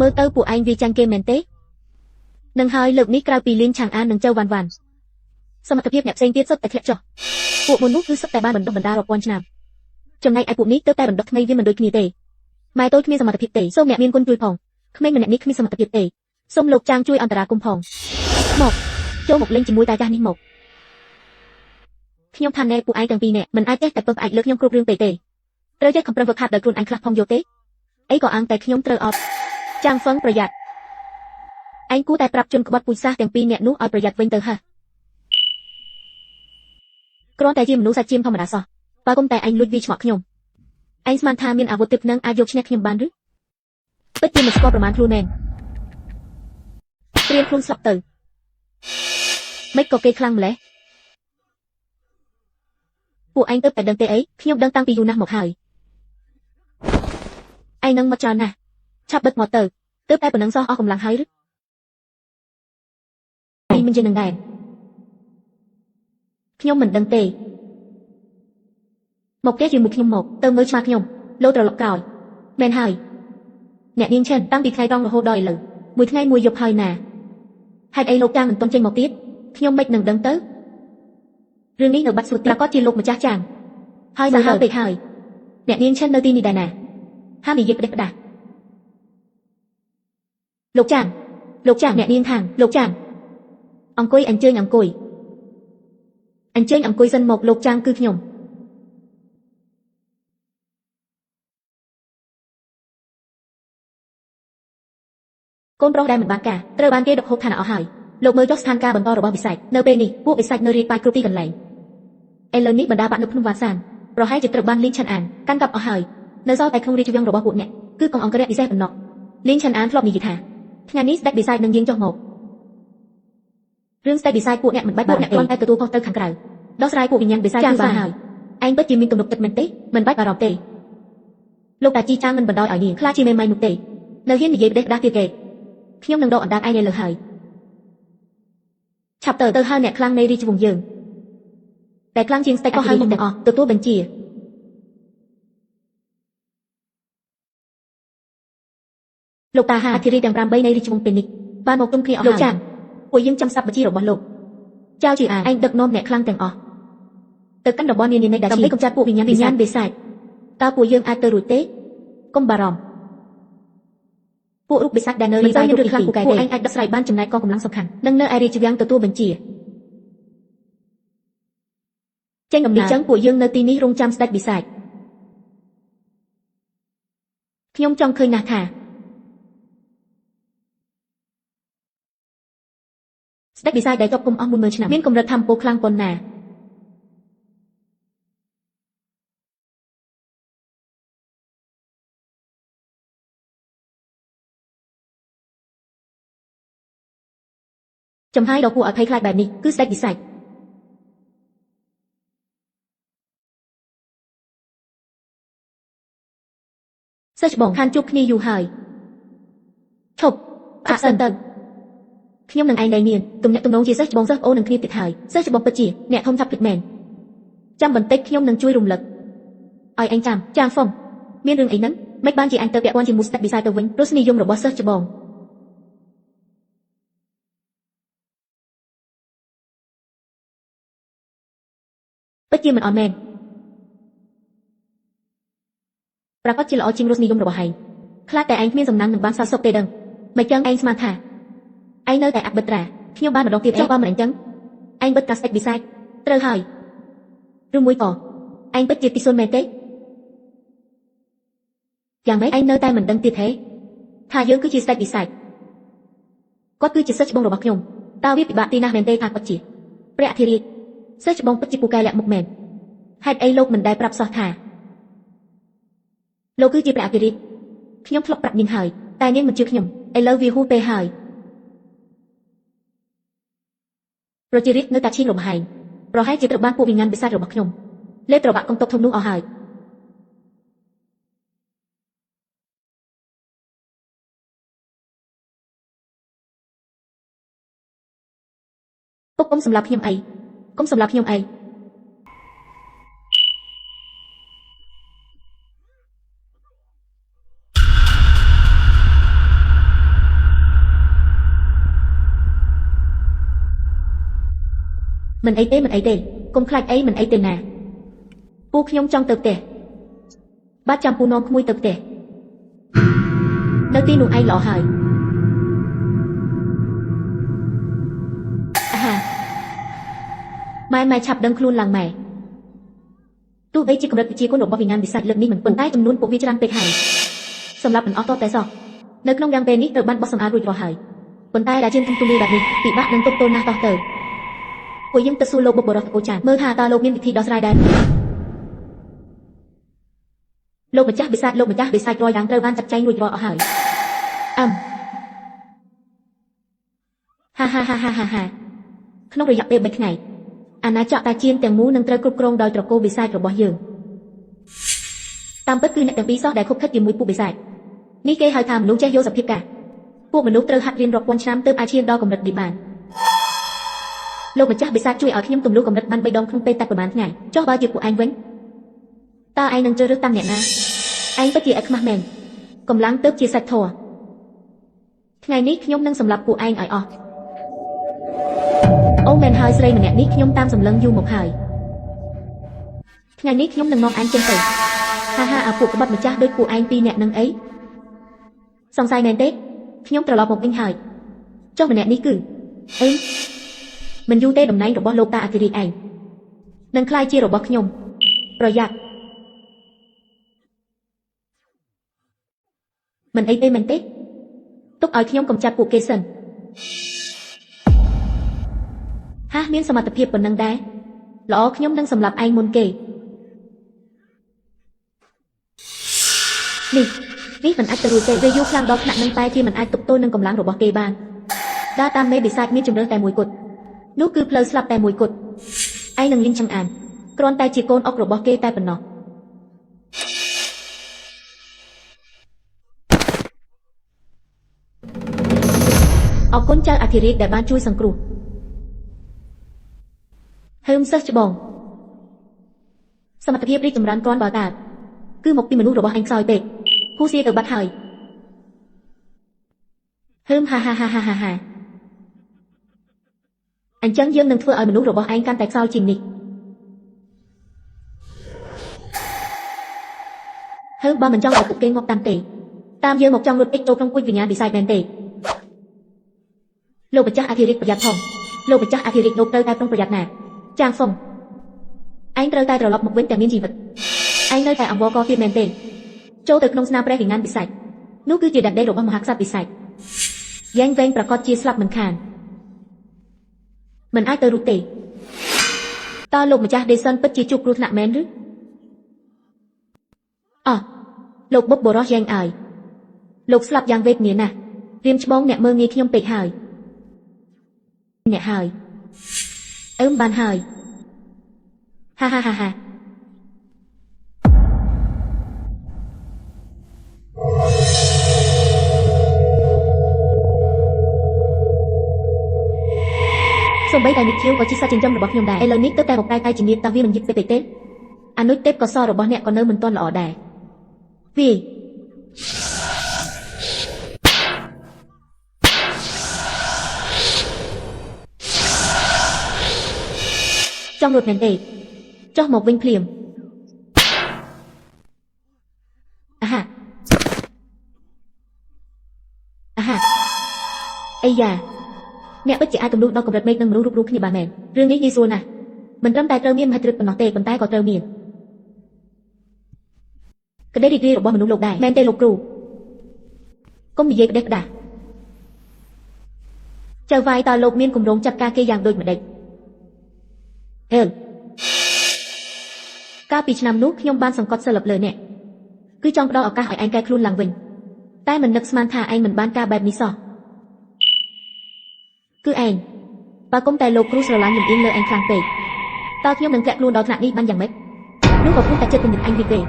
Speaker 1: មើលទៅពួកឯងវាចាញ់គេមែនទេនឹងហើយលើកនេះក្រៅពីលៀងឆាងអាននិងចៅវ៉ាន់សមត្ថភាពអ្នកផ្សេងទៀតសុទ្ធតែធ្លាក់ចុះពួកមុននោះគឺសុទ្ធតែបានបណ្ដុះបណ្ដាលរាប់ពាន់ឆ្នាំចំណែកឯពួកនេះទៅតែបណ្ដុះថ្មីវាមិនដូចគ្នាទេម៉ែតូចគ្មានសមត្ថភាពទេសូមអ្នកមានគុណជួយផងក្មេងម្នាក់នេះគ្មានសមត្ថភាពទេសូមលោកចាងជួយអន្តរាគមន៍ផងមកចូលមកលេងជាមួយតាចាស់នេះមកខ្ញុំថាណែពួកឯងទាំងពីរនាក់មិនអាចចេះតែពឹងផ្អែកលើខ្ញុំគ្រប់រឿងទេត្រូវចេះខំប្រឹងហ្វឹកហាត់ដោយខ្លួនឯងខ្លះផងយកទេអីក៏អាងតែខ្ញុំត្រូវអត់ចាងហ្វឹងប្រយ័ត្នឯងគួរតែប្រាប់ជនក្បត់ពូជសាសទាំងពីរនាក់នោះឲ្យប្រយ័ត្នវិញទៅហ่ะគ្រាន់តែជាមនុស្សសាច់ជៀមធម្មតាសោះបើគុំតែឯងលួចវាឆ្មក់ខ្ញុំឯងស្មានថាមានអាវុធទិព្វនឹងអាចយកឈ្នះខ្ញុំបានឬពិតជាមិនស្គាល់ប្រមាណខ្លួនមែនត្រៀមខ្លួនស្លាប់ទៅមិនក៏គេខ្លាំងម្ល៉េះពួកឯងទៅតែដឹងទេអីខ្ញុំដឹងតាំងពីយូរណាស់មកហើយឯងនឹងមកច្រើនណាស់ឆាប់បិទមកទៅទើបតែប៉ុណ្ណឹងសោះអស់កម្លាំងហើយឬមិនជានឹងដែរខ្ញុំ ខ្ញុំមិនដឹងទេមកគេជាមួយខ្ញុំមកទៅមើលឆ្មាខ្ញុំលោត្រឡប់ក្រោយមែនហើយអ្នកនាងឈិនតាំងពីថ្ងៃត្រង់រហូតដល់ឥឡូវមួយថ្ងៃមួយយប់ហើយណាហេតុអីលោកចាងមិនទាន់ចេញមកទៀតខ្ញុំមិននឹងដឹងទៅរឿងនេះនៅបាត់សួរទៀតគាត់ជាលោកម្ចាស់ចាងហើយមកហើយពេកហើយអ្នកនាងឈិននៅទីនេះដែរណាហាមនិយាយផ្ដេសផ្ដាស់លោកចាងអ្នកនាងខាងលោកចាងអង្គុយអញ្ជើញអង្គុយសិនមកលោកចាងគឺខ្ញុំកូនប្រុសដែលមិនបានការត្រូវបានគេដកហូបឋានៈអស់ហើយលោកមើលចុះស្ថានភាពបន្តរបស់វិសាច់នៅពេលនេះពួកវិសាច់នៅរាយប៉ាយគ្រប់ទីកន្លែងឥឡូវនេះបណ្ដាបាក់នៅភ្នំវ៉ាសានប្រហែលជាត្រូវបានលីងឆាន់អានកាន់កាប់អស់ហើយនៅសល់តែក្នុងរាជវាំងរបស់ពួកអ្នកគឺកងអង្គរៈពិសេសប៉ុណ្ណោះលីងឆាន់អានធ្លាប់និយាយថាថ្ងៃនេះស្ដេចវិសាច់នឹងយាងចុះមករឿងស្ដេចវិសាច់ពួកអ្នកមិនបាច់អ្នកគ្រាន់តែទទួលខុសត្រូវខាងក្រៅដោះស្រាយពួកវិញ្ញាណវិសាច់គឺបានហើយឯងពិតជាមានទំនុកចិត្តមែនទេមិនបាច់បារម្ភទេលោកតាជីចាងមិនបណ្ដោយឲ្យនាងខ្លាចជាមេម៉ាយនោះទេនៅហ៊ាននិយាយផ្ដេសផ្ដាស់ទៀតគេខ្ញុំនឹងដកអណ្ដាតឯងលើហើយឆាប់ទៅហៅអ្នកខ្លាំងនៃរាជវង្សយើងតែខ្លាំងជាងស្ដេចក៏ហៅមកទាំងអស់ទទួលបញ្ជាលោកតាហាអធិរាជទាំង8នៃរាជវង្សពេលនេះបានមកទុំគ្នាអស់ហើយលោកចាងពួកយើងចាំស្ដាប់បញ្ជារបស់លោកចៅជាឯងដឹកនាំអ្នកខ្លាំងទាំងអស់ទៅកាន់តំបន់នានានៃដាជីដើម្បីកម្ចាត់ពួកវិញ្ញាណវិសាចតើពួកយើងអាចទៅរួចទេកុំបារម្ភពួករូបបិសាចដែលនៅលើមានរឿងខ្លាំងពូកែទេពួកឯងអាចដោះស្រាយបានចំណែកកងកម្លាំងសំខាន់និងនៅឯរាជវាំងទទួលបញ្ជាចេញដំណើរចឹងពួកយើងនៅទីនេះរងចាំស្ដេចបិសាចខ្ញុំចង់ឃើញណាស់ថាស្ដេចបិសាចដែលជាប់គុំអស់ 10000 ឆ្នាំមានកម្រិតធម៌ពោខ្លាំងប៉ុណ្ណាចំហាយដ៏គួរឲ្យភ័យខ្លាចបែបនេះគឺស្ដេចវិសាចសេះច្បងខានជួបគ្នាយូរហើយឈប់ផ្អាកសិនទៅខ្ញុំនឹងឯងដែរមានទំនាក់ទំនងជាសេះច្បងសិស្សប្អូននឹងគ្នាទៀតហើយសេះច្បងពិតជាអ្នកធំថាប់ពិតមែនចាំបន្តិចខ្ញុំនឹងជួយរំលឹកឲ្យឯងចាំចាងហ្វុងមានរឿងអីហ្នឹងមិនបានជាអញទៅពាក់ព័ន្ធជាមួយស្ដេចវិសាចទៅវិញរសនិយមរបស់សេះច្បងពិតជាមិនអន់មែនប្រកាសជាល្អជាងរសនិយមរបស់ឯងខ្លាចតែឯងគ្មានសំណាងនឹងបានសោះសុខទេដឹងមិនចឹងឯងស្មានថាឯងនៅតែអបិត្រាខ្ញុំបានម្ដងទៀតចុះបើមិនអញ្ចឹងឯងបិទកាស្ដេចវិសាចត្រូវហើយឬមួយក៏ឯងពិតជាទីសុនមែនទេយ៉ាងម៉េចឯងនៅតែមិនដឹងទៀតទេថាយើងគឺជាស្ដេចវិសាចគាត់គឺជាសិស្សច្បងរបស់ខ្ញុំតើវាពិបាកទីណាស់មែនទេថាគាត់ជាព្រះអធិរាជសិស្សច្បងពិតជាពូកែលាក់មុខមែនហេតុអីលោកមិនដែលប្រាប់សោះថាលោកគឺជាព្រះអធិរាជខ្ញុំធ្លាប់ប្រាប់នាងហើយតែនាងមិនជឿខ្ញុំឥឡូវវាហួសពេលហើយប្រជារាស្ត្រនៅតែឈៀងរំហែងប្រហែលជាត្រូវបានពួកវិញ្ញាណបិសាចរបស់ខ្ញុំលេបត្របាក់កងទ័ពធំនោះអស់ហើយពុកកុំសម្លាប់ខ្ញុំអីកុំសម្លាប់ខ្ញុំអីមិនអីទេកុំខ្លាចអីមិនអីទេណាពូខ្ញុំចង់ទៅផ្ទះបាទចាំពូនាំក្មួយទៅផ្ទះនៅទីនោះឯងល្អហើយអាហាម៉ែឆាប់ដឹងខ្លួនឡើងម៉ែទោះបីជាកម្រិតវិជាគុណរបស់វិញ្ញាណវិសាចលើកនេះមិនប៉ុន្តែចំនួនពួកវាច្រើនពេកហើយសម្រាប់មិនអស់តតែសោះនៅក្នុងយ៉ាងពេលនេះត្រូវបានបោះសម្អាតរួចរាល់ហើយប៉ុន្តែដែលជាធំទូលាយបែបនេះពិបាកនឹងទប់ទល់ណាស់តោះទៅពួកយើងទៅសួរលោកបុកបរោះតកូចានមើលថាតើលោកមានវិធីដោះស្រាយដែរលោកម្ចាស់បិសាចរយយ៉ាងត្រូវបានចាត់ចែងរួចរាល់អស់ហើយហាក្នុងរយៈពេល3ថ្ងៃអាណាចក្រតាជៀនទាំងមូលនឹងត្រូវគ្រប់គ្រងដោយត្រកូលបិសាចរបស់យើងតាមពិតគឺអ្នកទាំងពីរសោះដែលខុបខិតជាមួយពួកបិសាចនេះគេហៅថាមនុស្សចេះយកសភាពការពួកមនុស្សត្រូវហាត់រៀនរាប់ពាន់ឆ្នាំទើបអាចឈានដល់កម្រិតនេះបាន លោកម្ចាស់បិសាចជួយឲ្យខ្ញុំទម្លុះកម្រិតបាន3ដងក្នុងពេលតែប្រហែលថ្ងៃចុះបើជាពួកឯងវិញតើឯងនឹងជ្រើសរើសតាមអ្នកណាឯងពិតជាឥតខ្មាស់មែនកម្លាំងទើបជាសាច់ធัวថ្ងៃនេះខ្ញុំនឹងសម្លាប់ពួកឯងឲ្យអស់អូមែនហើយស្រីម្នាក់នេះខ្ញុំតាមសម្លឹងយូរមកហើយថ្ងៃនេះខ្ញុំនឹងនាំឯងចេញទៅហាហាអាពួកក្បត់ម្ចាស់ដូចពួកឯងពីរនាក់នឹងអីសង្ស័យមែនទេខ្ញុំត្រឡប់មកវិញហើយចុះម្នាក់នេះគឺអីមិនយូរទេតំណែងរបស់លោកតាអធិរាជឯងនឹងក្លាយជារបស់ខ្ញុំប្រយ័ត្នមិនអីទេមែនទេទុកឲ្យខ្ញុំកំចាត់ពួកគេសិនហាមានសមត្ថភាពប៉ុណ្ណឹងដែរល្អខ្ញុំនឹងសម្លាប់ឯងមុនគេនេះមិនអាចទៅរួចទេវាយូរខ្លាំងដល់ថ្នាក់នឹងតែជាមិនអាចទប់ទល់នឹងកម្លាំងរបស់គេបានដើរតាមមេបិសាចមានជំរឿនតែមួយគត់នោះគឺផ្លូវស្លាប់តែមួយគត់ឯងនឹងលីងចង្អានគ្រាន់តែជាកូនអុករបស់គេតែប៉ុណ្ណោះអរគុណចៅអធិរាជដែលបានជួយសង្គ្រោះហើមសិស្សច្បងសមត្ថភាពរីកចម្រើនគ្រាន់បើតាគឺមកពីមនុស្សរបស់ឯងខ្សោយពេកហ៊ូសៀទៅបាត់ហើយហើមហាអញ្ចឹងយើងនឹងធ្វើឲ្យមនុស្សរបស់ឯងកាន់តែខ្សោយជាងនេះហើមបើមិនចង់ឲ្យពួកគេងាប់តាមទេតាមយើងមកចង់រត់គេចចូលក្នុងពុជវិញ្ញាណវិស័យមែនទេលោកម្ចាស់អធិរាជប្រយ័ត្នផងលោកម្ចាស់អធិរាជលោកត្រូវតែប្រុងប្រយ័ត្នណាស់ចាងសុំឯងត្រូវតែត្រឡប់មកវិញតែមានជីវិតឯងនៅតែអង្វរកទៀតមែនទេចូលទៅក្នុងស្នាមព្រះវិញ្ញាណពិសេសនោះគឺជាដែនដីរបស់មហាក្សត្រពិសេសយ៉ាងវែងប្រកាសជាស្លាប់មិនខានមិនអាចទៅរួចទេតើលោកម្ចាស់ដេសិនពិតជាជួបគ្រោះថ្នាក់មែនឬលោកបុកបរោះយ៉ាងអើយលោកស្លាប់យ៉ាងវេទនាណាស់រៀមច្បងអ្នកមើលងាយខ្ញុំពេកហើយអ្នកហើយបានហើយហាសូម្បីតែនិជៀវក៏ជាសត្វចិញ្ចឹមរបស់ខ្ញុំដែរឥឡូវនេះទើបតែមកតែជំនាញតាវាមិនយឹកពេកទេអានុជទេពកសលរបស់អ្នកក៏នៅមិនទាន់ល្អដែរវាចង់រត់មែនទេចុះមកវិញភ្លាមអាហាអីយ៉ាអ្នកពិតជាអាចទម្លុះដល់កម្រិតមេឃនិងមនុស្សរូបគ្នាបានមែនរឿងនេះងាយស្រួលណាស់មិនត្រឹមតែត្រូវមានមហិទ្ធិឫទ្ធិប៉ុណ្ណោះទេប៉ុន្តែក៏ត្រូវមានក្តីរីករាយរបស់មនុស្សលោកដែរមែនទេលោកគ្រូកុំនិយាយផ្ដេសផ្ដាស់ចៅវាយតើលោកមានគម្រោងចាត់ការគេយ៉ាងដូចម្ដេចកាលពីឆ្នាំនោះខ្ញុំបានសង្កត់សិលលើអ្នកគឺចង់ផ្ដល់ឱកាសឲ្យឯងកែខ្លួនឡើងវិញតែមិននឹកស្មានថាឯងមិនបានការបែបនេះសោះគឺឯងបើគុំតែលោកគ្រូស្រឡាញ់លំអៀងលើឯងខ្លាំងពេកតើខ្ញុំនឹងធ្លាក់ខ្លួនដល់ថ្នាក់នេះបានយ៉ាងម៉េចនោះក៏ព្រោះតែចិត្តគំនិតឯងវិញទេ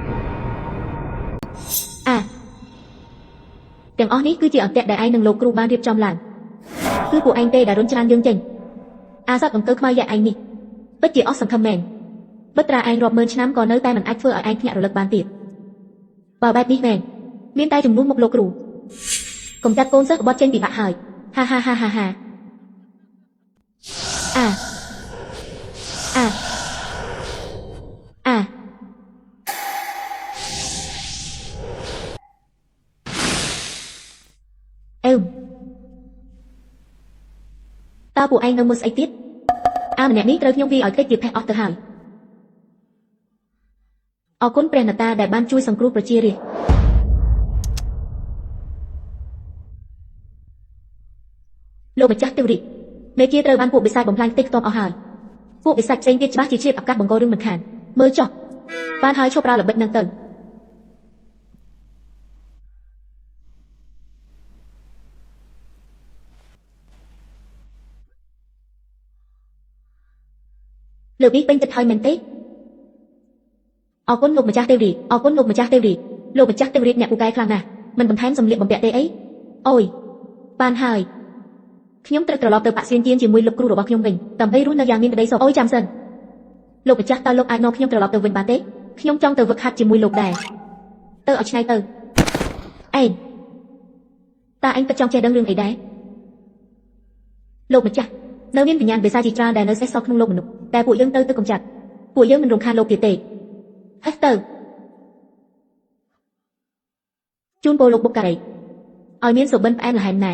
Speaker 1: ទាំងអស់នេះគឺជាអន្ទាក់ដែលឯងនិងលោកគ្រូបានរៀបចំឡើងគឺពួកឯងទេដែលរុញច្រានយើងចេញសត្វអង្គើខ្មៅយ៉ាឯងនេះពិតជាអស់សង្ឃឹមមែនបិទត្រាឯងរាប់ម៉ឺនឆ្នាំក៏នៅតែមិនអាចធ្វើឲ្យឯងភ្ញាក់រលឹកបានទៀតបើបែបនេះមែនមានតែជំនួសមកលោកគ្រូកុំចាត់កូនសិស្សក្បត់ចេញពីបាក់ហើយហាតើពួកឯងនៅមើលស្អីទៀតម្នាក់នេះត្រូវខ្ញុំវាយឲ្យតិចជាផេះអស់ទៅហើយអរគុណព្រះនតាដែលបានជួយសង្គ្រោះប្រជារាស្ត្រលោកម្ចាស់ទេវរាជមេគាត្រូវបានពួកបិសាចបំផ្លាញផ្ទៃខ្ទមអស់ហើយពួកបិសាចផ្សេងទៀតច្បាស់ជាឈាបឱកាសបង្ករឿងមិនខានមើលចុះបានហើយឈប់ប្រើល្បិចនឹងទៅលើកនេះពេញចិត្តហើយមែនទេអរគុណលោកម្ចាស់ទេវរាជអរគុណលោកម្ចាស់ទេវរាជលោកម្ចាស់ទេវរាជអ្នកពូកែខ្លាំងណាស់មិនបន្ថែមសម្លៀកបំពាក់ទេអីអូយបានហើយ ខ្ញុំត្រូវត្រឡប់ទៅប៉ាក់សៀនទៀនជាមួយលោកគ្រូរបស់ខ្ញុំវិញដើម្បីរស់នៅយ៉ាងមានក្តីសុខអូយចាំសិនលោកម្ចាស់តើលោកអាចនាំខ្ញុំត្រឡប់ទៅវិញបានទេខ្ញុំចង់ទៅវឹកហាត់ជាមួយលោកដែរទៅឲ្យឆ្ងាយទៅឯងតើអញពិតចង់ចេះដឹងរឿងអីដែរលោកម្ចាស់នៅមានវិញ្ញាណបិសាចជាច្រើនដែលនៅសេសសល់ក្នុងលោកមនុស្សតែពួកយើងទៅកំចាត់ពួកយើងមិនរំខានលោកទៀតទេហេះទៅជូនពរលោកបុកការីឲ្យមានសុបិនផ្អែមល្ហែមណា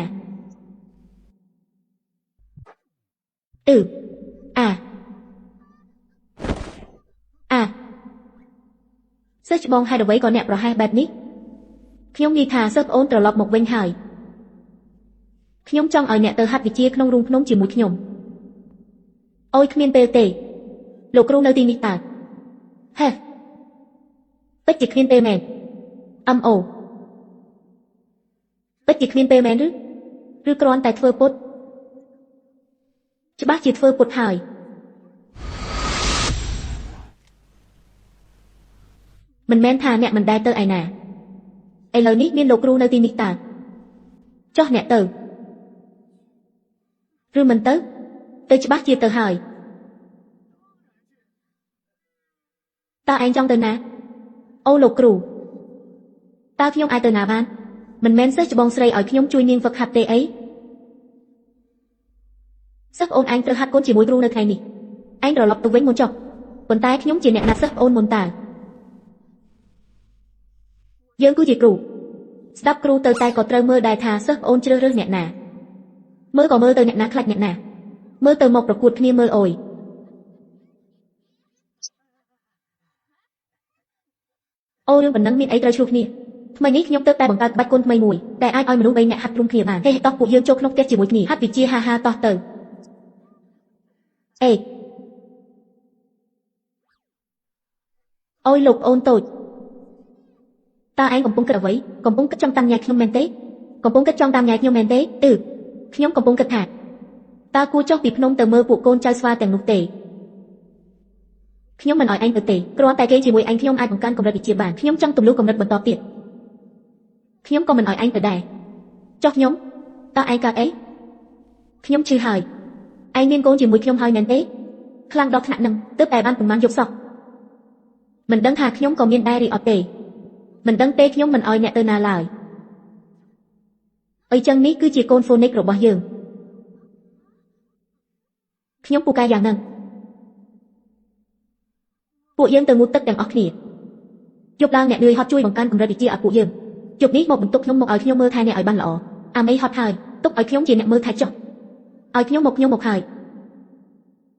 Speaker 1: សិស្សច្បងហេតុអ្វីក៏អ្នកប្រហែសបែបនេះខ្ញុំនិយាយថាសិស្សប្អូនត្រឡប់មកវិញហើយខ្ញុំចង់ឲ្យអ្នកទៅហាត់វិជ្ជាក្នុងរូងភ្នំជាមួយខ្ញុំអូយគ្មានពេលទេលោកគ្រូនៅទីនេះតើហេពិតជាគ្មានពេលមែនអូពិតជាគ្មានពេលមែនឬគ្រាន់តែធ្វើពុតច្បាស់ជាធ្វើពុតហើយមិនមែនថាអ្នកមិនដែលទៅឯណាឥឡូវនេះមានលោកគ្រូនៅទីនេះតើចុះអ្នកទៅឬមិនទៅច្បាស់ជាទៅហើយតើឯងចង់ទៅណាអូលោកគ្រូតើខ្ញុំអាចទៅណាបានមិនមែនសិស្សច្បងស្រីឲ្យខ្ញុំជួយនាងហ្វឹកហាត់ទេអីសិស្សអូនឯងត្រូវហាត់កូនជាមួយគ្រូនៅថ្ងៃនេះឯងត្រឡប់ទៅវិញមុនចុះប៉ុន្តែខ្ញុំជាអ្នកណាត់សិស្សអូនមុនតើយើងគឺជាគ្រូស្ដាប់គ្រូទៅតែក៏ត្រូវមើលដែរថាសិស្សអូនជ្រើសរើសអ្នកណាមើលក៏មើលទៅអ្នកណាខ្លាចអ្នកណាមើលទៅមកប្រកួតគ្នាមើលអូយអូរឿងប៉ុណ្ណឹងមានអីត្រូវឆ្លោះគ្នាថ្មីនេះខ្ញុំទៅតែបង្កើតក្បាច់គុនថ្មីមួយតែអាចឲ្យមនុស្ស3នាក់ហាត់រួមគ្នាបានហេតោះពួកយើងចូលក្នុងផ្ទះជាមួយគ្នាហាត់វិជ្ជាហាហាតោះទៅអូយលោកអូនតូចតើឯងកំពុងគិតអ្វីកំពុងគិតចង់តាមញ៉ាយខ្ញុំមែនទេកំពុងគិតចង់តាមញ៉ាយខ្ញុំមែនទេខ្ញុំកំពុងគិតថាតើគួរចុះពីភ្នំទៅមើលពួកកូនចៅស្វាទាំងនោះទេខ្ញុំមិនឲ្យឯងទៅទេគ្រាន់តែគេជាមួយឯងខ្ញុំអាចបង្កើនកម្រិតវិជ្ជាបានខ្ញុំចង់ទម្លុះកម្រិតបន្តទៀតខ្ញុំក៏មិនឲ្យឯងទៅដែរចុះខ្ញុំតើឯងកើតអីខ្ញុំឈឺហើយឯងមានកូនជាមួយខ្ញុំហើយមែនទេខ្លាំងដល់ថ្នាក់នឹងទើបតែបានប្រមាណយប់សោះមិនដឹងថាខ្ញុំក៏មានដែរឬអត់ទេមិនដឹងទេខ្ញុំមិនឲ្យអ្នកទៅណាឡើយអីចឹងនេះគឺជាកូនហ្វូនិករបស់យើងខ្ញុំពូកែយ៉ាងហ្នឹងពួកយើងទៅងូតទឹកទាំងអស់គ្នាយប់ឡើងអ្នកនឿយហត់ជួយបង្កើនកម្រិតវិជ្ជាឲ្យពួកយើងយប់នេះមកបន្ទុកខ្ញុំមកឲ្យខ្ញុំមើលថែអ្នកឲ្យបានល្អអាមេហត់ហើយទុកឲ្យខ្ញុំជាអ្នកមើលថែចុះឲ្យខ្ញុំមកហើយ